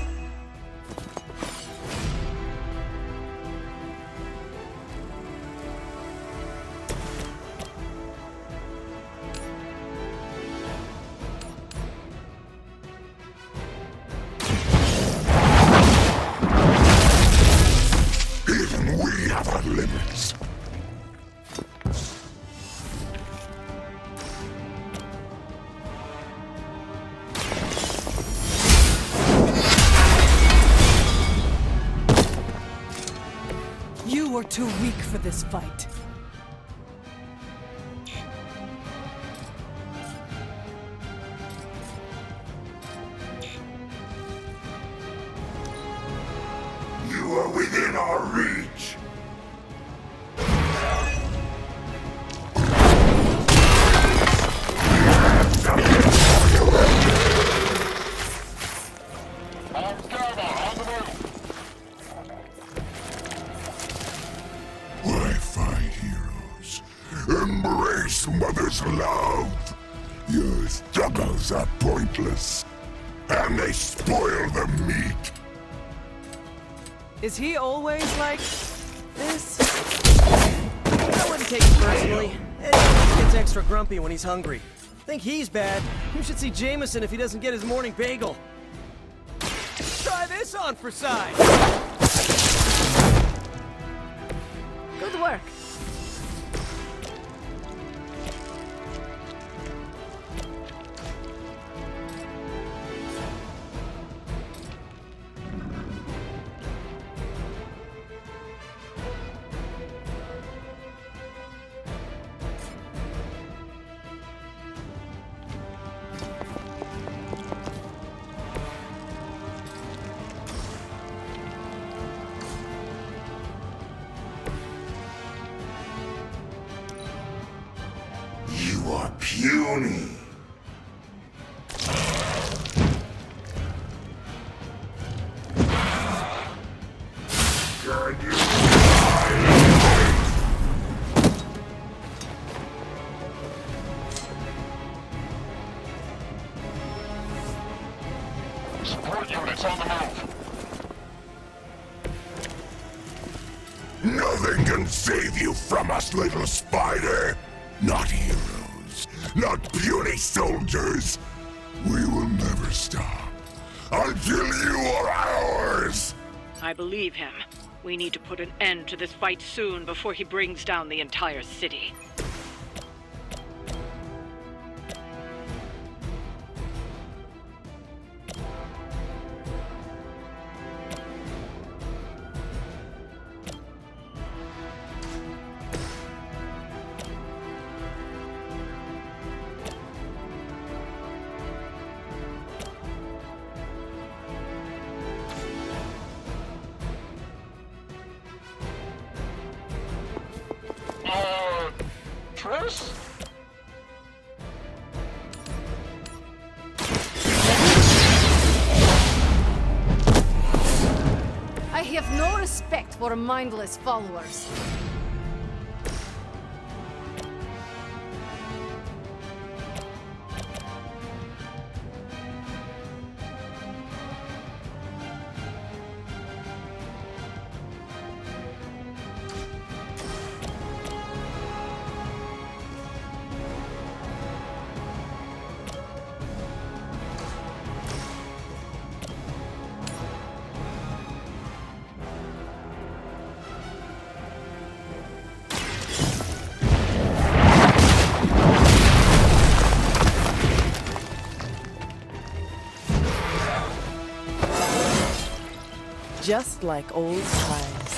[SPEAKER 5] Even we have our limits.
[SPEAKER 1] You are too weak for this fight.
[SPEAKER 5] You are within our reach. Why fight heroes? Embrace mother's love. Your struggles are pointless, and they spoil the meat.
[SPEAKER 12] Is he always like this? I wouldn't take it personally. Eddie gets extra grumpy when he's hungry. Think he's bad. You should see Jameson if he doesn't get his morning bagel. Try this on for size.
[SPEAKER 9] Good work.
[SPEAKER 5] You are puny. Can you support units on the move. Nothing can save you from us, little spider. Not heroes, not puny soldiers. We will never stop until you are ours.
[SPEAKER 6] I believe him. We need to put an end to this fight soon before he brings down the entire city.
[SPEAKER 5] Triss?
[SPEAKER 9] respect for mindless followers.
[SPEAKER 1] Just like old times.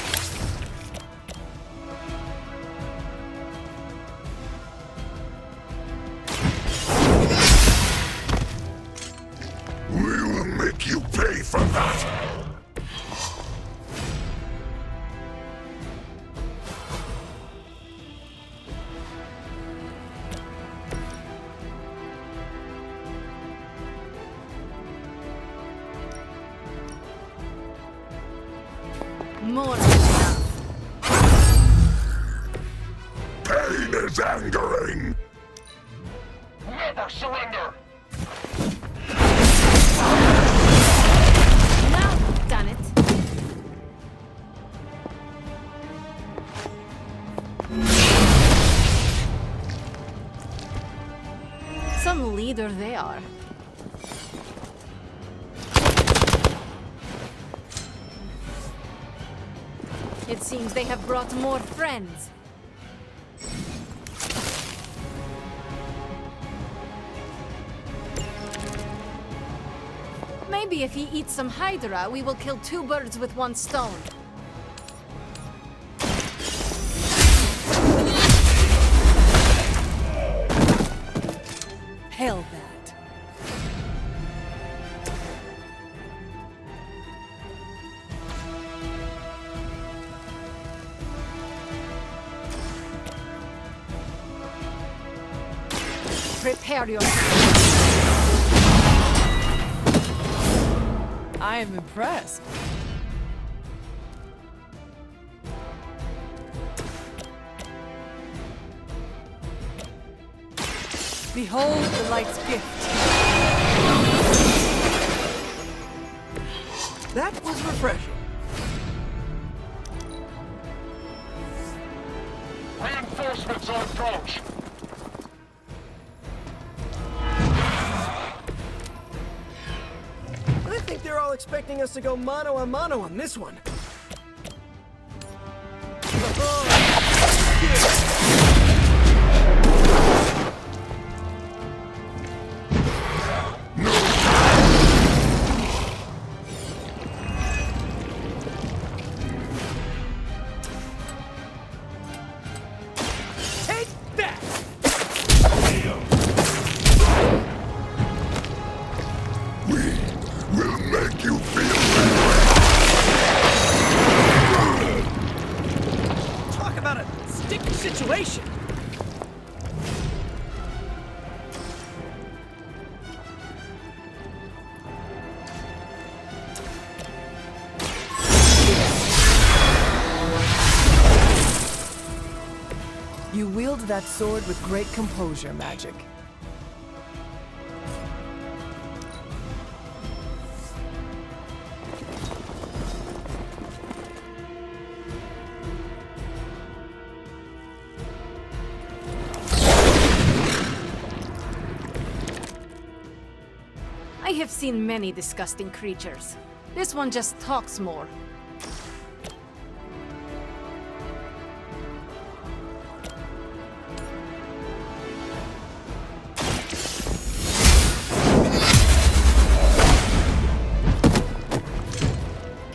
[SPEAKER 5] We will make you pay for that!
[SPEAKER 9] More than enough.
[SPEAKER 5] Pain is angering! Never surrender!
[SPEAKER 9] Now you've done it. Some leader they are. It seems they have brought more friends. Maybe if he eats some Hydra, we will kill two birds with one stone.
[SPEAKER 1] Hell that.
[SPEAKER 9] Prepare yourself.
[SPEAKER 1] I am impressed. Behold the light's gift.
[SPEAKER 12] That was refreshing.
[SPEAKER 5] Reinforcements on approach!
[SPEAKER 12] I think they're all expecting us to go mano a mano on this one. Take that!
[SPEAKER 5] We'll make you feel
[SPEAKER 12] Talk about a sticky situation.
[SPEAKER 1] You wield that sword with great composure, Magic.
[SPEAKER 9] I have seen many disgusting creatures. This one just talks more.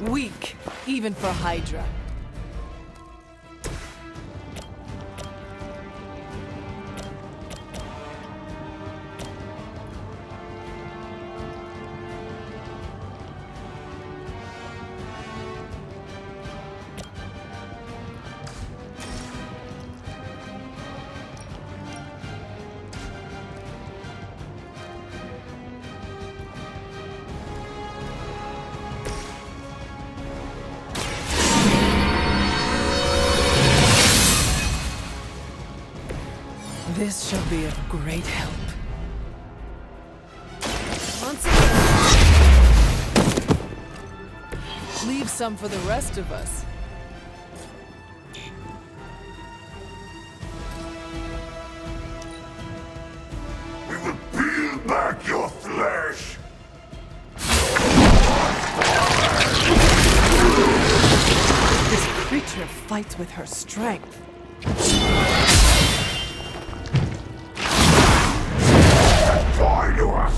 [SPEAKER 1] Weak, even for Hydra. This shall be of great help.
[SPEAKER 9] Once again.
[SPEAKER 1] Leave some for the rest of us.
[SPEAKER 5] We will peel back your flesh!
[SPEAKER 1] This creature fights with her strength.
[SPEAKER 5] Fly to us!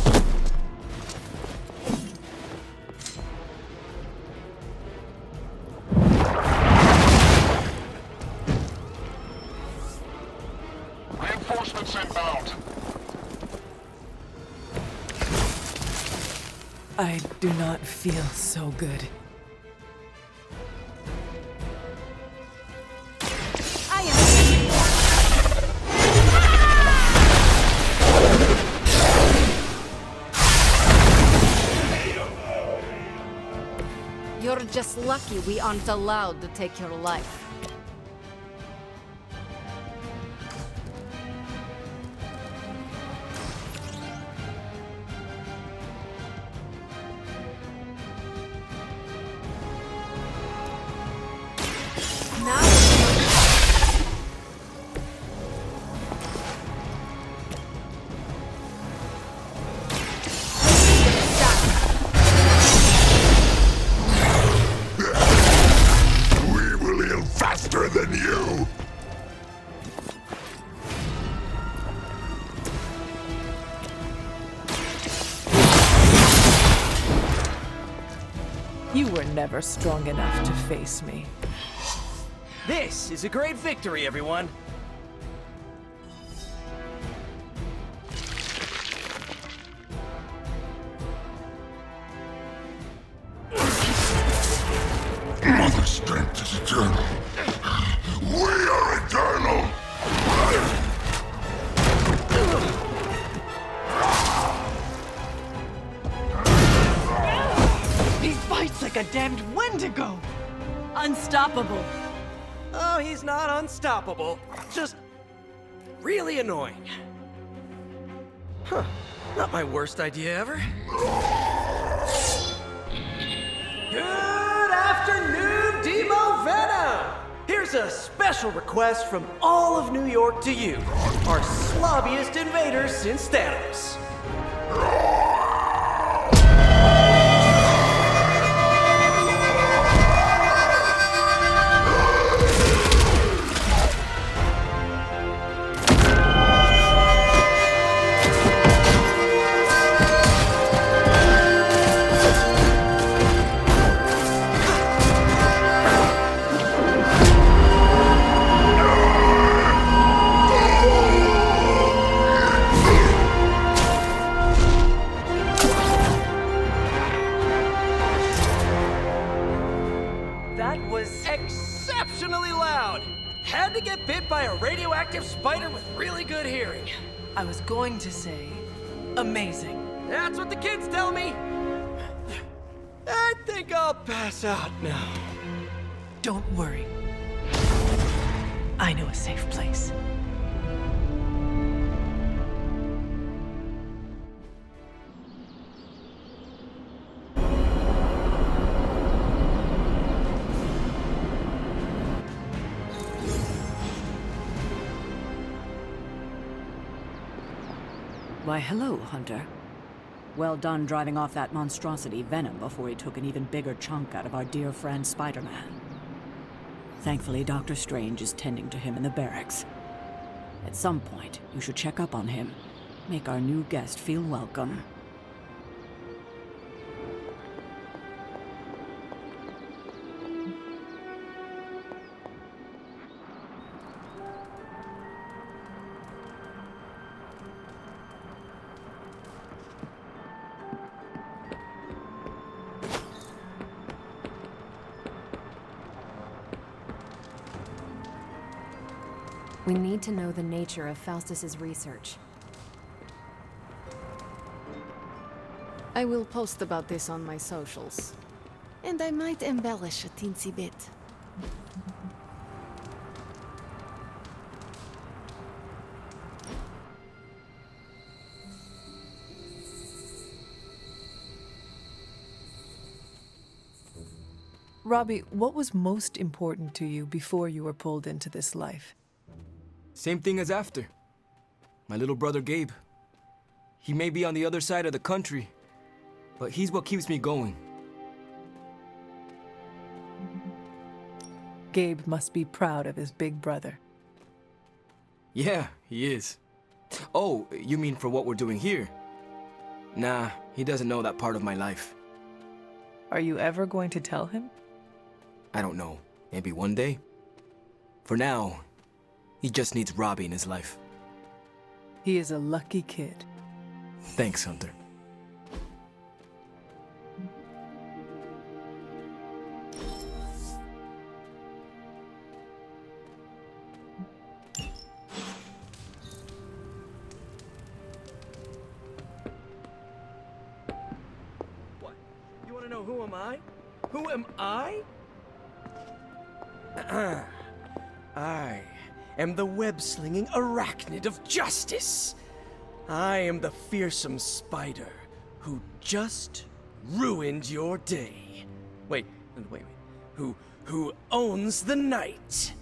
[SPEAKER 5] Reinforcements inbound.
[SPEAKER 1] I do not feel so good.
[SPEAKER 9] You're just lucky we aren't allowed to take your life.
[SPEAKER 5] We will heal faster than you!
[SPEAKER 1] You were never strong enough to face me.
[SPEAKER 12] This is a great victory, everyone.
[SPEAKER 5] Mother strength is eternal. We are eternal!
[SPEAKER 12] He fights like a damned Wendigo!
[SPEAKER 15] Unstoppable.
[SPEAKER 12] Oh, he's not unstoppable. Just really annoying. Huh. Not my worst idea ever. Good afternoon, Demo Venom! Here's a special request from all of New York to you, our slobbiest invaders since Thanos. That was exceptionally loud! Had to get bit by a radioactive spider with really good hearing.
[SPEAKER 1] I was going to say, amazing.
[SPEAKER 12] That's what the kids tell me! I think I'll pass out now.
[SPEAKER 1] Don't worry. I know a safe place.
[SPEAKER 14] Why, hello, Hunter. Well done driving off that monstrosity Venom before he took an even bigger chunk out of our dear friend Spider-Man. Thankfully, Dr. Strange is tending to him in the barracks. At some point, you should check up on him. Make our new guest feel welcome.
[SPEAKER 4] We need to know the nature of Faustus's research.
[SPEAKER 9] I will post about this on my socials. And I might embellish a teensy bit.
[SPEAKER 1] Robbie, what was most important to you before you were pulled into this life?
[SPEAKER 16] Same thing as after. My little brother Gabe. He may be on the other side of the country, but he's what keeps me going.
[SPEAKER 1] Gabe must be proud of his big brother.
[SPEAKER 16] Yeah, he is. Oh, you mean for what we're doing here? Nah, he doesn't know that part of my life.
[SPEAKER 1] Are you ever going to tell him?
[SPEAKER 16] I don't know. Maybe one day? For now, he just needs Robbie in his life.
[SPEAKER 1] He is a lucky kid.
[SPEAKER 16] Thanks, Hunter.
[SPEAKER 12] What? You want to know who am I? Who am I? I am the web-slinging arachnid of justice. I am the fearsome spider who just ruined your day. Wait. Who owns the night.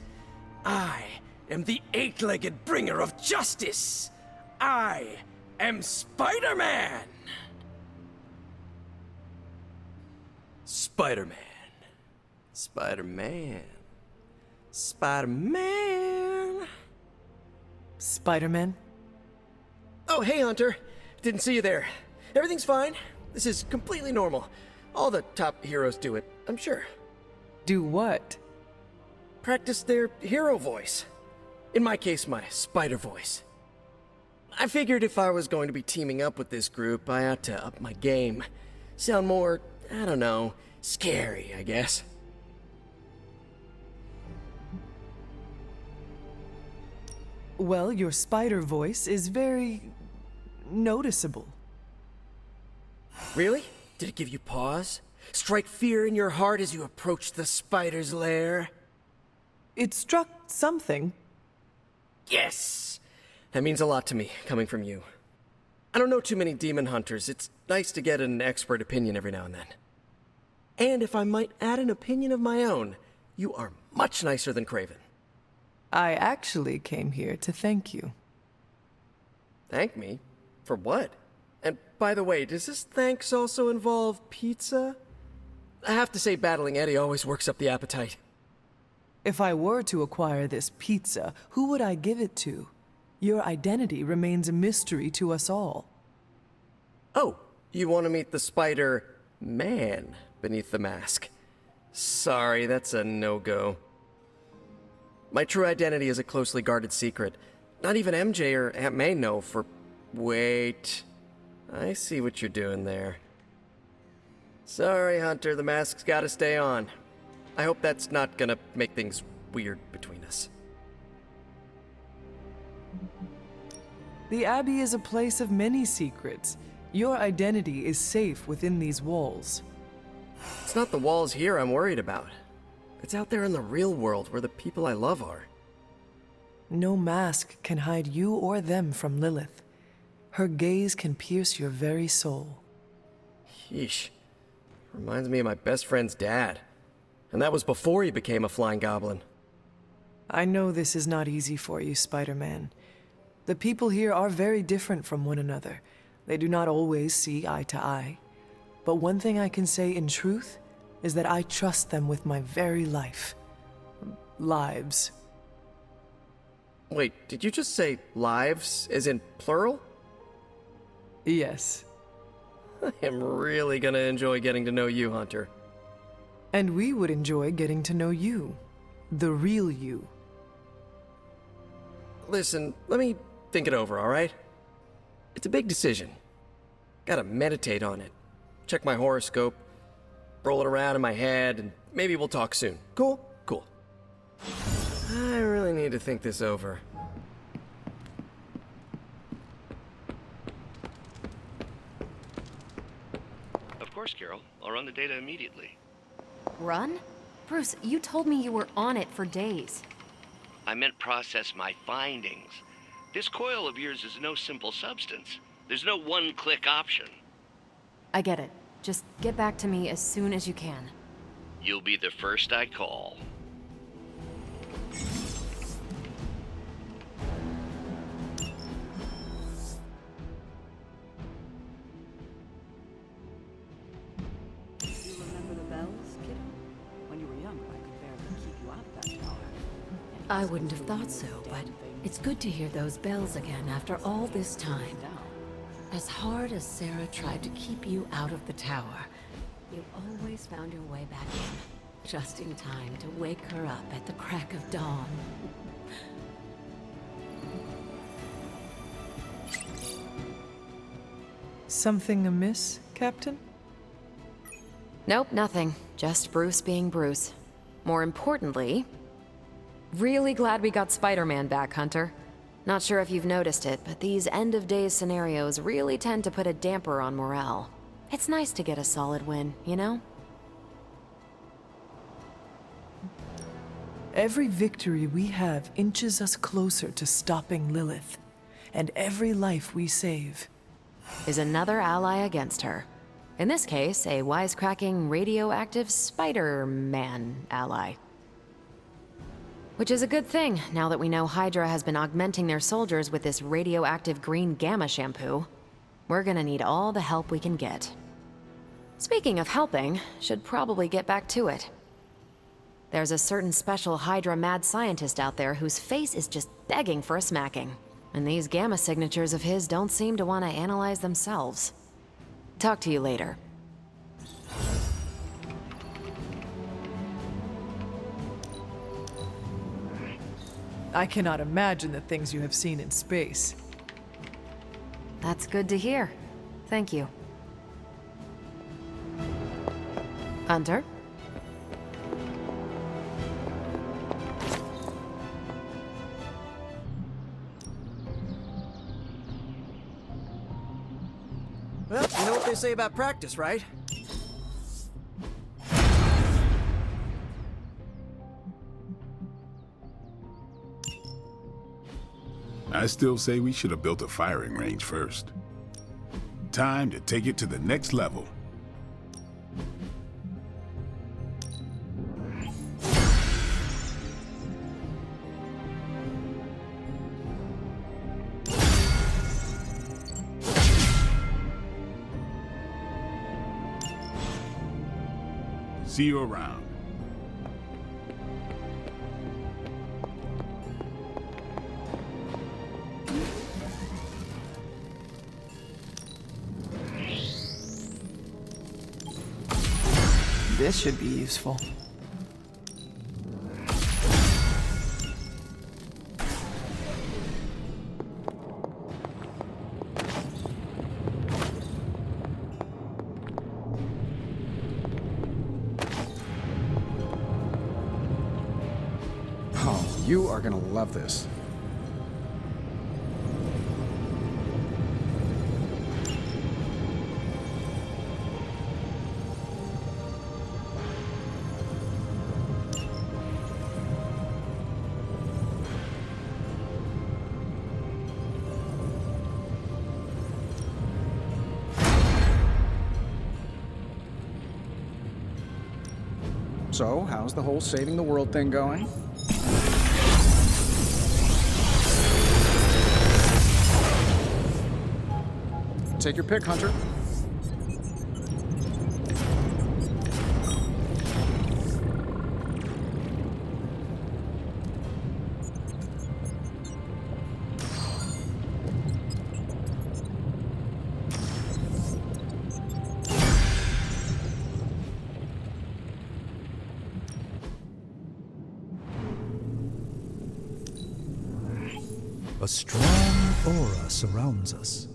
[SPEAKER 12] I am the eight-legged bringer of justice. I am Spider-Man. Spider-Man. Spider-Man. Spider-Man.
[SPEAKER 1] Spider-Man?
[SPEAKER 12] Oh, hey, Hunter. Didn't see you there. Everything's fine. This is completely normal. All the top heroes do it, I'm sure.
[SPEAKER 1] Do what?
[SPEAKER 12] Practice their hero voice. In my case, my spider voice. I figured if I was going to be teaming up with this group, I ought to up my game. Sound more, I don't know, scary, I guess.
[SPEAKER 1] Well, your spider voice is very noticeable.
[SPEAKER 12] Really? Did it give you pause? Strike fear in your heart as you approach the spider's lair?
[SPEAKER 1] It struck something.
[SPEAKER 12] Yes! That means a lot to me, coming from you. I don't know too many demon hunters. It's nice to get an expert opinion every now and then. And if I might add an opinion of my own, you are much nicer than Craven.
[SPEAKER 1] I actually came here to thank you.
[SPEAKER 12] Thank me? For what? And by the way, does this thanks also involve pizza? I have to say, battling Eddie always works up the appetite.
[SPEAKER 1] If I were to acquire this pizza, who would I give it to? Your identity remains a mystery to us all.
[SPEAKER 12] Oh, you want to meet the Spider-Man beneath the mask. Sorry, that's a no-go. My true identity is a closely guarded secret. Not even MJ or Aunt May know for... Wait. I see what you're doing there. Sorry, Hunter, the mask's gotta stay on. I hope that's not gonna make things weird between us.
[SPEAKER 1] The Abbey is a place of many secrets. Your identity is safe within these walls.
[SPEAKER 12] It's not the walls here I'm worried about. It's out there in the real world where the people I love are.
[SPEAKER 1] No mask can hide you or them from Lilith. Her gaze can pierce your very soul.
[SPEAKER 12] Yeesh. Reminds me of my best friend's dad. And that was before he became a flying goblin.
[SPEAKER 1] I know this is not easy for you, Spider-Man. The people here are very different from one another. They do not always see eye to eye. But one thing I can say in truth is that I trust them with my very life. Lives.
[SPEAKER 12] Wait, did you just say lives, as in plural?
[SPEAKER 1] Yes.
[SPEAKER 12] I am really gonna enjoy getting to know you, Hunter.
[SPEAKER 1] And we would enjoy getting to know you. The real you.
[SPEAKER 12] Listen, let me think it over, alright? It's a big decision. Gotta meditate on it. Check my horoscope, roll it around in my head, and maybe we'll talk soon. Cool? Cool. I really need to think this over.
[SPEAKER 17] Of course, Carol. I'll run the data immediately.
[SPEAKER 4] Run? Bruce, you told me you were on it for days.
[SPEAKER 17] I meant process my findings. This coil of yours is no simple substance. There's no one-click option.
[SPEAKER 4] I get it. Just get back to me as soon as you can.
[SPEAKER 17] You'll be the first I call.
[SPEAKER 14] Do you remember the bells, kiddo? When you were younger, I could barely keep you out of that tower.
[SPEAKER 11] I wouldn't have thought so, but it's good to hear those bells again after all this time. As hard as Sarah tried to keep you out of the tower, you always found your way back in, just in time to wake her up at the crack of dawn.
[SPEAKER 1] Something amiss, Captain?
[SPEAKER 4] Nope, nothing. Just Bruce being Bruce. More importantly, really glad we got Spider-Man back, Hunter. Not sure if you've noticed it, but these end-of-days scenarios really tend to put a damper on morale. It's nice to get a solid win, you know?
[SPEAKER 1] Every victory we have inches us closer to stopping Lilith. And every life we save
[SPEAKER 4] is another ally against her. In this case, a wisecracking, radioactive Spider-Man ally. Which is a good thing, now that we know Hydra has been augmenting their soldiers with this radioactive green gamma shampoo. We're gonna need all the help we can get. Speaking of helping, should probably get back to it. There's a certain special Hydra mad scientist out there whose face is just begging for a smacking. And these gamma signatures of his don't seem to want to analyze themselves. Talk to you later.
[SPEAKER 1] I cannot imagine the things you have seen in space.
[SPEAKER 4] That's good to hear. Thank you. Hunter?
[SPEAKER 12] Well, you know what they say about practice, right?
[SPEAKER 10] I still say we should have built a firing range first. Time to take it to the next level. See you around.
[SPEAKER 1] This should be useful.
[SPEAKER 2] Oh, you are gonna love this. So, how's the whole saving the world thing going? Take your pick, Hunter.
[SPEAKER 8] A strong aura surrounds us.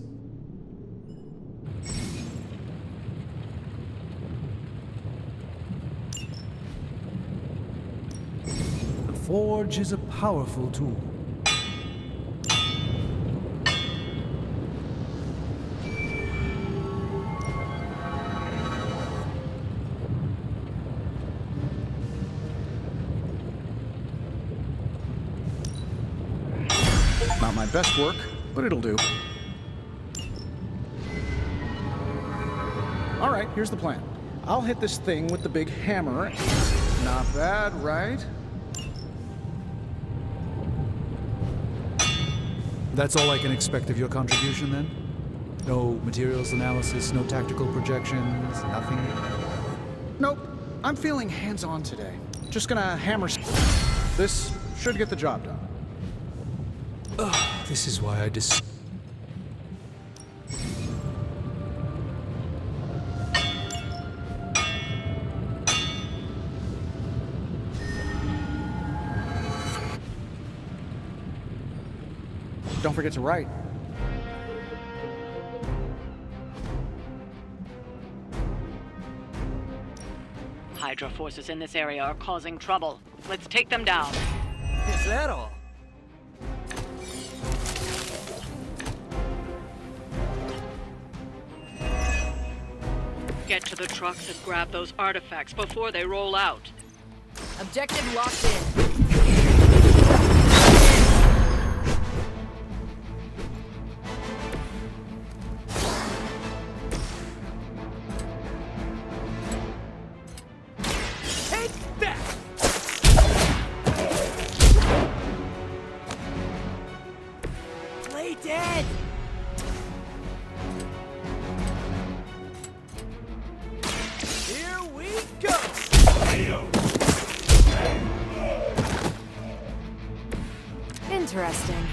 [SPEAKER 8] The Forge is a powerful tool.
[SPEAKER 2] Not my best work, but it'll do. All right, here's the plan. I'll hit this thing with the big hammer. Not bad, right?
[SPEAKER 8] That's all I can expect of your contribution, then? No materials analysis, no tactical projections, nothing?
[SPEAKER 2] Nope. I'm feeling hands-on today. Just gonna hammer. This should get the job done.
[SPEAKER 8] This is why I
[SPEAKER 2] Don't forget to write.
[SPEAKER 6] Hydra forces in this area are causing trouble. Let's take them down.
[SPEAKER 12] Is that all?
[SPEAKER 6] Get to the trucks and grab those artifacts before they roll out.
[SPEAKER 15] Objective locked in.
[SPEAKER 12] Dead! Here we go!
[SPEAKER 4] Interesting.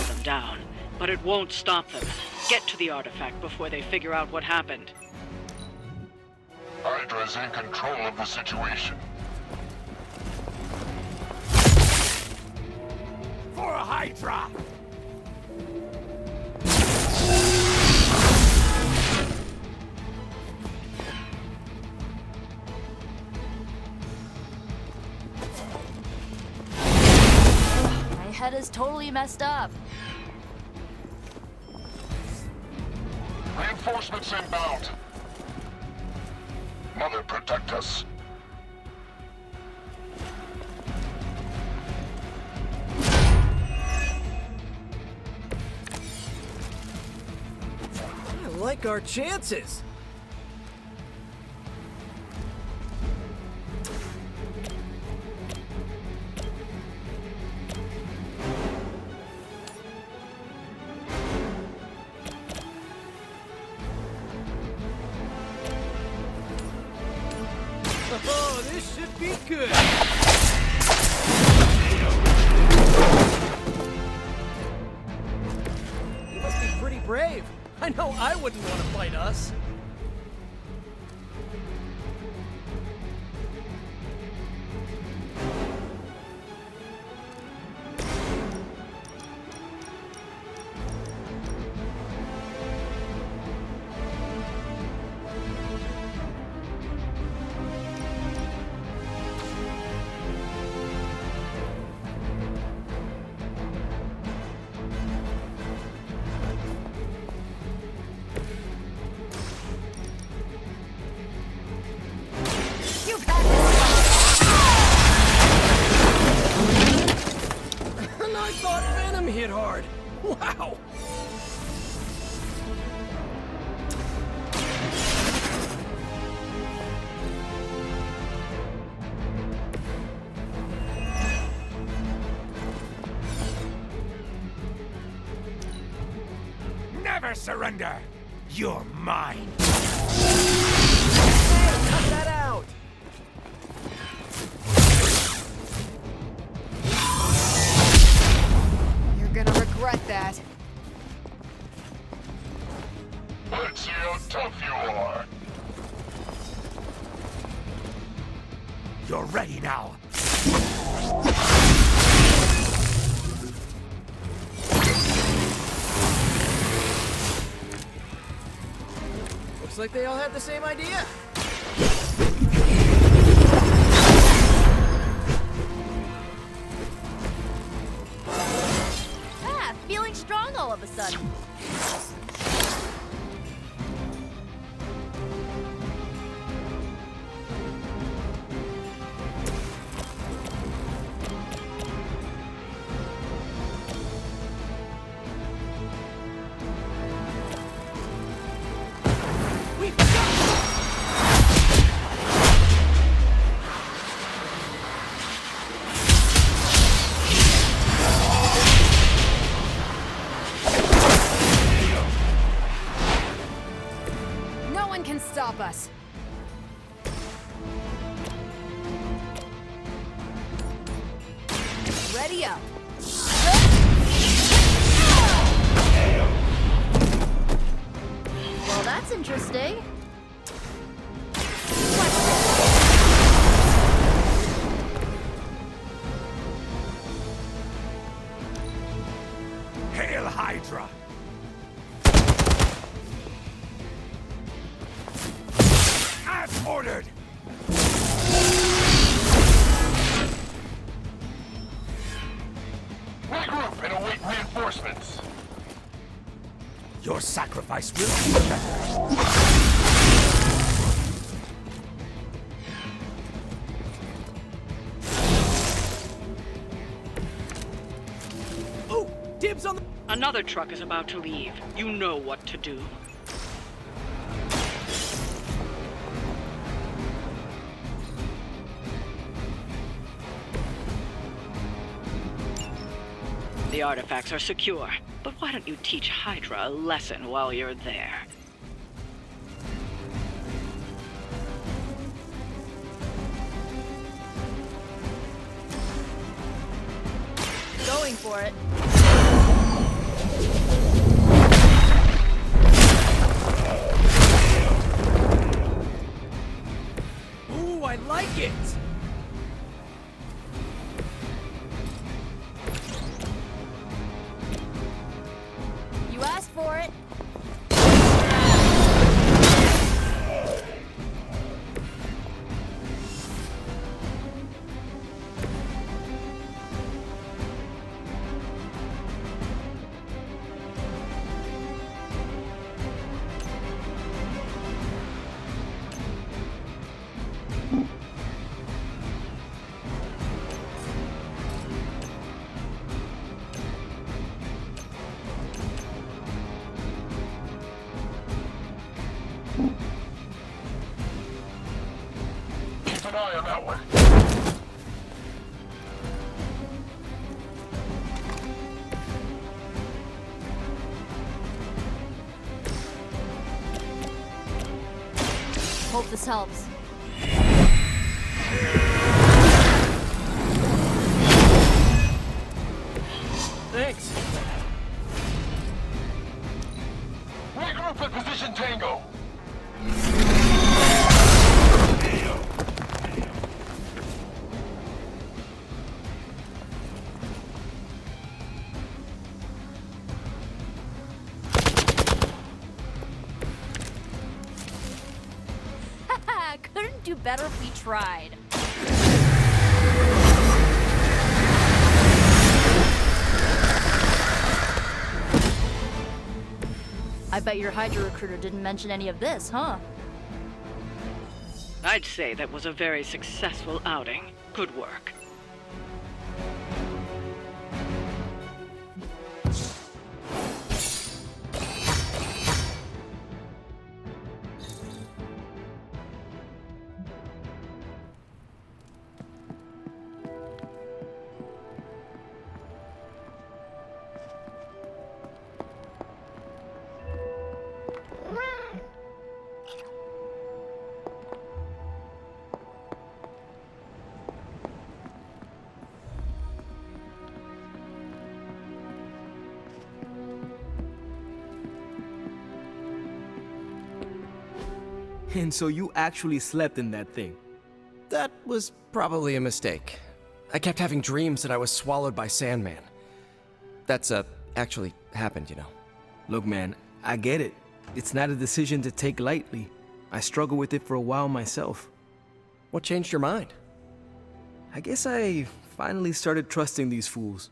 [SPEAKER 6] Them down, but it won't stop them. Get to the artifact before they figure out what happened.
[SPEAKER 5] Hydra's in control of the situation.
[SPEAKER 3] For a Hydra!
[SPEAKER 7] My head is totally messed up.
[SPEAKER 5] Reinforcements inbound. Mother, protect us.
[SPEAKER 12] I like our chances. Oh, this should be good. You must be pretty brave. I know I wouldn't want to fight us. And I thought Venom hit hard. Wow.
[SPEAKER 3] Never surrender! You're mine!
[SPEAKER 12] Hey, cut that out.
[SPEAKER 4] You're gonna regret that.
[SPEAKER 5] Let's see how tough you are.
[SPEAKER 3] You're ready now!
[SPEAKER 12] Looks like they all had the same idea.
[SPEAKER 7] Ah, feeling strong all of a sudden. ya! Well, that's interesting.
[SPEAKER 3] Hail Hydra! As ordered!
[SPEAKER 5] Regroup and await reinforcements.
[SPEAKER 3] Your sacrifice will be better.
[SPEAKER 12] Oh, dibs on the...
[SPEAKER 6] Another truck is about to leave. You know what to do. The artifacts are secure, but why don't you teach Hydra a lesson while you're there?
[SPEAKER 7] Going for it.
[SPEAKER 12] Ooh, I like it!
[SPEAKER 7] You asked for it.
[SPEAKER 5] Keep an eye on that one.
[SPEAKER 7] Hope this helps.
[SPEAKER 12] Thanks.
[SPEAKER 5] Regroup at position Tango.
[SPEAKER 7] Couldn't do better if we tried. I bet your Hydra recruiter didn't mention any of this, huh?
[SPEAKER 6] I'd say that was a very successful outing. Good work.
[SPEAKER 16] And so you actually slept in that thing.
[SPEAKER 12] That was probably a mistake. I kept having dreams that I was swallowed by Sandman. That's, actually happened, you know.
[SPEAKER 16] Look, man, I get it. It's not a decision to take lightly. I struggled with it for a while myself.
[SPEAKER 12] What changed your mind?
[SPEAKER 16] I guess I finally started trusting these fools.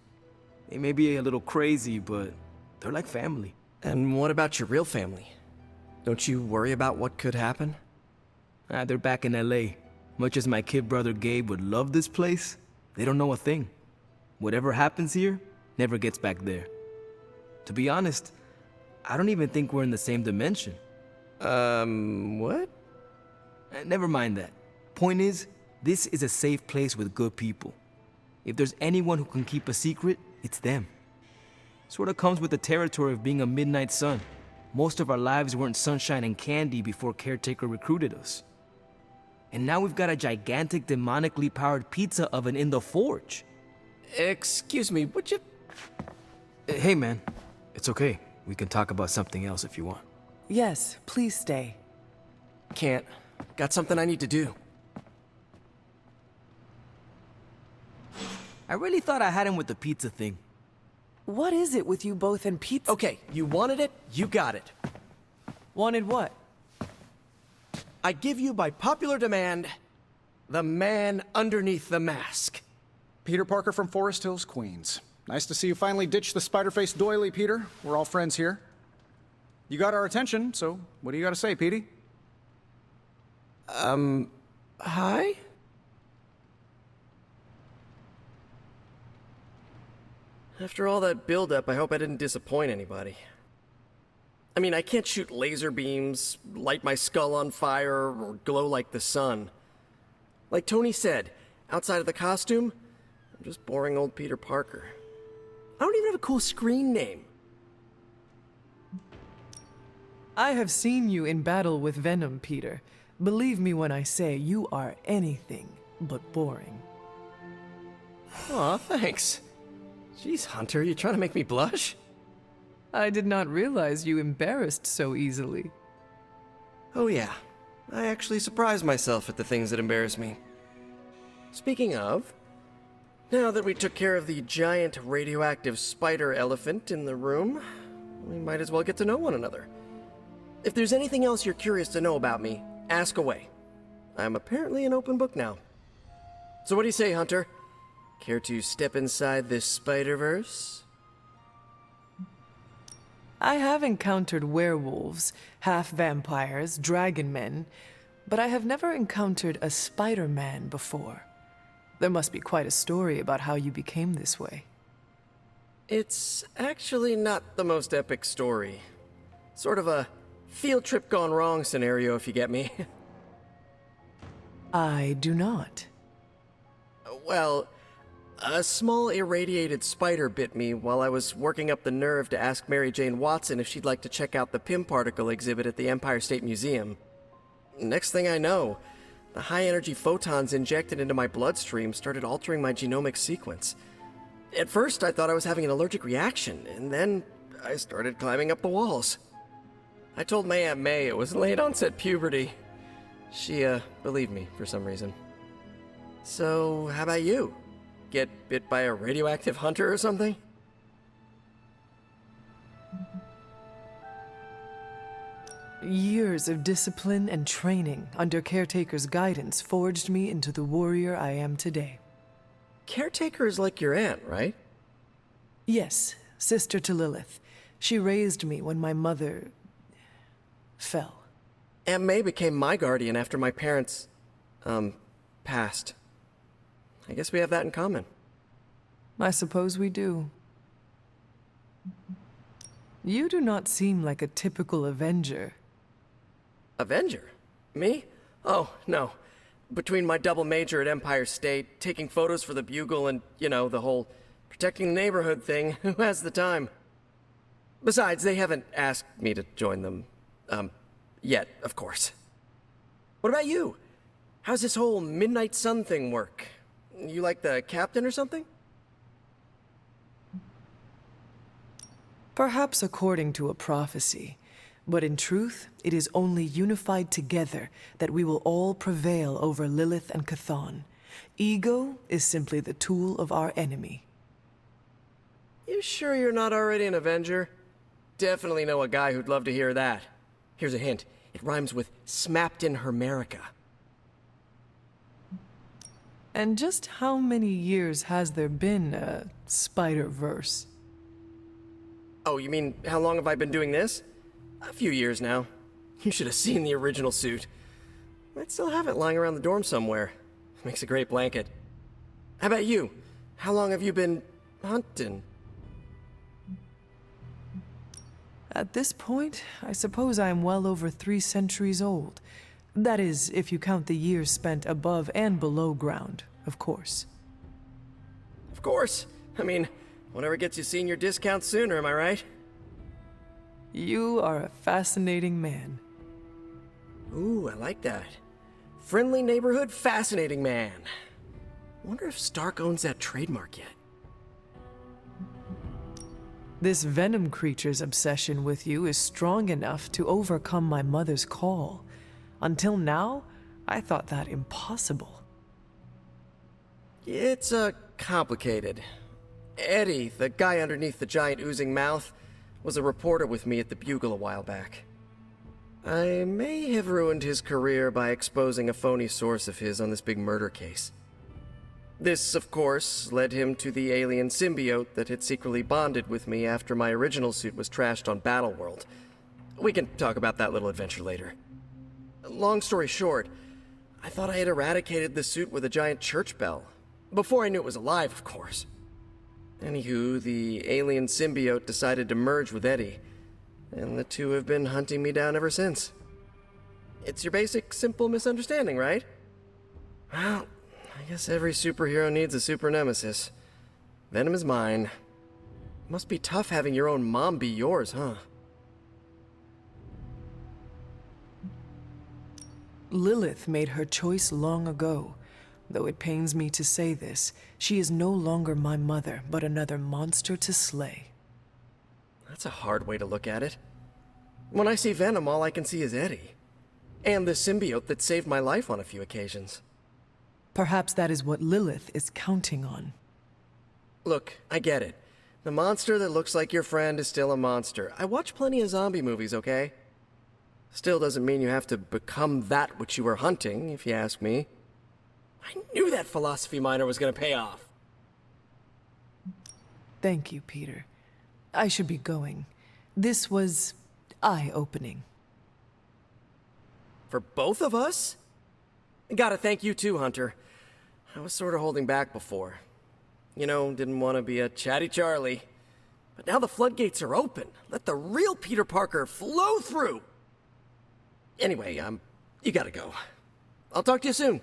[SPEAKER 16] They may be a little crazy, but they're like family.
[SPEAKER 12] And what about your real family? Don't you worry about what could happen?
[SPEAKER 16] They're back in LA. Much as my kid brother Gabe would love this place, they don't know a thing. Whatever happens here never gets back there. To be honest, I don't even think we're in the same dimension.
[SPEAKER 12] What?
[SPEAKER 16] Never mind that. Point is, this is a safe place with good people. If there's anyone who can keep a secret, it's them. Sorta comes with the territory of being a midnight sun. Most of our lives weren't sunshine and candy before Caretaker recruited us. And now we've got a gigantic demonically powered pizza oven in the forge.
[SPEAKER 12] Excuse me, would you... Hey, man. It's okay. We can talk about something else if you want.
[SPEAKER 1] Yes, please stay.
[SPEAKER 12] Can't. Got something I need to do. I really thought I had him with the pizza thing.
[SPEAKER 1] What is it with you both and pizza?
[SPEAKER 12] Okay, you wanted it, you got it.
[SPEAKER 1] Wanted what?
[SPEAKER 12] I give you, by popular demand, the man underneath the mask.
[SPEAKER 2] Peter Parker from Forest Hills, Queens. Nice to see you finally ditched the spider-faced doily, Peter. We're all friends here. You got our attention, so what do you got to say, Petey?
[SPEAKER 12] Hi? After all that build-up, I hope I didn't disappoint anybody. I mean, I can't shoot laser beams, light my skull on fire, or glow like the sun. Like Tony said, outside of the costume, I'm just boring old Peter Parker. I don't even have a cool screen name.
[SPEAKER 1] I have seen you in battle with Venom, Peter. Believe me when I say you are anything but boring.
[SPEAKER 12] Aw, thanks. Jeez, Hunter, you trying to make me blush?
[SPEAKER 1] I did not realize you embarrassed so easily.
[SPEAKER 12] Oh yeah, I actually surprise myself at the things that embarrass me. Speaking of, now that we took care of the giant radioactive spider elephant in the room, we might as well get to know one another. If there's anything else you're curious to know about me, ask away. I'm apparently an open book now. So what do you say, Hunter? Care to step inside this Spider-Verse?
[SPEAKER 1] I have encountered werewolves, half-vampires, dragon men, but I have never encountered a Spider-Man before. There must be quite a story about how you became this way.
[SPEAKER 12] It's actually not the most epic story. Sort of a field trip gone wrong scenario, if you get me.
[SPEAKER 1] I do not.
[SPEAKER 12] Well, a small irradiated spider bit me while I was working up the nerve to ask Mary Jane Watson if she'd like to check out the Pym particle exhibit at the Empire State Museum. Next thing I know, the high-energy photons injected into my bloodstream started altering my genomic sequence. At first, I thought I was having an allergic reaction, and then I started climbing up the walls. I told my Aunt May it was late-onset puberty. She, believed me for some reason. So, how about you? Get bit by a radioactive hunter or something?
[SPEAKER 1] Years of discipline and training under Caretaker's guidance forged me into the warrior I am today.
[SPEAKER 12] Caretaker is like your aunt, right?
[SPEAKER 1] Yes, sister to Lilith. She raised me when my mother fell.
[SPEAKER 12] Aunt May became my guardian after my parents, passed. I guess we have that in common.
[SPEAKER 1] I suppose we do. You do not seem like a typical Avenger.
[SPEAKER 12] Avenger? Me? Oh, no. Between my double major at Empire State, taking photos for the Bugle, and, you know, the whole protecting the neighborhood thing, who has the time? Besides, they haven't asked me to join them, yet, of course. What about you? How's this whole Midnight Sun thing work? You like the captain or something?
[SPEAKER 1] Perhaps according to a prophecy, but in truth, it is only unified together that we will all prevail over Lilith and Chthon. Ego is simply the tool of our enemy.
[SPEAKER 12] You sure you're not already an Avenger? Definitely know a guy who'd love to hear that. Here's a hint. It rhymes with smapped in Hermerica.
[SPEAKER 1] And just how many years has there been a Spider-Verse?
[SPEAKER 12] Oh, you mean how long have I been doing this? A few years now. You should have seen the original suit. I'd still have it lying around the dorm somewhere. Makes a great blanket. How about you? How long have you been hunting?
[SPEAKER 1] At this point, I suppose I am well over 3 centuries old. That is, if you count the years spent above and below ground, of course.
[SPEAKER 12] Of course. I mean, whatever gets you senior discounts sooner, am I right?
[SPEAKER 1] You are a fascinating man.
[SPEAKER 12] Ooh, I like that. Friendly neighborhood, fascinating man. Wonder if Stark owns that trademark yet.
[SPEAKER 1] This venom creature's obsession with you is strong enough to overcome my mother's call. Until now, I thought that impossible.
[SPEAKER 12] It's, complicated. Eddie, the guy underneath the giant oozing mouth, was a reporter with me at the Bugle a while back. I may have ruined his career by exposing a phony source of his on this big murder case. This, of course, led him to the alien symbiote that had secretly bonded with me after my original suit was trashed on Battleworld. We can talk about that little adventure later. Long story short, I thought I had eradicated the suit with a giant church bell. Before I knew it was alive, of course. Anywho, the alien symbiote decided to merge with Eddie, and the two have been hunting me down ever since. It's your basic, simple misunderstanding, right? Well, I guess every superhero needs a super nemesis. Venom is mine. Must be tough having your own mom be yours, huh?
[SPEAKER 1] Lilith made her choice long ago. Though it pains me to say this, she is no longer my mother, but another monster to slay.
[SPEAKER 12] That's a hard way to look at it. When I see Venom, all I can see is Eddie. And the symbiote that saved my life on a few occasions.
[SPEAKER 1] Perhaps that is what Lilith is counting on.
[SPEAKER 12] Look, I get it. The monster that looks like your friend is still a monster. I watch plenty of zombie movies, okay? Still doesn't mean you have to become that which you were hunting, if you ask me. I knew that philosophy minor was gonna pay off.
[SPEAKER 1] Thank you, Peter. I should be going. This was eye-opening.
[SPEAKER 12] For both of us? Gotta thank you too, Hunter. I was sort of holding back before. You know, didn't want to be a chatty Charlie. But now the floodgates are open. Let the real Peter Parker flow through! Anyway, you gotta go. I'll talk to you soon.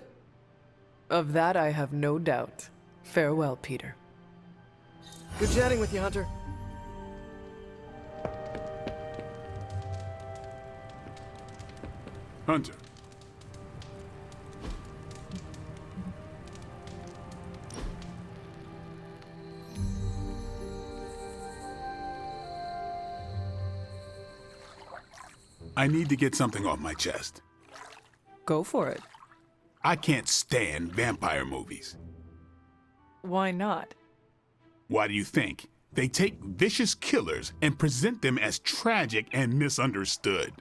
[SPEAKER 1] Of that I have no doubt. Farewell, Peter.
[SPEAKER 12] Good chatting with you, Hunter.
[SPEAKER 10] Hunter. I need to get something off my chest.
[SPEAKER 1] Go for it.
[SPEAKER 10] I can't stand vampire movies.
[SPEAKER 1] Why not?
[SPEAKER 10] Why do you think? They take vicious killers and present them as tragic and misunderstood.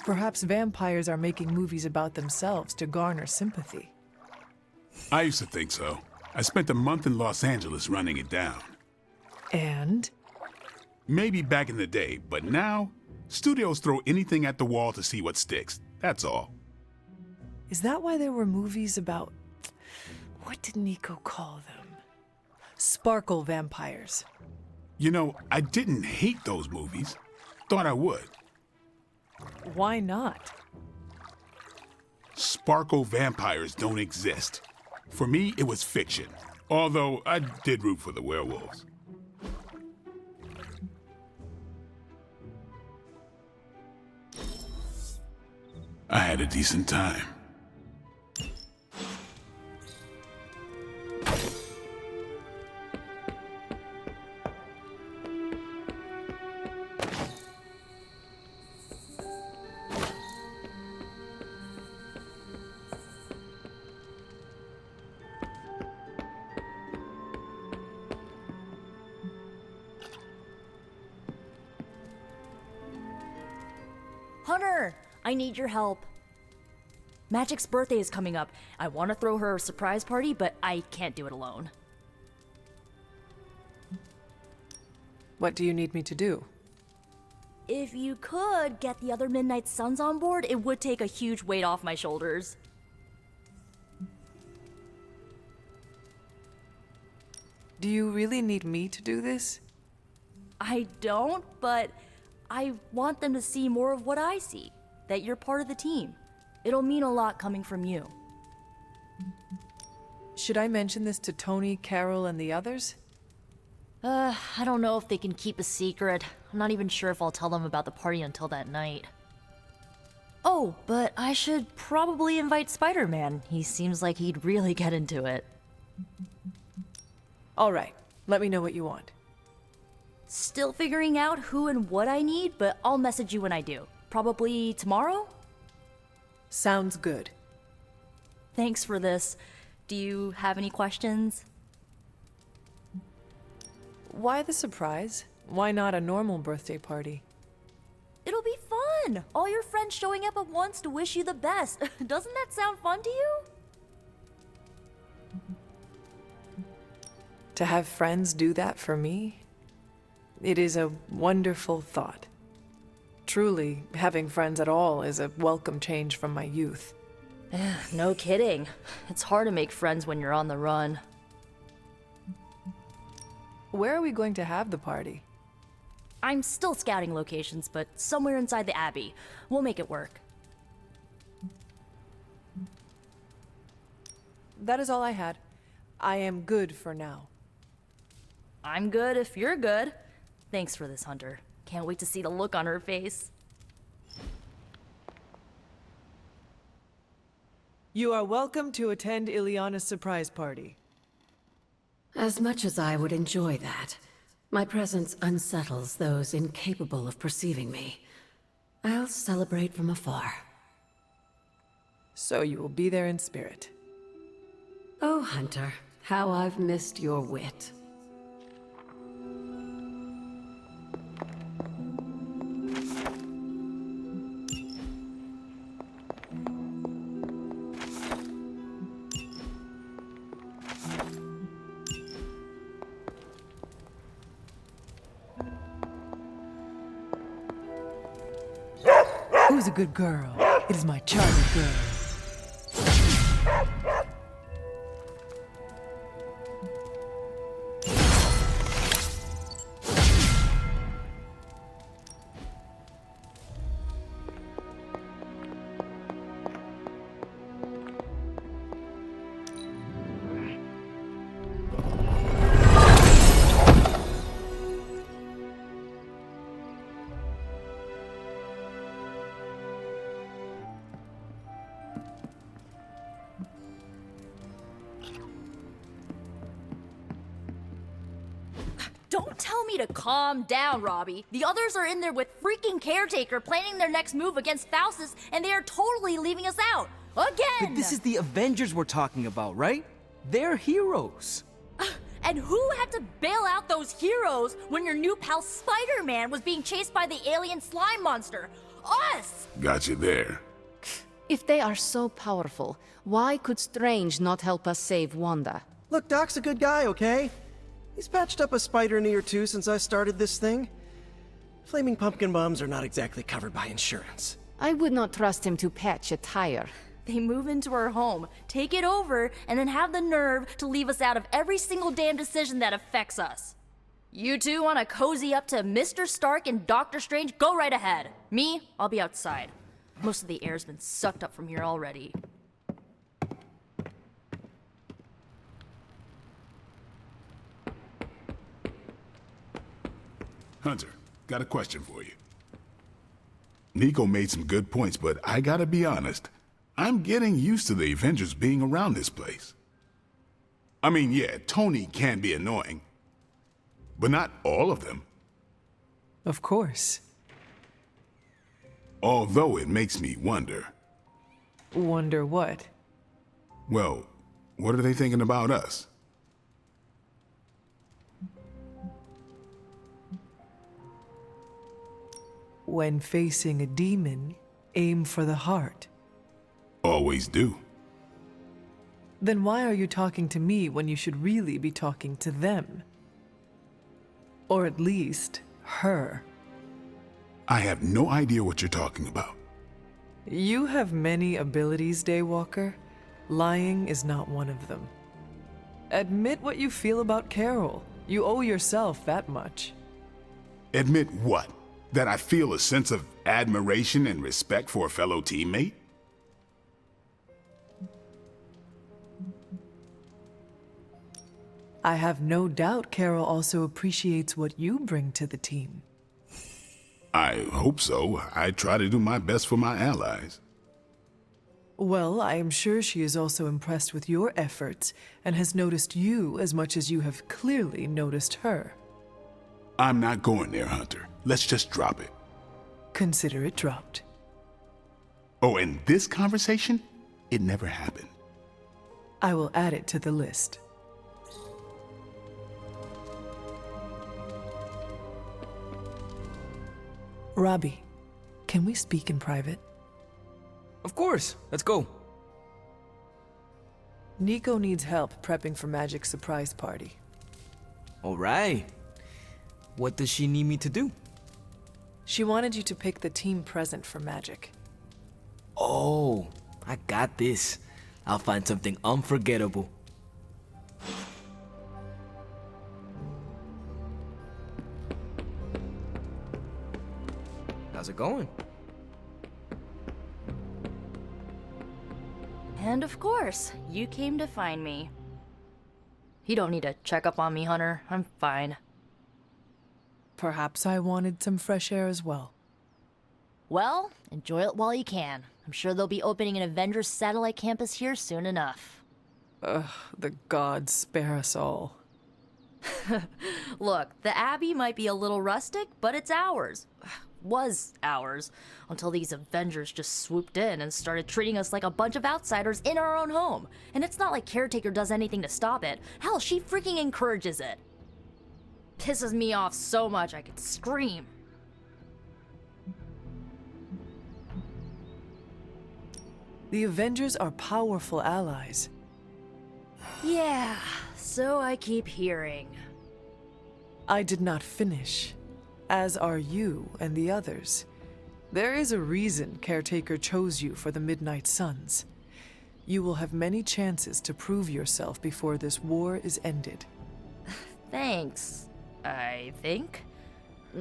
[SPEAKER 1] Perhaps vampires are making movies about themselves to garner sympathy.
[SPEAKER 10] I used to think so. I spent a month in Los Angeles running it down.
[SPEAKER 1] And?
[SPEAKER 10] Maybe back in the day, but now, studios throw anything at the wall to see what sticks. That's all.
[SPEAKER 1] Is that why there were movies about... what did Nico call them? Sparkle vampires.
[SPEAKER 10] You know, I didn't hate those movies. Thought I would.
[SPEAKER 1] Why not?
[SPEAKER 10] Sparkle vampires don't exist. For me, it was fiction. Although, I did root for the werewolves. I had a decent time.
[SPEAKER 7] Hunter, I need your help. Magic's birthday is coming up. I want to throw her a surprise party, but I can't do it alone.
[SPEAKER 1] What do you need me to do?
[SPEAKER 7] If you could get the other Midnight Suns on board, it would take a huge weight off my shoulders.
[SPEAKER 1] Do you really need me to do this?
[SPEAKER 7] I don't, but I want them to see more of what I see. That you're part of the team. It'll mean a lot coming from you.
[SPEAKER 1] Should I mention this to Tony, Carol, and the others?
[SPEAKER 7] I don't know if they can keep a secret. I'm not even sure if I'll tell them about the party until that night. Oh, but I should probably invite Spider-Man. He seems like he'd really get into it.
[SPEAKER 1] All right, let me know what you want.
[SPEAKER 7] Still figuring out who and what I need, but I'll message you when I do. Probably tomorrow?
[SPEAKER 1] Sounds good.
[SPEAKER 7] Thanks for this. Do you have any questions?
[SPEAKER 1] Why the surprise? Why not a normal birthday party?
[SPEAKER 7] It'll be fun! All your friends showing up at once to wish you the best. Doesn't that sound fun to you?
[SPEAKER 1] To have friends do that for me? It is a wonderful thought. Truly, having friends at all is a welcome change from my youth.
[SPEAKER 7] No kidding. It's hard to make friends when you're on the run.
[SPEAKER 1] Where are we going to have the party?
[SPEAKER 7] I'm still scouting locations, but somewhere inside the Abbey. We'll make it work.
[SPEAKER 1] That is all I had. I am good for now.
[SPEAKER 7] I'm good if you're good. Thanks for this, Hunter. Can't wait to see the look on her face.
[SPEAKER 1] You are welcome to attend Ileana's surprise party.
[SPEAKER 11] As much as I would enjoy that, my presence unsettles those incapable of perceiving me. I'll celebrate from afar.
[SPEAKER 1] So you will be there in spirit.
[SPEAKER 11] Oh, Hunter, how I've missed your wit.
[SPEAKER 1] Who's a good girl? It is my charming girl.
[SPEAKER 7] Don't tell me to calm down, Robbie. The others are in there with freaking Caretaker planning their next move against Faustus, and they are totally leaving us out. Again!
[SPEAKER 16] But this is the Avengers we're talking about, right? They're heroes.
[SPEAKER 7] And who had to bail out those heroes when your new pal Spider-Man was being chased by the alien slime monster? Us!
[SPEAKER 10] Got you there.
[SPEAKER 9] If they are so powerful, why could Strange not help us save Wanda?
[SPEAKER 12] Look, Doc's a good guy, okay? He's patched up a spider knee or two since I started this thing. Flaming pumpkin bombs are not exactly covered by insurance.
[SPEAKER 9] I would not trust him to patch a tire.
[SPEAKER 7] They move into our home, take it over, and then have the nerve to leave us out of every single damn decision that affects us. You two want to cozy up to Mr. Stark and Doctor Strange? Go right ahead. Me, I'll be outside. Most of the air's been sucked up from here already.
[SPEAKER 10] Hunter, got a question for you. Nico made some good points, but I gotta be honest. I'm getting used to the Avengers being around this place. I mean, yeah, Tony can be annoying, but not all of them.
[SPEAKER 1] Of course.
[SPEAKER 10] Although it makes me wonder.
[SPEAKER 1] Wonder what?
[SPEAKER 10] Well, what are they thinking about us?
[SPEAKER 1] When facing a demon, aim for the heart.
[SPEAKER 10] Always do.
[SPEAKER 1] Then why are you talking to me when you should really be talking to them? Or at least, her.
[SPEAKER 10] I have no idea what you're talking about.
[SPEAKER 1] You have many abilities, Daywalker. Lying is not one of them. Admit what you feel about Carol. You owe yourself that much.
[SPEAKER 10] Admit what? That I feel a sense of admiration and respect for a fellow teammate?
[SPEAKER 1] I have no doubt Carol also appreciates what you bring to the team.
[SPEAKER 10] I hope so. I try to do my best for my allies.
[SPEAKER 1] Well, I am sure she is also impressed with your efforts and has noticed you as much as you have clearly noticed her.
[SPEAKER 10] I'm not going there, Hunter. Let's just drop it.
[SPEAKER 1] Consider it dropped.
[SPEAKER 10] Oh, and this conversation? It never happened.
[SPEAKER 1] I will add it to the list. Robbie, can we speak in private?
[SPEAKER 16] Of course. Let's go.
[SPEAKER 1] Nico needs help prepping for Magic's surprise party.
[SPEAKER 16] All right. What does she need me to do?
[SPEAKER 1] She wanted you to pick the team present for Magic.
[SPEAKER 16] Oh, I got this. I'll find something unforgettable. How's it going?
[SPEAKER 7] And of course, you came to find me. You don't need to check up on me, Hunter. I'm fine.
[SPEAKER 1] Perhaps I wanted some fresh air as well.
[SPEAKER 7] Well, enjoy it while you can. I'm sure they'll be opening an Avengers satellite campus here soon enough.
[SPEAKER 1] Ugh, the gods spare us all.
[SPEAKER 7] Look, the Abbey might be a little rustic, but it's ours. Was ours. Until these Avengers just swooped in and started treating us like a bunch of outsiders in our own home. And it's not like Caretaker does anything to stop it. Hell, she freaking encourages it. Pisses me off so much I could scream.
[SPEAKER 1] The Avengers are powerful allies.
[SPEAKER 7] Yeah, so I keep hearing.
[SPEAKER 1] I did not finish, as are you and the others. There is a reason Caretaker chose you for the Midnight Suns. You will have many chances to prove yourself before this war is ended.
[SPEAKER 7] Thanks, I think.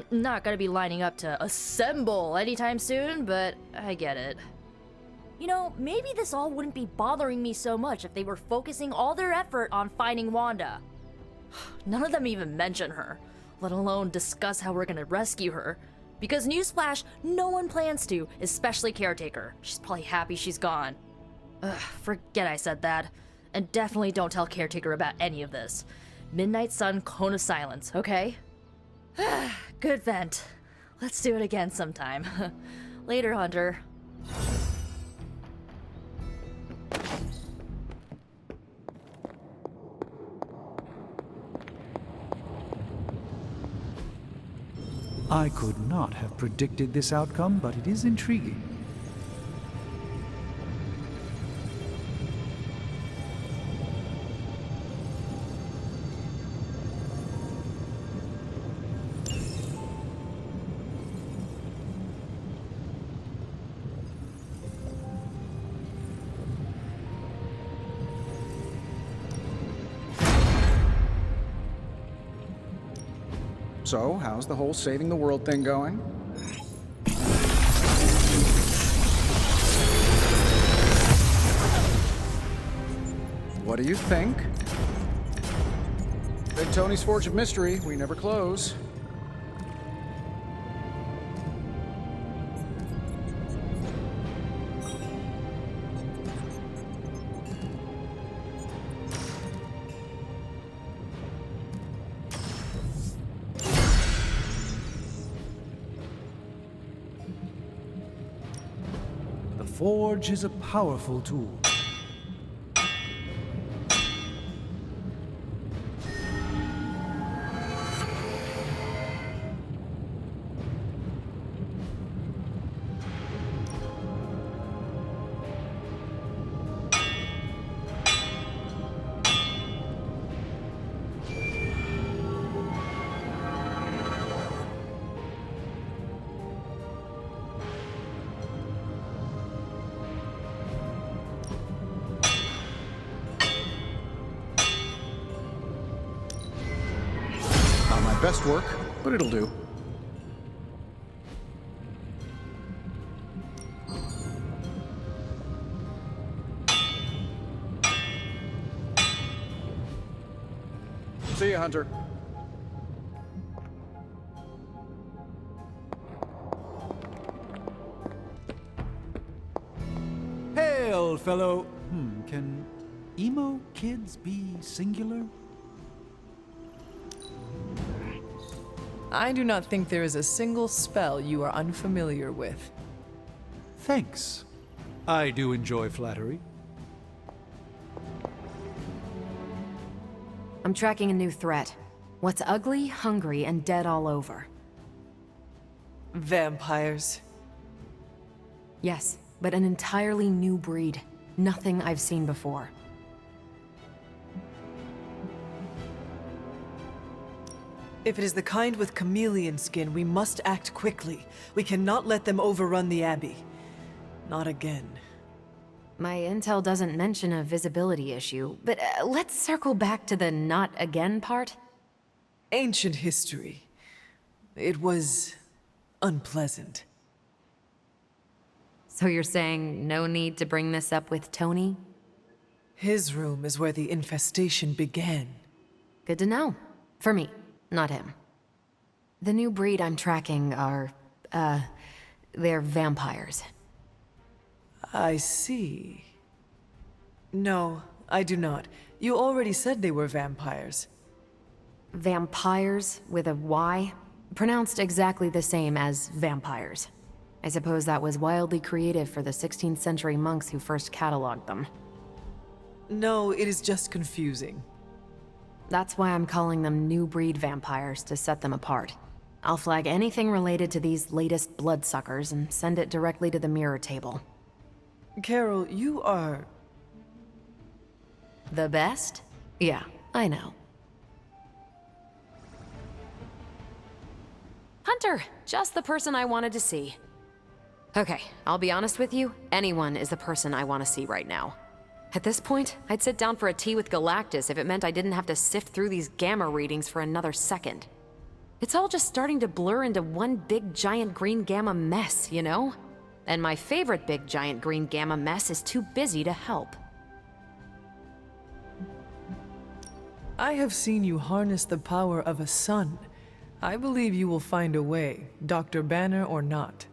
[SPEAKER 7] Not gonna be lining up to assemble anytime soon, but I get it. You know, maybe this all wouldn't be bothering me so much if they were focusing all their effort on finding Wanda. None of them even mention her, let alone discuss how we're gonna rescue her. Because newsflash, no one plans to, especially Caretaker. She's probably happy she's gone. Ugh, forget I said that. And definitely don't tell Caretaker about any of this. Midnight Sun, Cone of Silence, okay? Good vent. Let's do it again sometime. Later, Hunter.
[SPEAKER 8] I could not have predicted this outcome, but it is intriguing.
[SPEAKER 2] So, how's the whole saving the world thing going? What do you think? Big Tony's Forge of Mystery, we never close.
[SPEAKER 8] The Forge is a powerful tool.
[SPEAKER 2] Best work, but it'll do. See ya, Hunter.
[SPEAKER 8] Hey! hail, fellow... can emo kids be singular?
[SPEAKER 1] I do not think there is a single spell you are unfamiliar with.
[SPEAKER 8] Thanks. I do enjoy flattery.
[SPEAKER 4] I'm tracking a new threat. What's ugly, hungry, and dead all over.
[SPEAKER 1] Vampires.
[SPEAKER 4] Yes, but an entirely new breed. Nothing I've seen before.
[SPEAKER 1] If it is the kind with chameleon skin, we must act quickly. We cannot let them overrun the Abbey. Not again.
[SPEAKER 4] My intel doesn't mention a visibility issue, but let's circle back to the not again part.
[SPEAKER 1] Ancient history. It was unpleasant.
[SPEAKER 4] So you're saying no need to bring this up with Tony?
[SPEAKER 1] His room is where the infestation began.
[SPEAKER 4] Good to know. For me, not him. The new breed I'm tracking are, they're vampires.
[SPEAKER 1] I see. No, I do not. You already said they were vampires.
[SPEAKER 4] Vampires with a Y? Pronounced exactly the same as vampires. I suppose that was wildly creative for the 16th century monks who first cataloged them.
[SPEAKER 1] No, it is just confusing.
[SPEAKER 4] That's why I'm calling them new breed vampires, to set them apart. I'll flag anything related to these latest bloodsuckers and send it directly to the mirror table.
[SPEAKER 1] Carol, you are...
[SPEAKER 4] The best? Yeah, I know. Hunter! Just the person I wanted to see. Okay, I'll be honest with you, anyone is the person I want to see right now. At this point, I'd sit down for a tea with Galactus if it meant I didn't have to sift through these gamma readings for another second. It's all just starting to blur into one big giant green gamma mess, you know? And my favorite big giant green gamma mess is too busy to help.
[SPEAKER 1] I have seen you harness the power of a sun. I believe you will find a way, Dr. Banner or not.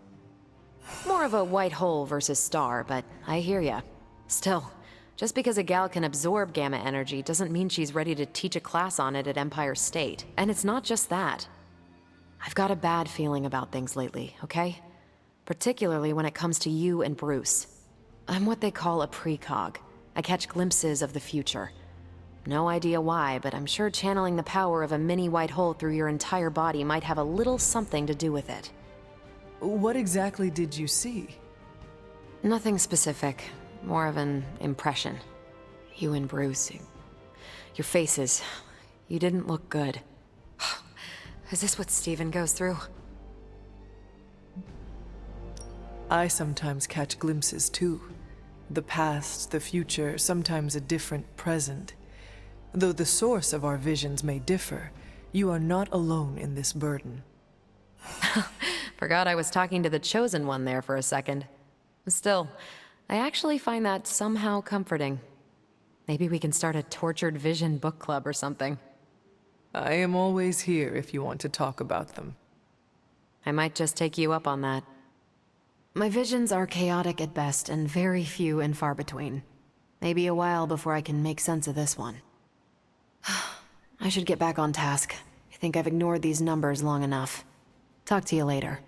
[SPEAKER 4] More of a white hole versus star, but I hear ya. Still, just because a gal can absorb gamma energy doesn't mean she's ready to teach a class on it at Empire State. And it's not just that. I've got a bad feeling about things lately, okay? Particularly when it comes to you and Bruce. I'm what they call a precog. I catch glimpses of the future. No idea why, but I'm sure channeling the power of a mini white hole through your entire body might have a little something to do with it.
[SPEAKER 1] What exactly did you see?
[SPEAKER 4] Nothing specific. More of an impression. You and Bruce. Your faces. You didn't look good. Is this what Steven goes through?
[SPEAKER 1] I sometimes catch glimpses too. The past, the future, sometimes a different present. Though the source of our visions may differ, you are not alone in this burden.
[SPEAKER 4] Forgot I was talking to the Chosen One there for a second. Still, I actually find that somehow comforting. Maybe we can start a tortured vision book club or something.
[SPEAKER 1] I am always here if you want to talk about them.
[SPEAKER 4] I might just take you up on that. My visions are chaotic at best and very few and far between. Maybe a while before I can make sense of this one. I should get back on task. I think I've ignored these numbers long enough. Talk to you later.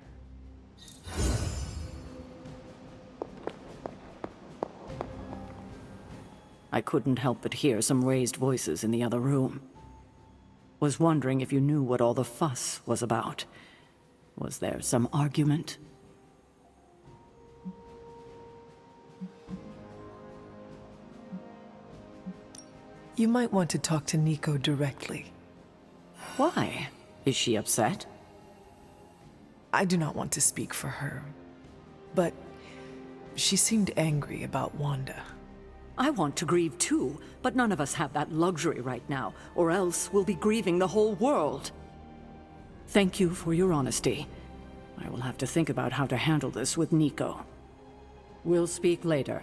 [SPEAKER 14] I couldn't help but hear some raised voices in the other room. Was wondering if you knew what all the fuss was about. Was there some argument?
[SPEAKER 1] You might want to talk to Nico directly.
[SPEAKER 14] Why? Is she upset?
[SPEAKER 1] I do not want to speak for her, but she seemed angry about Wanda.
[SPEAKER 14] I want to grieve too, but none of us have that luxury right now, or else we'll be grieving the whole world. Thank you for your honesty. I will have to think about how to handle this with Nico. We'll speak later.